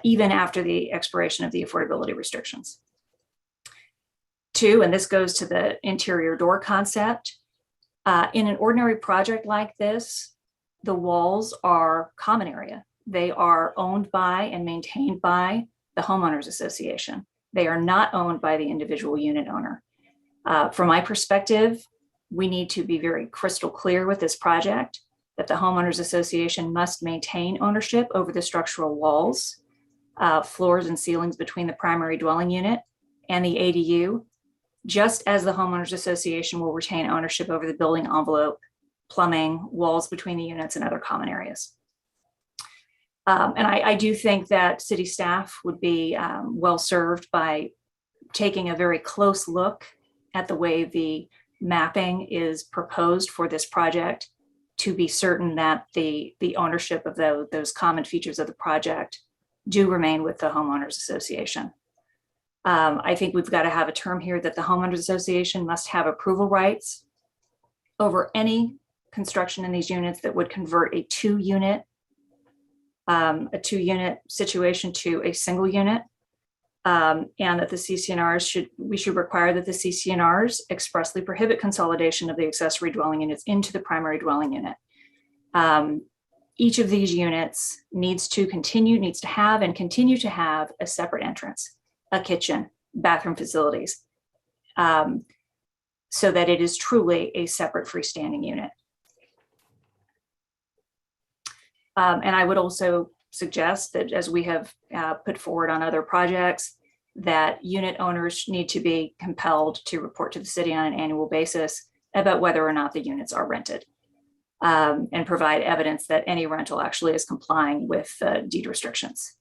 even after the expiration of the affordability restrictions. 2, and this goes to the interior door concept. In an ordinary project like this, the walls are common area. They are owned by and maintained by the homeowners association. They are not owned by the individual unit owner. From my perspective, we need to be very crystal clear with this project that the homeowners association must maintain ownership over the structural walls, floors and ceilings between the primary dwelling unit and the ADU, just as the homeowners association will retain ownership over the building envelope, plumbing, walls between the units, and other common areas. And I do think that city staff would be well served by taking a very close look at the way the mapping is proposed for this project to be certain that the ownership of those common features of the project do remain with the homeowners association. I think we've got to have a term here that the homeowners association must have approval rights over any construction in these units that would convert a two-unit situation to a single unit. And that the CCNRs we should require that the CCNRs expressly prohibit consolidation of the accessory dwelling units into the primary dwelling unit. Each of these units needs to have and continue to have a separate entrance, a kitchen, bathroom facilities, so that it is truly a separate freestanding unit. And I would also suggest that, as we have put forward on other projects, that unit owners need to be compelled to report to the city on an annual basis about whether or not the units are rented, and provide evidence that any rental actually is complying with deed restrictions.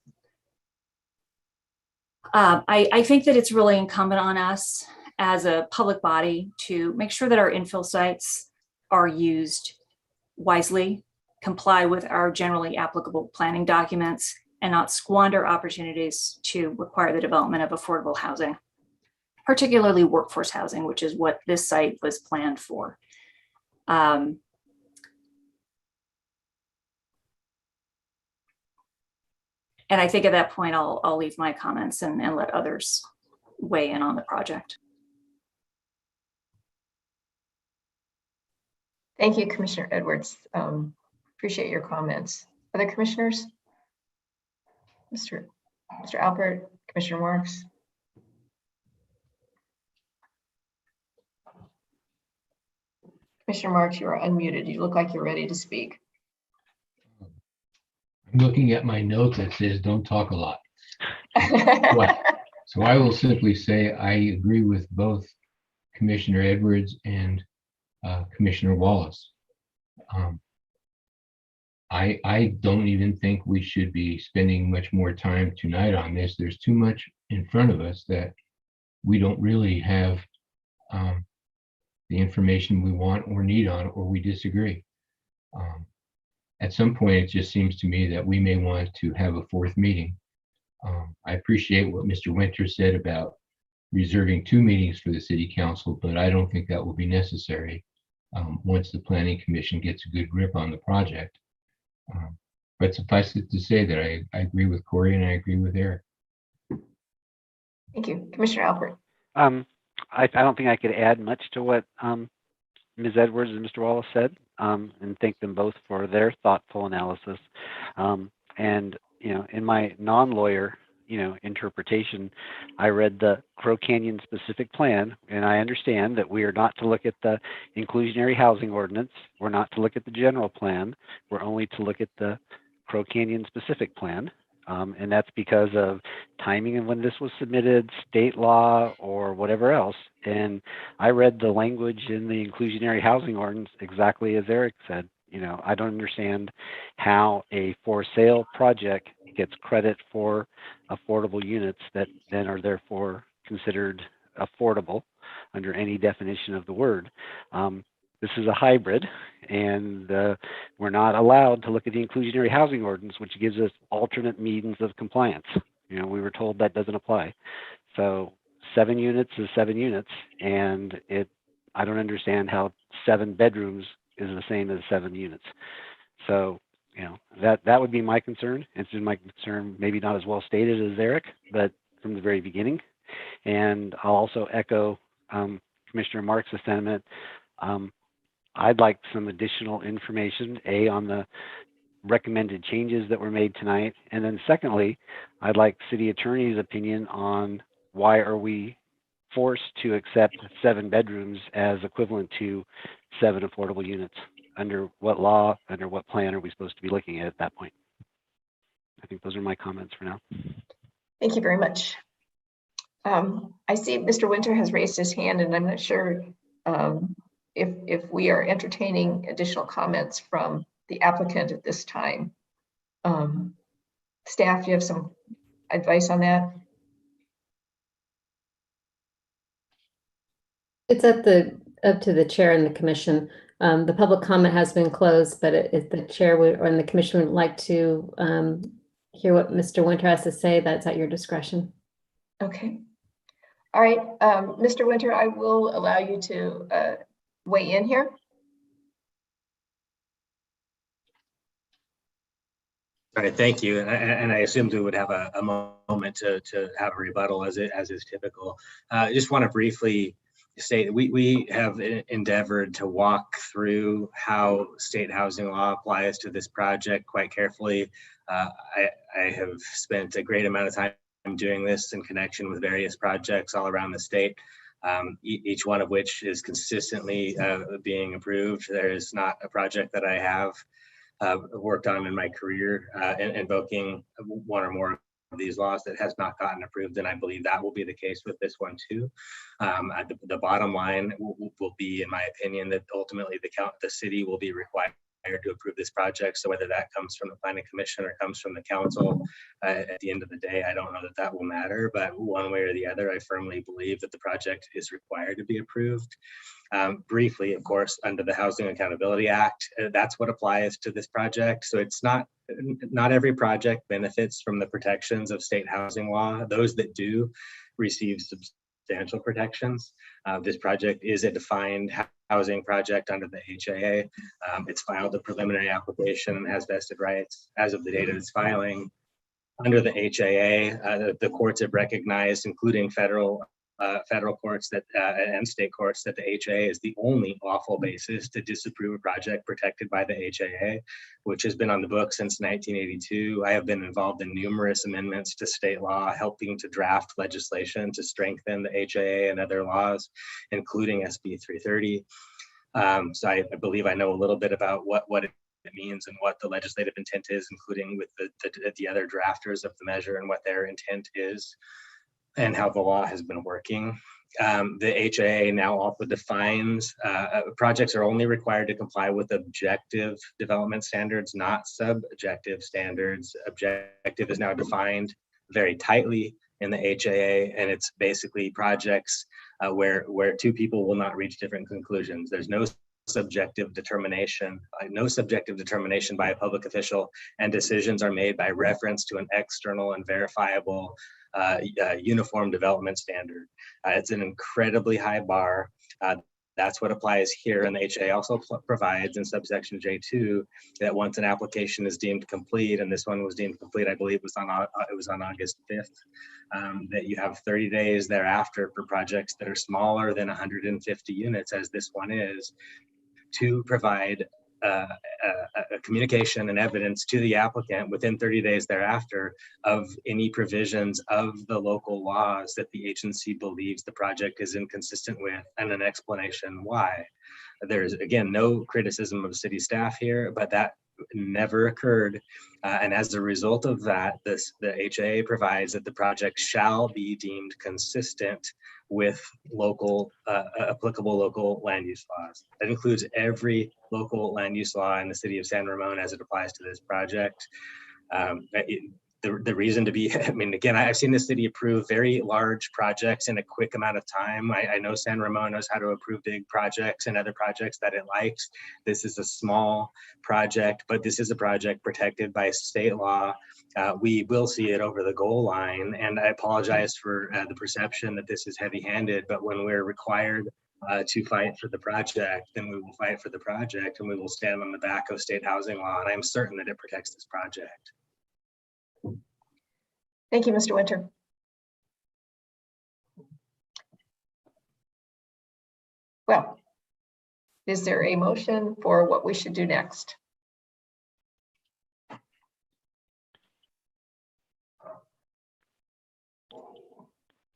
I think that it's really incumbent on us as a public body to make sure that our infill sites are used wisely, comply with our generally applicable planning documents, and not squander opportunities to require the development of affordable housing, particularly workforce housing, which is what this site was planned for. And I think at that point, I'll leave my comments and let others weigh in on the project. Thank you, Commissioner Edwards. Appreciate your comments. Other commissioners? Mr. Alpert, Commissioner Marks. Commissioner Marks, you are unmuted. You look like you're ready to speak. I'm looking at my note that says, don't talk a lot. So I will simply say I agree with both Commissioner Edwards and Commissioner Wallace. I don't even think we should be spending much more time tonight on this. There's too much in front of us that we don't really have the information we want or need on, or we disagree. At some point, it just seems to me that we may want to have a fourth meeting. I appreciate what Mr. Winter said about reserving 2 meetings for the city council, but I don't think that will be necessary once the planning commission gets a good grip on the project. But suffice it to say that I agree with Corey and I agree with Eric. Thank you. Commissioner Alpert. I don't think I could add much to what Ms. Edwards and Mr. Wallace said, and thank them both for their thoughtful analysis. And, in my non-lawyer, interpretation, I read the Crow Canyon specific plan, and I understand that we are not to look at the inclusionary housing ordinance. We're not to look at the general plan. We're only to look at the Crow Canyon specific plan. And that's because of timing and when this was submitted, state law, or whatever else. And I read the language in the inclusionary housing ordinance exactly as Eric said. I don't understand how a for sale project gets credit for affordable units that then are therefore considered affordable under any definition of the word. This is a hybrid, and we're not allowed to look at the inclusionary housing ordinance, which gives us alternate means of compliance. We were told that doesn't apply. So 7 units is 7 units, and I don't understand how 7 bedrooms is the same as 7 units. So, that would be my concern. It's been my concern, maybe not as well stated as Eric, but from the very beginning. And I'll also echo Commissioner Marks' sentiment. I'd like some additional information, on the recommended changes that were made tonight. And then secondly, I'd like city attorney's opinion on why are we forced to accept 7 bedrooms as equivalent to 7 affordable units. under what law, under what plan are we supposed to be looking at that point? I think those are my comments for now. Thank you very much. I see Mr. Winter has raised his hand, and I'm not sure if we are entertaining additional comments from the applicant at this time. Staff, you have some advice on that? It's up to the chair and the commission. The public comment has been closed, but if the chair and the commission would like to hear what Mr. Winter has to say, that's at your discretion. Okay. All right, Mr. Winter, I will allow you to weigh in here. All right, thank you. And I assumed we would have a moment to have a rebuttal as is typical. I just want to briefly say we have endeavored to walk through how state housing law applies to this project quite carefully. I have spent a great amount of time doing this in connection with various projects all around the state, each one of which is consistently being approved. There is not a project that I have worked on in my career invoking one or more of these laws that has not gotten approved, and I believe that will be the case with this one too. The bottom line will be, in my opinion, that ultimately the city will be required to approve this project. So whether that comes from the planning commission or comes from the council, at the end of the day, I don't know that will matter, but one way or the other, I firmly believe that the project is required to be approved. Briefly, of course, under the Housing Accountability Act, that's what applies to this project. So it's not every project benefits from the protections of state housing law. Those that do receive substantial protections. This project is a defined housing project under the HAA. It's filed a preliminary application and has vested rights as of the date of its filing. Under the HAA, the courts have recognized, including federal courts and state courts, that the HAA is the only lawful basis to disapprove a project protected by the HAA, which has been on the books since 1982. I have been involved in numerous amendments to state law, helping to draft legislation to strengthen the HAA and other laws, including SB 330. So I believe I know a little bit about what it means and what the legislative intent is, including with the other drafters of the measure and what their intent is, and how the law has been working. The HAA now also defines projects are only required to comply with objective development standards, not subjective standards. Objective is now defined very tightly in the HAA, and it's basically projects where two people will not reach different conclusions. There's no subjective determination by a public official, and decisions are made by reference to an external and verifiable uniform development standard. It's an incredibly high bar. That's what applies here, and the HA also provides in subsection J2 that once an application is deemed complete, and this one was deemed complete, I believe it was on August 5th, that you have 30 days thereafter for projects that are smaller than 150 units, as this one is, to provide a communication and evidence to the applicant within 30 days thereafter of any provisions of the local laws that the agency believes the project is inconsistent with, and an explanation why. There's, again, no criticism of city staff here, but that never occurred. And as a result of that, the HAA provides that the project shall be deemed consistent with applicable local land use laws. That includes every local land use law in the city of San Ramon as it applies to this project. The reason to be, I mean, again, I've seen the city approve very large projects in a quick amount of time. I know San Ramon knows how to approve big projects and other projects that it likes. This is a small project, but this is a project protected by state law. We will see it over the goal line, and I apologize for the perception that this is heavy-handed, but when we're required to fight for the project, then we will fight for the project, and we will stand on the back of state housing law, and I'm certain that it protects this project. Thank you, Mr. Winter. Well, is there a motion for what we should do next?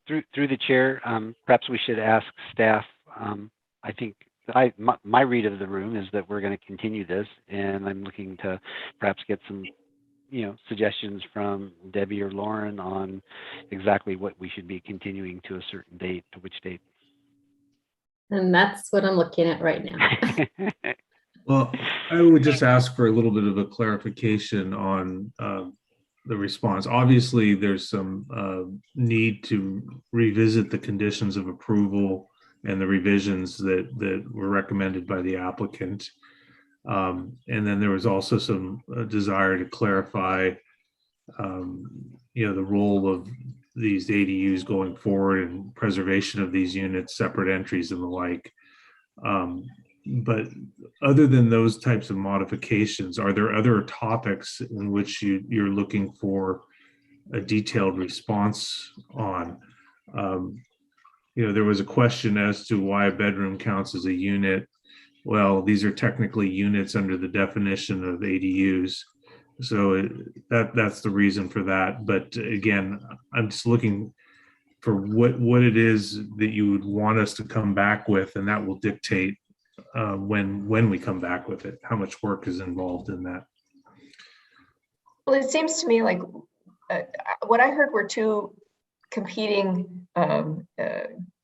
Through the chair, perhaps we should ask staff. I think my read of the room is that we're going to continue this, and I'm looking to perhaps get some, suggestions from Debbie or Lauren on exactly what we should be continuing to a certain date, to which date. And that's what I'm looking at right now. Well, I would just ask for a little bit of a clarification on the response. Obviously, there's some need to revisit the conditions of approval and the revisions that were recommended by the applicant. And then there was also some desire to clarify, the role of these ADUs going forward and preservation of these units, separate entries and the like. But other than those types of modifications, are there other topics in which you're looking for a detailed response on? There was a question as to why a bedroom counts as a unit. Well, these are technically units under the definition of ADUs. So that's the reason for that. But again, I'm just looking for what it is that you would want us to come back with, and that will dictate when we come back with it, how much work is involved in that. Well, it seems to me like what I heard were two competing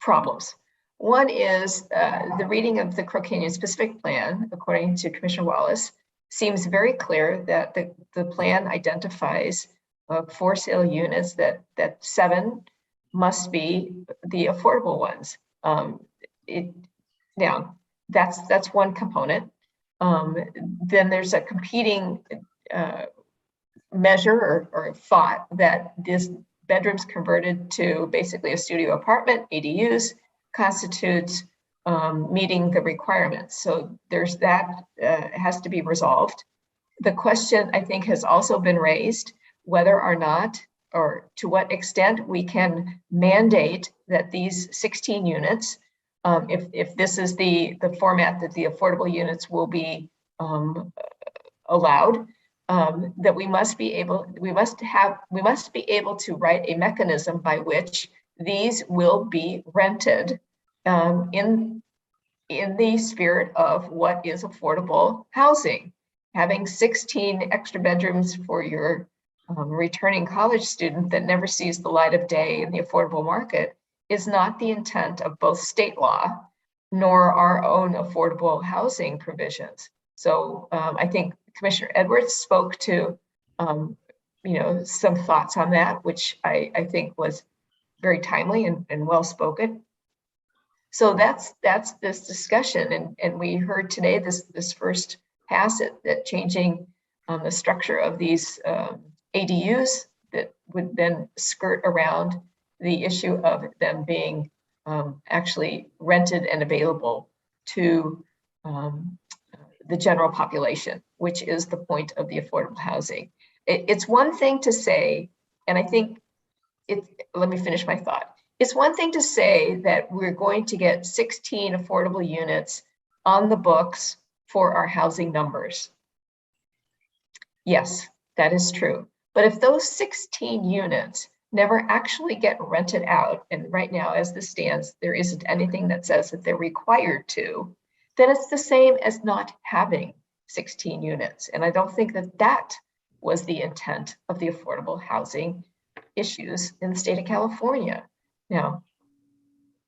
problems. One is the reading of the Crow Canyon specific plan, according to Commissioner Wallace, seems very clear that the plan identifies for sale units that 7 must be the affordable ones. Now, that's one component. Then there's a competing measure or thought that this bedrooms converted to basically a studio apartment, ADUs, constitutes meeting the requirements. So there's that has to be resolved. The question, I think, has also been raised whether or not, or to what extent we can mandate that these 16 units, if this is the format that the affordable units will be allowed, that we must be able to write a mechanism by which these will be rented in the spirit of what is affordable housing. Having 16 extra bedrooms for your returning college student that never sees the light of day in the affordable market is not the intent of both state law nor our own affordable housing provisions. So I think Commissioner Edwards spoke to some thoughts on that, which I think was very timely and well spoken. So that's this discussion, and we heard today this first pass at changing the structure of these ADUs that would then skirt around the issue of them being actually rented and available to the general population, which is the point of the affordable housing. It's one thing to say, and I think let me finish my thought. It's one thing to say that we're going to get 16 affordable units on the books for our housing numbers. Yes, that is true. But if those 16 units never actually get rented out, and right now as this stands, there isn't anything that says that they're required to, then it's the same as not having 16 units. And I don't think that was the intent of the affordable housing issues in the state of California. Now,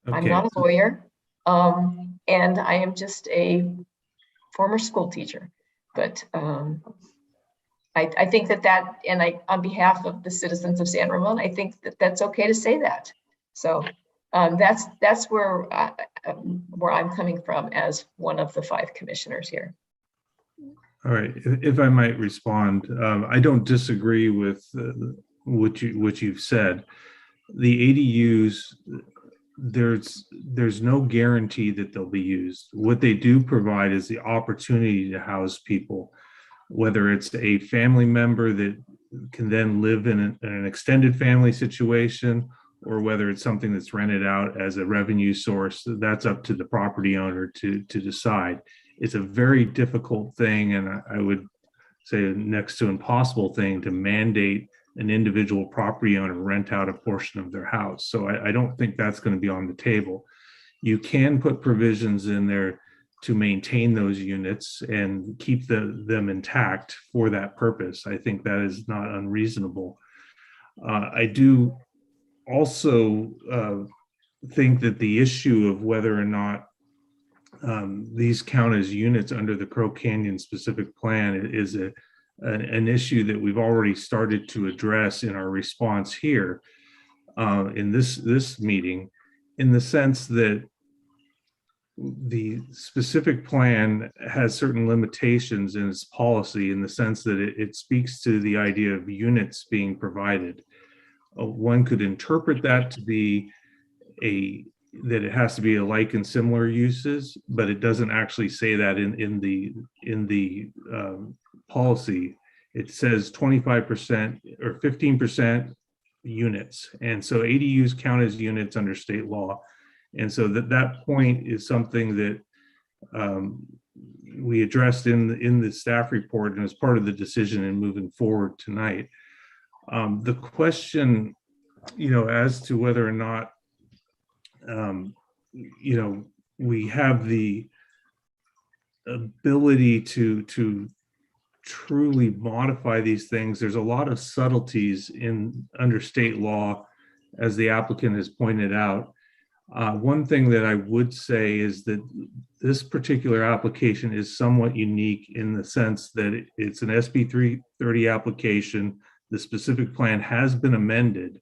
okay. I'm not a lawyer, and I am just a former school teacher, but I think that, and on behalf of the citizens of San Ramon, I think that's okay to say that. So that's where I'm coming from as one of the 5 commissioners here. All right, if I might respond, I don't disagree with what you've said. The ADUs, there's no guarantee that they'll be used. What they do provide is the opportunity to house people, whether it's a family member that can then live in an extended family situation, or whether it's something that's rented out as a revenue source. That's up to the property owner to decide. It's a very difficult thing, and I would say next to impossible thing to mandate an individual property owner rent out a portion of their house. So I don't think that's going to be on the table. You can put provisions in there to maintain those units and keep them intact for that purpose. I think that is not unreasonable. I do also think that the issue of whether or not these count as units under the Crow Canyon specific plan is an issue that we've already started to address in our response here in this meeting, in the sense that the specific plan has certain limitations in its policy, in the sense that it speaks to the idea of units being provided. One could interpret that to be that it has to be alike and similar uses, but it doesn't actually say that in the policy. It says 25% or 15% units, and so ADUs count as units under state law. And so that point is something that we addressed in the staff report and as part of the decision in moving forward tonight. The question, as to whether or not, we have the ability to truly modify these things. There's a lot of subtleties under state law, as the applicant has pointed out. One thing that I would say is that this particular application is somewhat unique in the sense that it's an SB 330 application. The specific plan has been amended.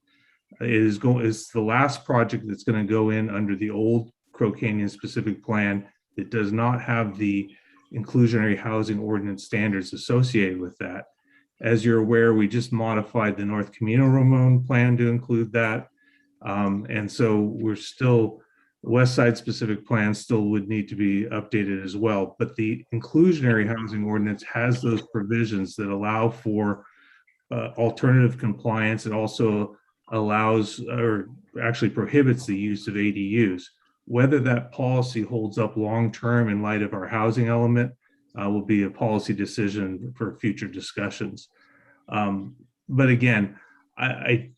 It's the last project that's going to go in under the old Crow Canyon specific plan. It does not have the inclusionary housing ordinance standards associated with that. As you're aware, we just modified the North Camino Ramon plan to include that. And so we're still, West Side specific plans still would need to be updated as well. But the inclusionary housing ordinance has those provisions that allow for alternative compliance. It also allows, or actually prohibits, the use of ADUs. Whether that policy holds up long-term in light of our housing element will be a policy decision for future discussions. But again, I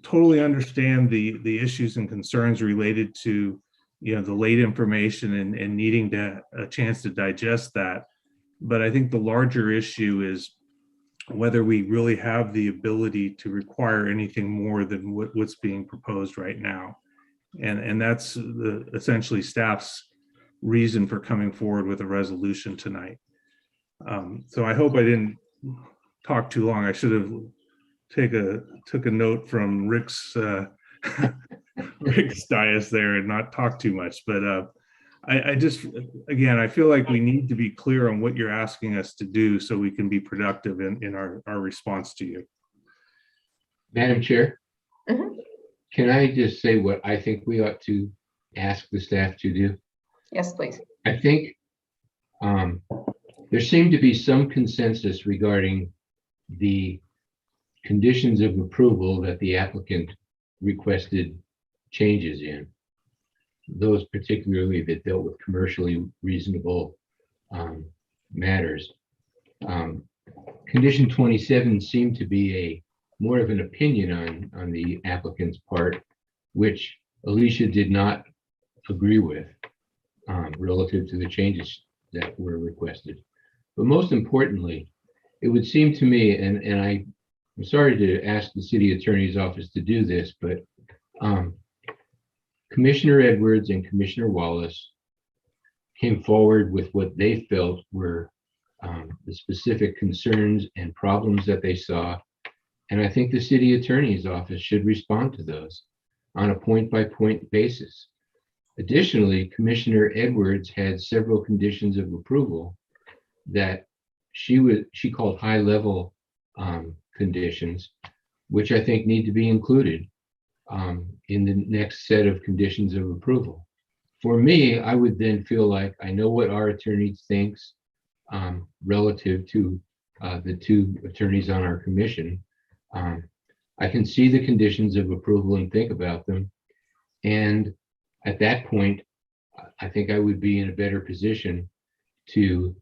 totally understand the issues and concerns related to the late information and needing a chance to digest that. But I think the larger issue is whether we really have the ability to require anything more than what's being proposed right now. And that's essentially staff's reason for coming forward with a resolution tonight. So I hope I didn't talk too long. I should have took a note from Rick's Rick's dais there and not talk too much. But I just, again, I feel like we need to be clear on what you're asking us to do so we can be productive in our response to you. Madam Chair, Mhm. can I just say what I think we ought to ask the staff to do? Yes, please. I think there seemed to be some consensus regarding the conditions of approval that the applicant requested changes in, those particularly that dealt with commercially reasonable matters. Condition 27 seemed to be more of an opinion on the applicant's part, which Alicia did not agree with relative to the changes that were requested. But most importantly, it would seem to me, and I'm sorry to ask the city attorney's office to do this, but Commissioner Edwards and Commissioner Wallace came forward with what they felt were the specific concerns and problems that they saw. And I think the city attorney's office should respond to those on a point-by-point basis. Additionally, Commissioner Edwards had several conditions of approval that she called high-level conditions, which I think need to be included in the next set of conditions of approval. For me, I would then feel like I know what our attorney thinks relative to the two attorneys on our commission. I can see the conditions of approval and think about them. And at that point, I think I would be in a better position to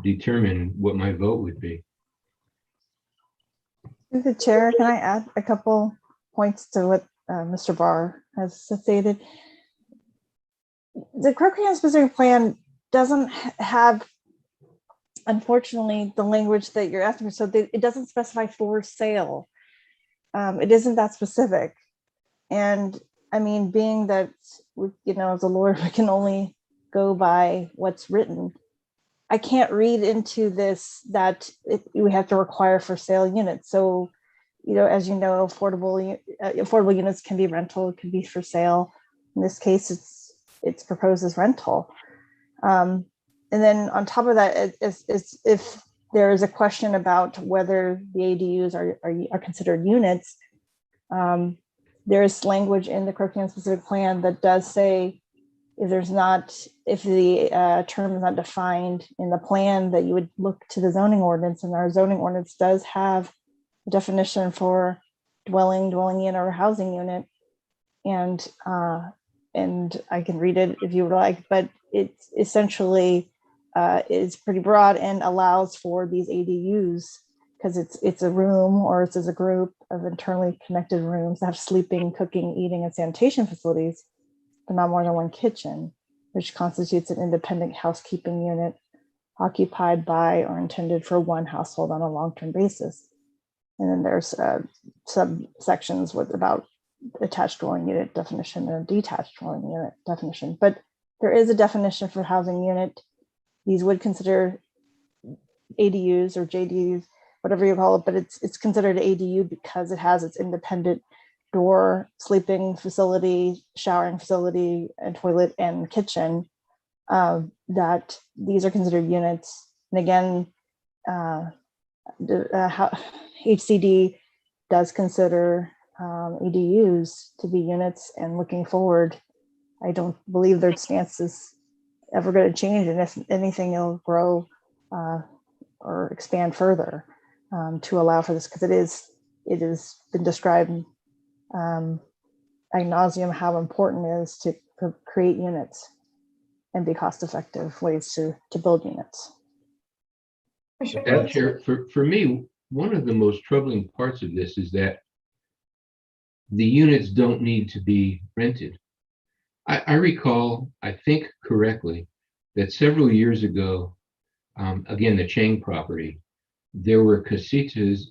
determine what my vote would be. Through the chair, can I add a couple points to what Mr. Barr has stated? The Crow Canyon specific plan doesn't have, unfortunately, the language that you're asking for. So it doesn't specify for sale. It isn't that specific. And I mean, being that, as a lawyer, we can only go by what's written. I can't read into this that we have to require for sale units. So, as you know, affordable units can be rental, it can be for sale. In this case, it's proposed as rental. And then on top of that, if there is a question about whether the ADUs are considered units, there is language in the Crow Canyon specific plan that does say if the term is not defined in the plan, that you would look to the zoning ordinance, and our zoning ordinance does have a definition for dwelling unit, or housing unit. And I can read it if you would like, but it's essentially is pretty broad and allows for these ADUs because it's a room, or it's as a group of internally connected rooms that have sleeping, cooking, eating, and sanitation facilities, but not more than one kitchen, which constitutes an independent housekeeping unit occupied by or intended for one household on a long-term basis. And then there's subsections about attached dwelling unit definition and a detached dwelling unit definition. But there is a definition for housing unit. These would consider ADUs or JDUs, whatever you call it, but it's considered ADU because it has its independent door, sleeping facility, showering facility, and toilet and kitchen, that these are considered units. And again, HCD does consider ADUs to be units, and looking forward, I don't believe their stance is ever going to change, and if anything, it'll grow or expand further to allow for this, because it has been described ad nauseum how important it is to create units and be cost-effective ways to build units. Chair, for me, one of the most troubling parts of this is that the units don't need to be rented. I recall, I think correctly, that several years ago, again, the Chang property, there were casitas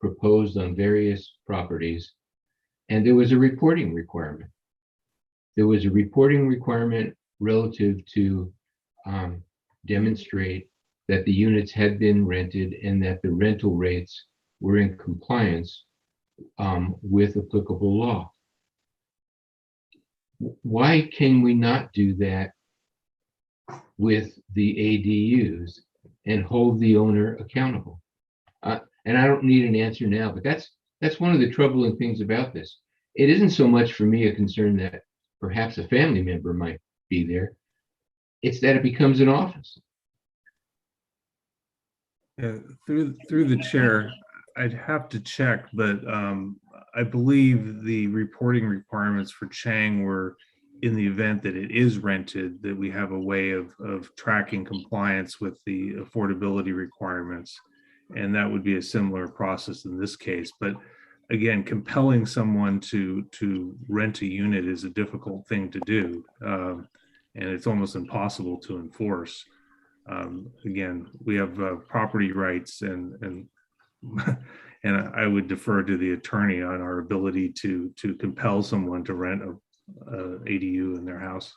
proposed on various properties, and there was a reporting requirement. There was a reporting requirement relative to demonstrate that the units had been rented and that the rental rates were in compliance with applicable law. Why can we not do that with the ADUs and hold the owner accountable? And I don't need an answer now, but that's one of the troubling things about this. It isn't so much for me a concern that perhaps a family member might be there. It's that it becomes an office. Yeah, through the chair, I'd have to check, but I believe the reporting requirements for Chang were in the event that it is rented, that we have a way of tracking compliance with the affordability requirements. And that would be a similar process in this case. But again, compelling someone to rent a unit is a difficult thing to do. And it's almost impossible to enforce. Again, we have property rights, and I would defer to the attorney on our ability to compel someone to rent a ADU in their house.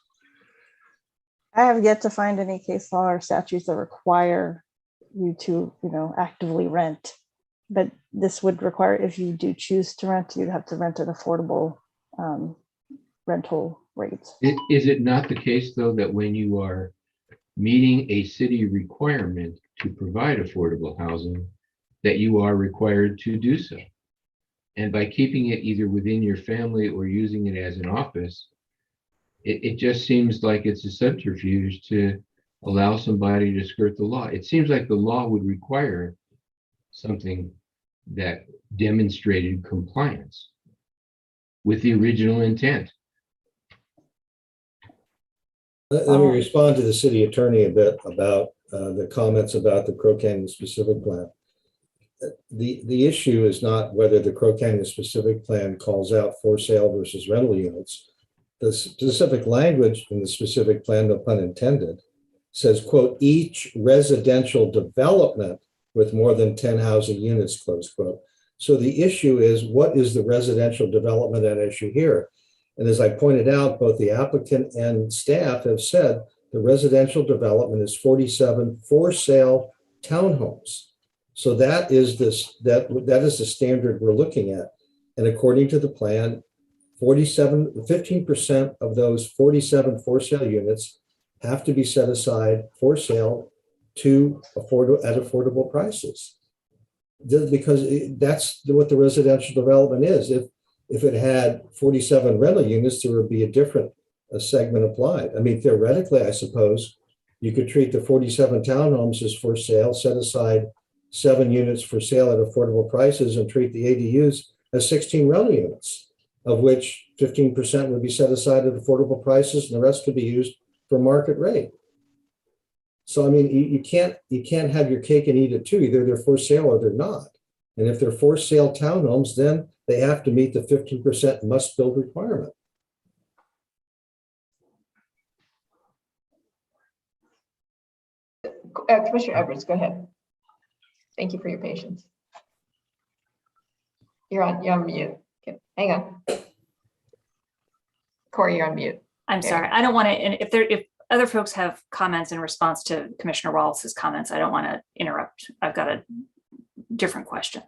I have yet to find any case law or statutes that require you to, actively rent. But this would require, if you do choose to rent, you'd have to rent at affordable rental rates. Is it not the case, though, that when you are meeting a city requirement to provide affordable housing, that you are required to do so? And by keeping it either within your family or using it as an office, it just seems like it's a subterfuge to allow somebody to skirt the law. It seems like the law would require something that demonstrated compliance with the original intent. Let me respond to the city attorney a bit about the comments about the Crow Canyon specific plan. The issue is not whether the Crow Canyon specific plan calls out for sale versus rental units. The specific language in the specific plan, no pun intended, says, quote, each residential development with more than 10 housing units, close quote. So the issue is, what is the residential development at issue here? And as I pointed out, both the applicant and staff have said the residential development is 47 for sale townhomes. So that is that is the standard we're looking at. And according to the plan, 15% of those 47 for sale units have to be set aside for sale to affordable prices. Because that's what the residential development is. If it had 47 rental units, there would be a different segment applied. I mean, theoretically, I suppose you could treat the 47 townhomes as for sale, set aside 7 units for sale at affordable prices, and treat the ADUs as 16 rental units, of which 15% would be set aside at affordable prices, and the rest could be used for market rate. So, I mean, you can't have your cake and eat it too. Either they're for sale or they're not. And if they're for sale townhomes, then they have to meet the 15% must build requirement. Commissioner Edwards, go ahead. Thank you for your patience. You're on mute. Okay, hang on. Corey, you're on mute. I'm sorry. I don't want to, and if other folks have comments in response to Commissioner Wallace's comments, I don't want to interrupt. I've got a different question.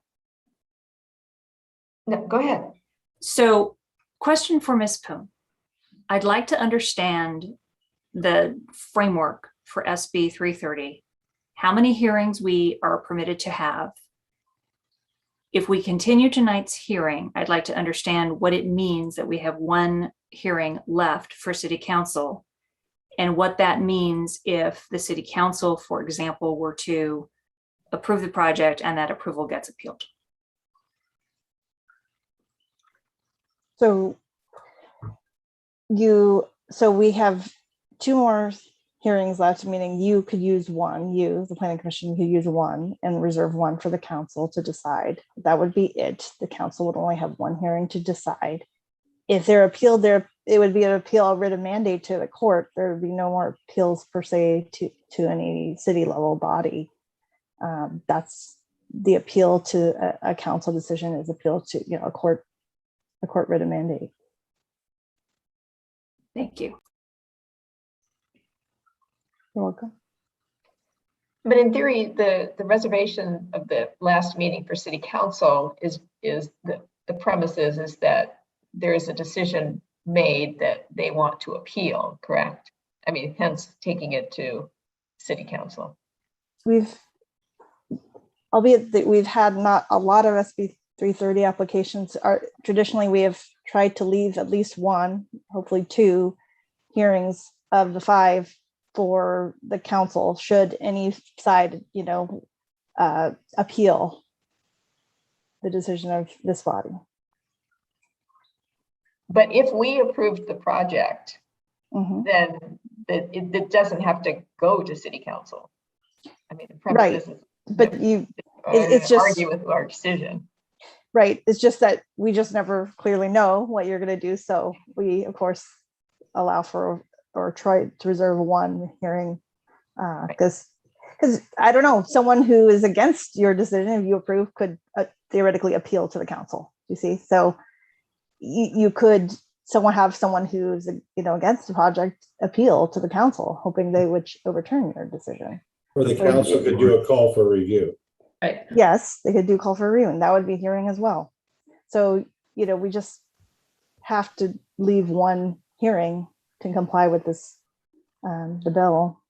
No, go ahead. So, question for Ms. Poon. I'd like to understand the framework for SB 330, how many hearings we are permitted to have. If we continue tonight's hearing, I'd like to understand what it means that we have one hearing left for City Council, and what that means if the City Council, for example, were to approve the project and that approval gets appealed. So we have 2 more hearings left, meaning you could use one, the Planning Commission could use one and reserve one for the council to decide. That would be it. The council would only have one hearing to decide. If they're appealed, it would be an appeal, a writ of mandate to the court. There would be no more appeals per se to any city level body. That's the appeal to a council decision is appeal to a court writ of mandate. Thank you. You're welcome. But in theory, the reservation of the last meeting for City Council is the premise is that there is a decision made that they want to appeal, correct? I mean, hence taking it to City Council. Albeit that we've had not a lot of SB 330 applications. Traditionally, we have tried to leave at least 1, hopefully 2 hearings of the 5 for the council should any side, appeal the decision of this body. But if we approved the project, then it doesn't have to go to City Council. I mean, the premise is, but it's just argue with our decision. Right. It's just that we just never clearly know what you're going to do. So we, of course, allow for or try to reserve 1 hearing because I don't know, someone who is against your decision, if you approve, could theoretically appeal to the council. You see, so you could have someone who's against the project appeal to the council, hoping they would overturn your decision. Or the council could do a call for review. Right. Yes, they could do call for review, and that would be hearing as well. So we just have to leave 1 hearing to comply with this, the bill.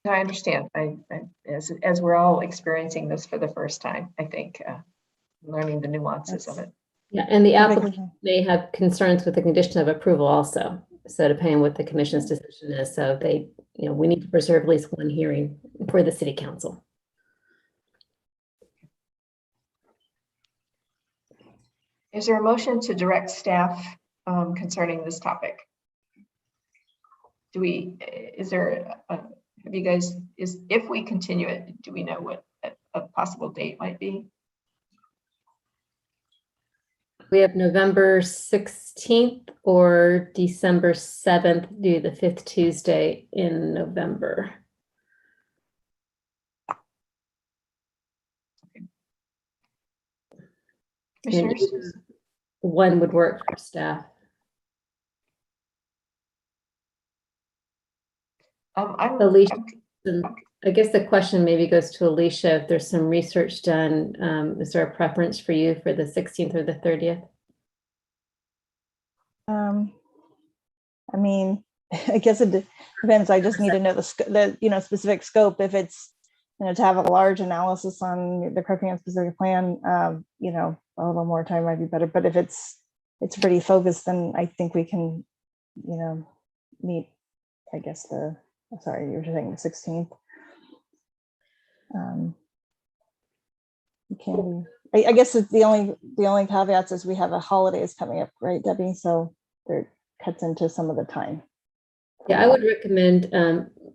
I understand. As we're all experiencing this for the first time, I think learning the nuances of it. Yeah, and the applicant may have concerns with the condition of approval also. So depending on what the commission's decision is, so we need to preserve at least 1 hearing for the City Council. Is there a motion to direct staff concerning this topic? If we continue it, do we know what a possible date might be? We have November 16th or December 7th, due the fifth Tuesday in November. Commissioners? One would work for staff. Alicia, I guess the question maybe goes to Alicia. If there's some research done, is there a preference for you for the 16th or the 30th? I mean, I guess it depends. I just need to know the specific scope. If it's, to have a large analysis on the Crooked specific plan, a little more time might be better. But if it's pretty focused, then I think we can, meet, I guess sorry, you were saying the 16th. I guess it's the only caveats is we have a holidays coming up, right, Debbie? So there cuts into some of the time. Yeah, I would recommend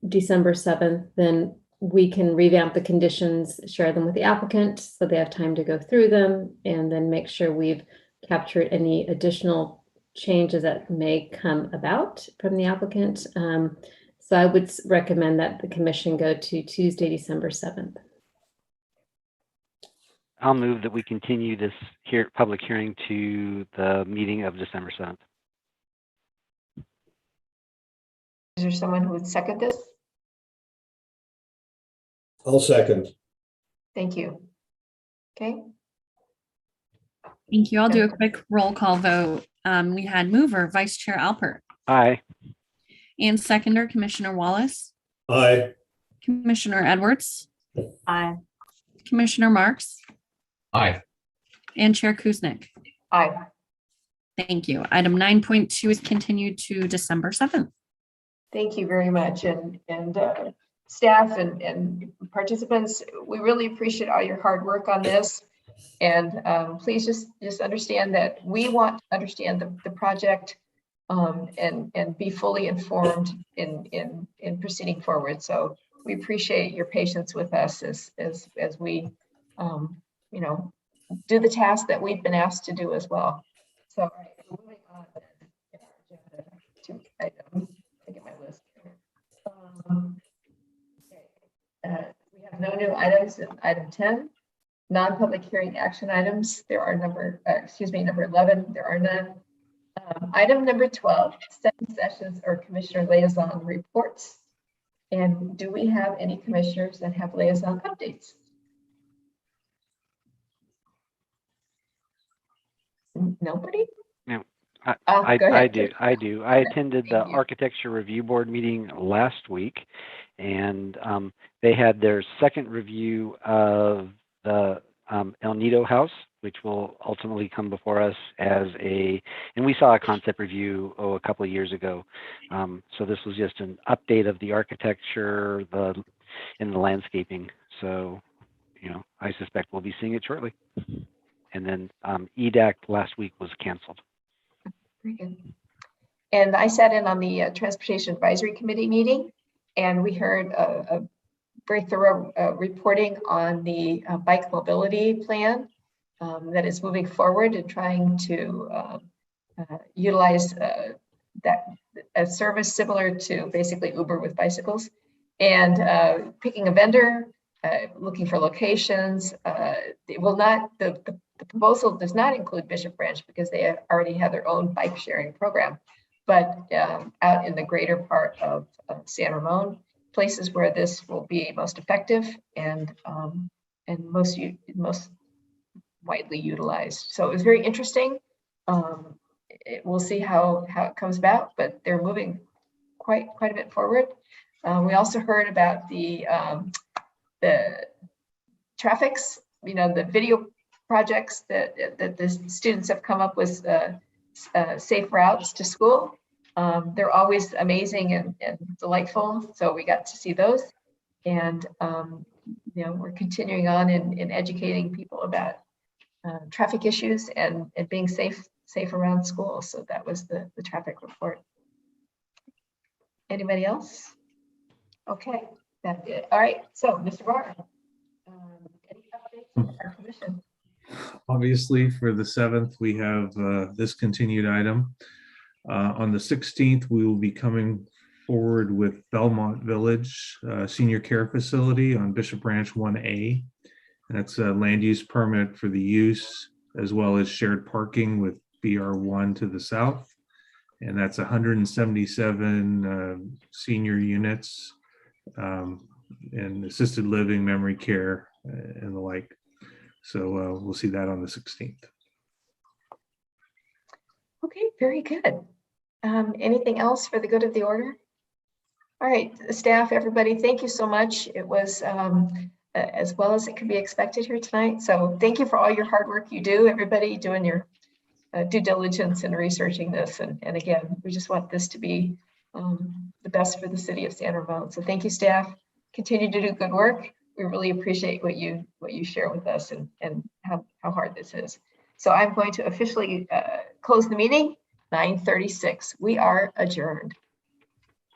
December 7th. Then we can revamp the conditions, share them with the applicant so they have time to go through them, and then make sure we've captured any additional changes that may come about from the applicant. So I would recommend that the commission go to Tuesday, December 7th. I'll move that we continue this public hearing to the meeting of December 7th. Is there someone who would second this? I'll second. Thank you. Okay. Thank you. I'll do a quick roll call vote. We had mover, Vice Chair Alpert. Aye. And seconder, Commissioner Wallace. Aye. Commissioner Edwards. Aye. Commissioner Marks. Aye. And Chair Kuznick. Aye. Thank you. Item 9.2 is continued to December 7th. Thank you very much. And staff and participants, we really appreciate all your hard work on this. And please just understand that we want to understand the project and be fully informed in proceeding forward. So we appreciate your patience with us as we do the task that we've been asked to do as well. So moving on to item, I get my list here. We have no new items in item 10. Non-public hearing action items. There are number 11. There are none. Item number 12, study sessions or commissioner liaison reports. And do we have any commissioners that have liaison updates? Nobody? No, go ahead. I do. I attended the Architecture Review Board meeting last week, and they had their second review of the El Nido House, which will ultimately come before us and we saw a concept review a couple of years ago. So this was just an update of the architecture, and the landscaping. So, I suspect we'll be seeing it shortly. And then EDAC last week was canceled. Very good. And I sat in on the Transportation Advisory Committee meeting, and we heard a very thorough reporting on the bike mobility plan that is moving forward and trying to utilize a service similar to basically Uber with bicycles, and picking a vendor, looking for locations. It will not, the proposal does not include Bishop Branch because they already have their own bike sharing program, but out in the greater part of San Ramon, places where this will be most effective and most widely utilized. So it was very interesting. We'll see how it comes about, but they're moving quite a bit forward. We also heard about the traffics, the video projects that the students have come up with, safe routes to school. They're always amazing and delightful. So we got to see those. And, we're continuing on in educating people about traffic issues and being safe around school. So that was the traffic report. Anybody else? Okay, that's it. All right. So, Mr. Barr, any updates on our commission? Obviously, for the 7th, we have this continued item. On the 16th, we will be coming forward with Belmont Village Senior Care Facility on Bishop Branch 1A. And that's a land use permit for the use as well as shared parking with BR1 to the south. And that's 177 senior units and assisted living, memory care, and the like. So we'll see that on the 16th. Okay, very good. Anything else for the good of the order? All right, staff, everybody, thank you so much. It was as well as it could be expected here tonight. So thank you for all your hard work you do, everybody doing your due diligence and researching this. And again, we just want this to be the best for the city of San Ramon. So thank you, staff. Continue to do good work. We really appreciate what you share with us and how hard this is. So I'm going to officially close the meeting, 9:36. We are adjourned.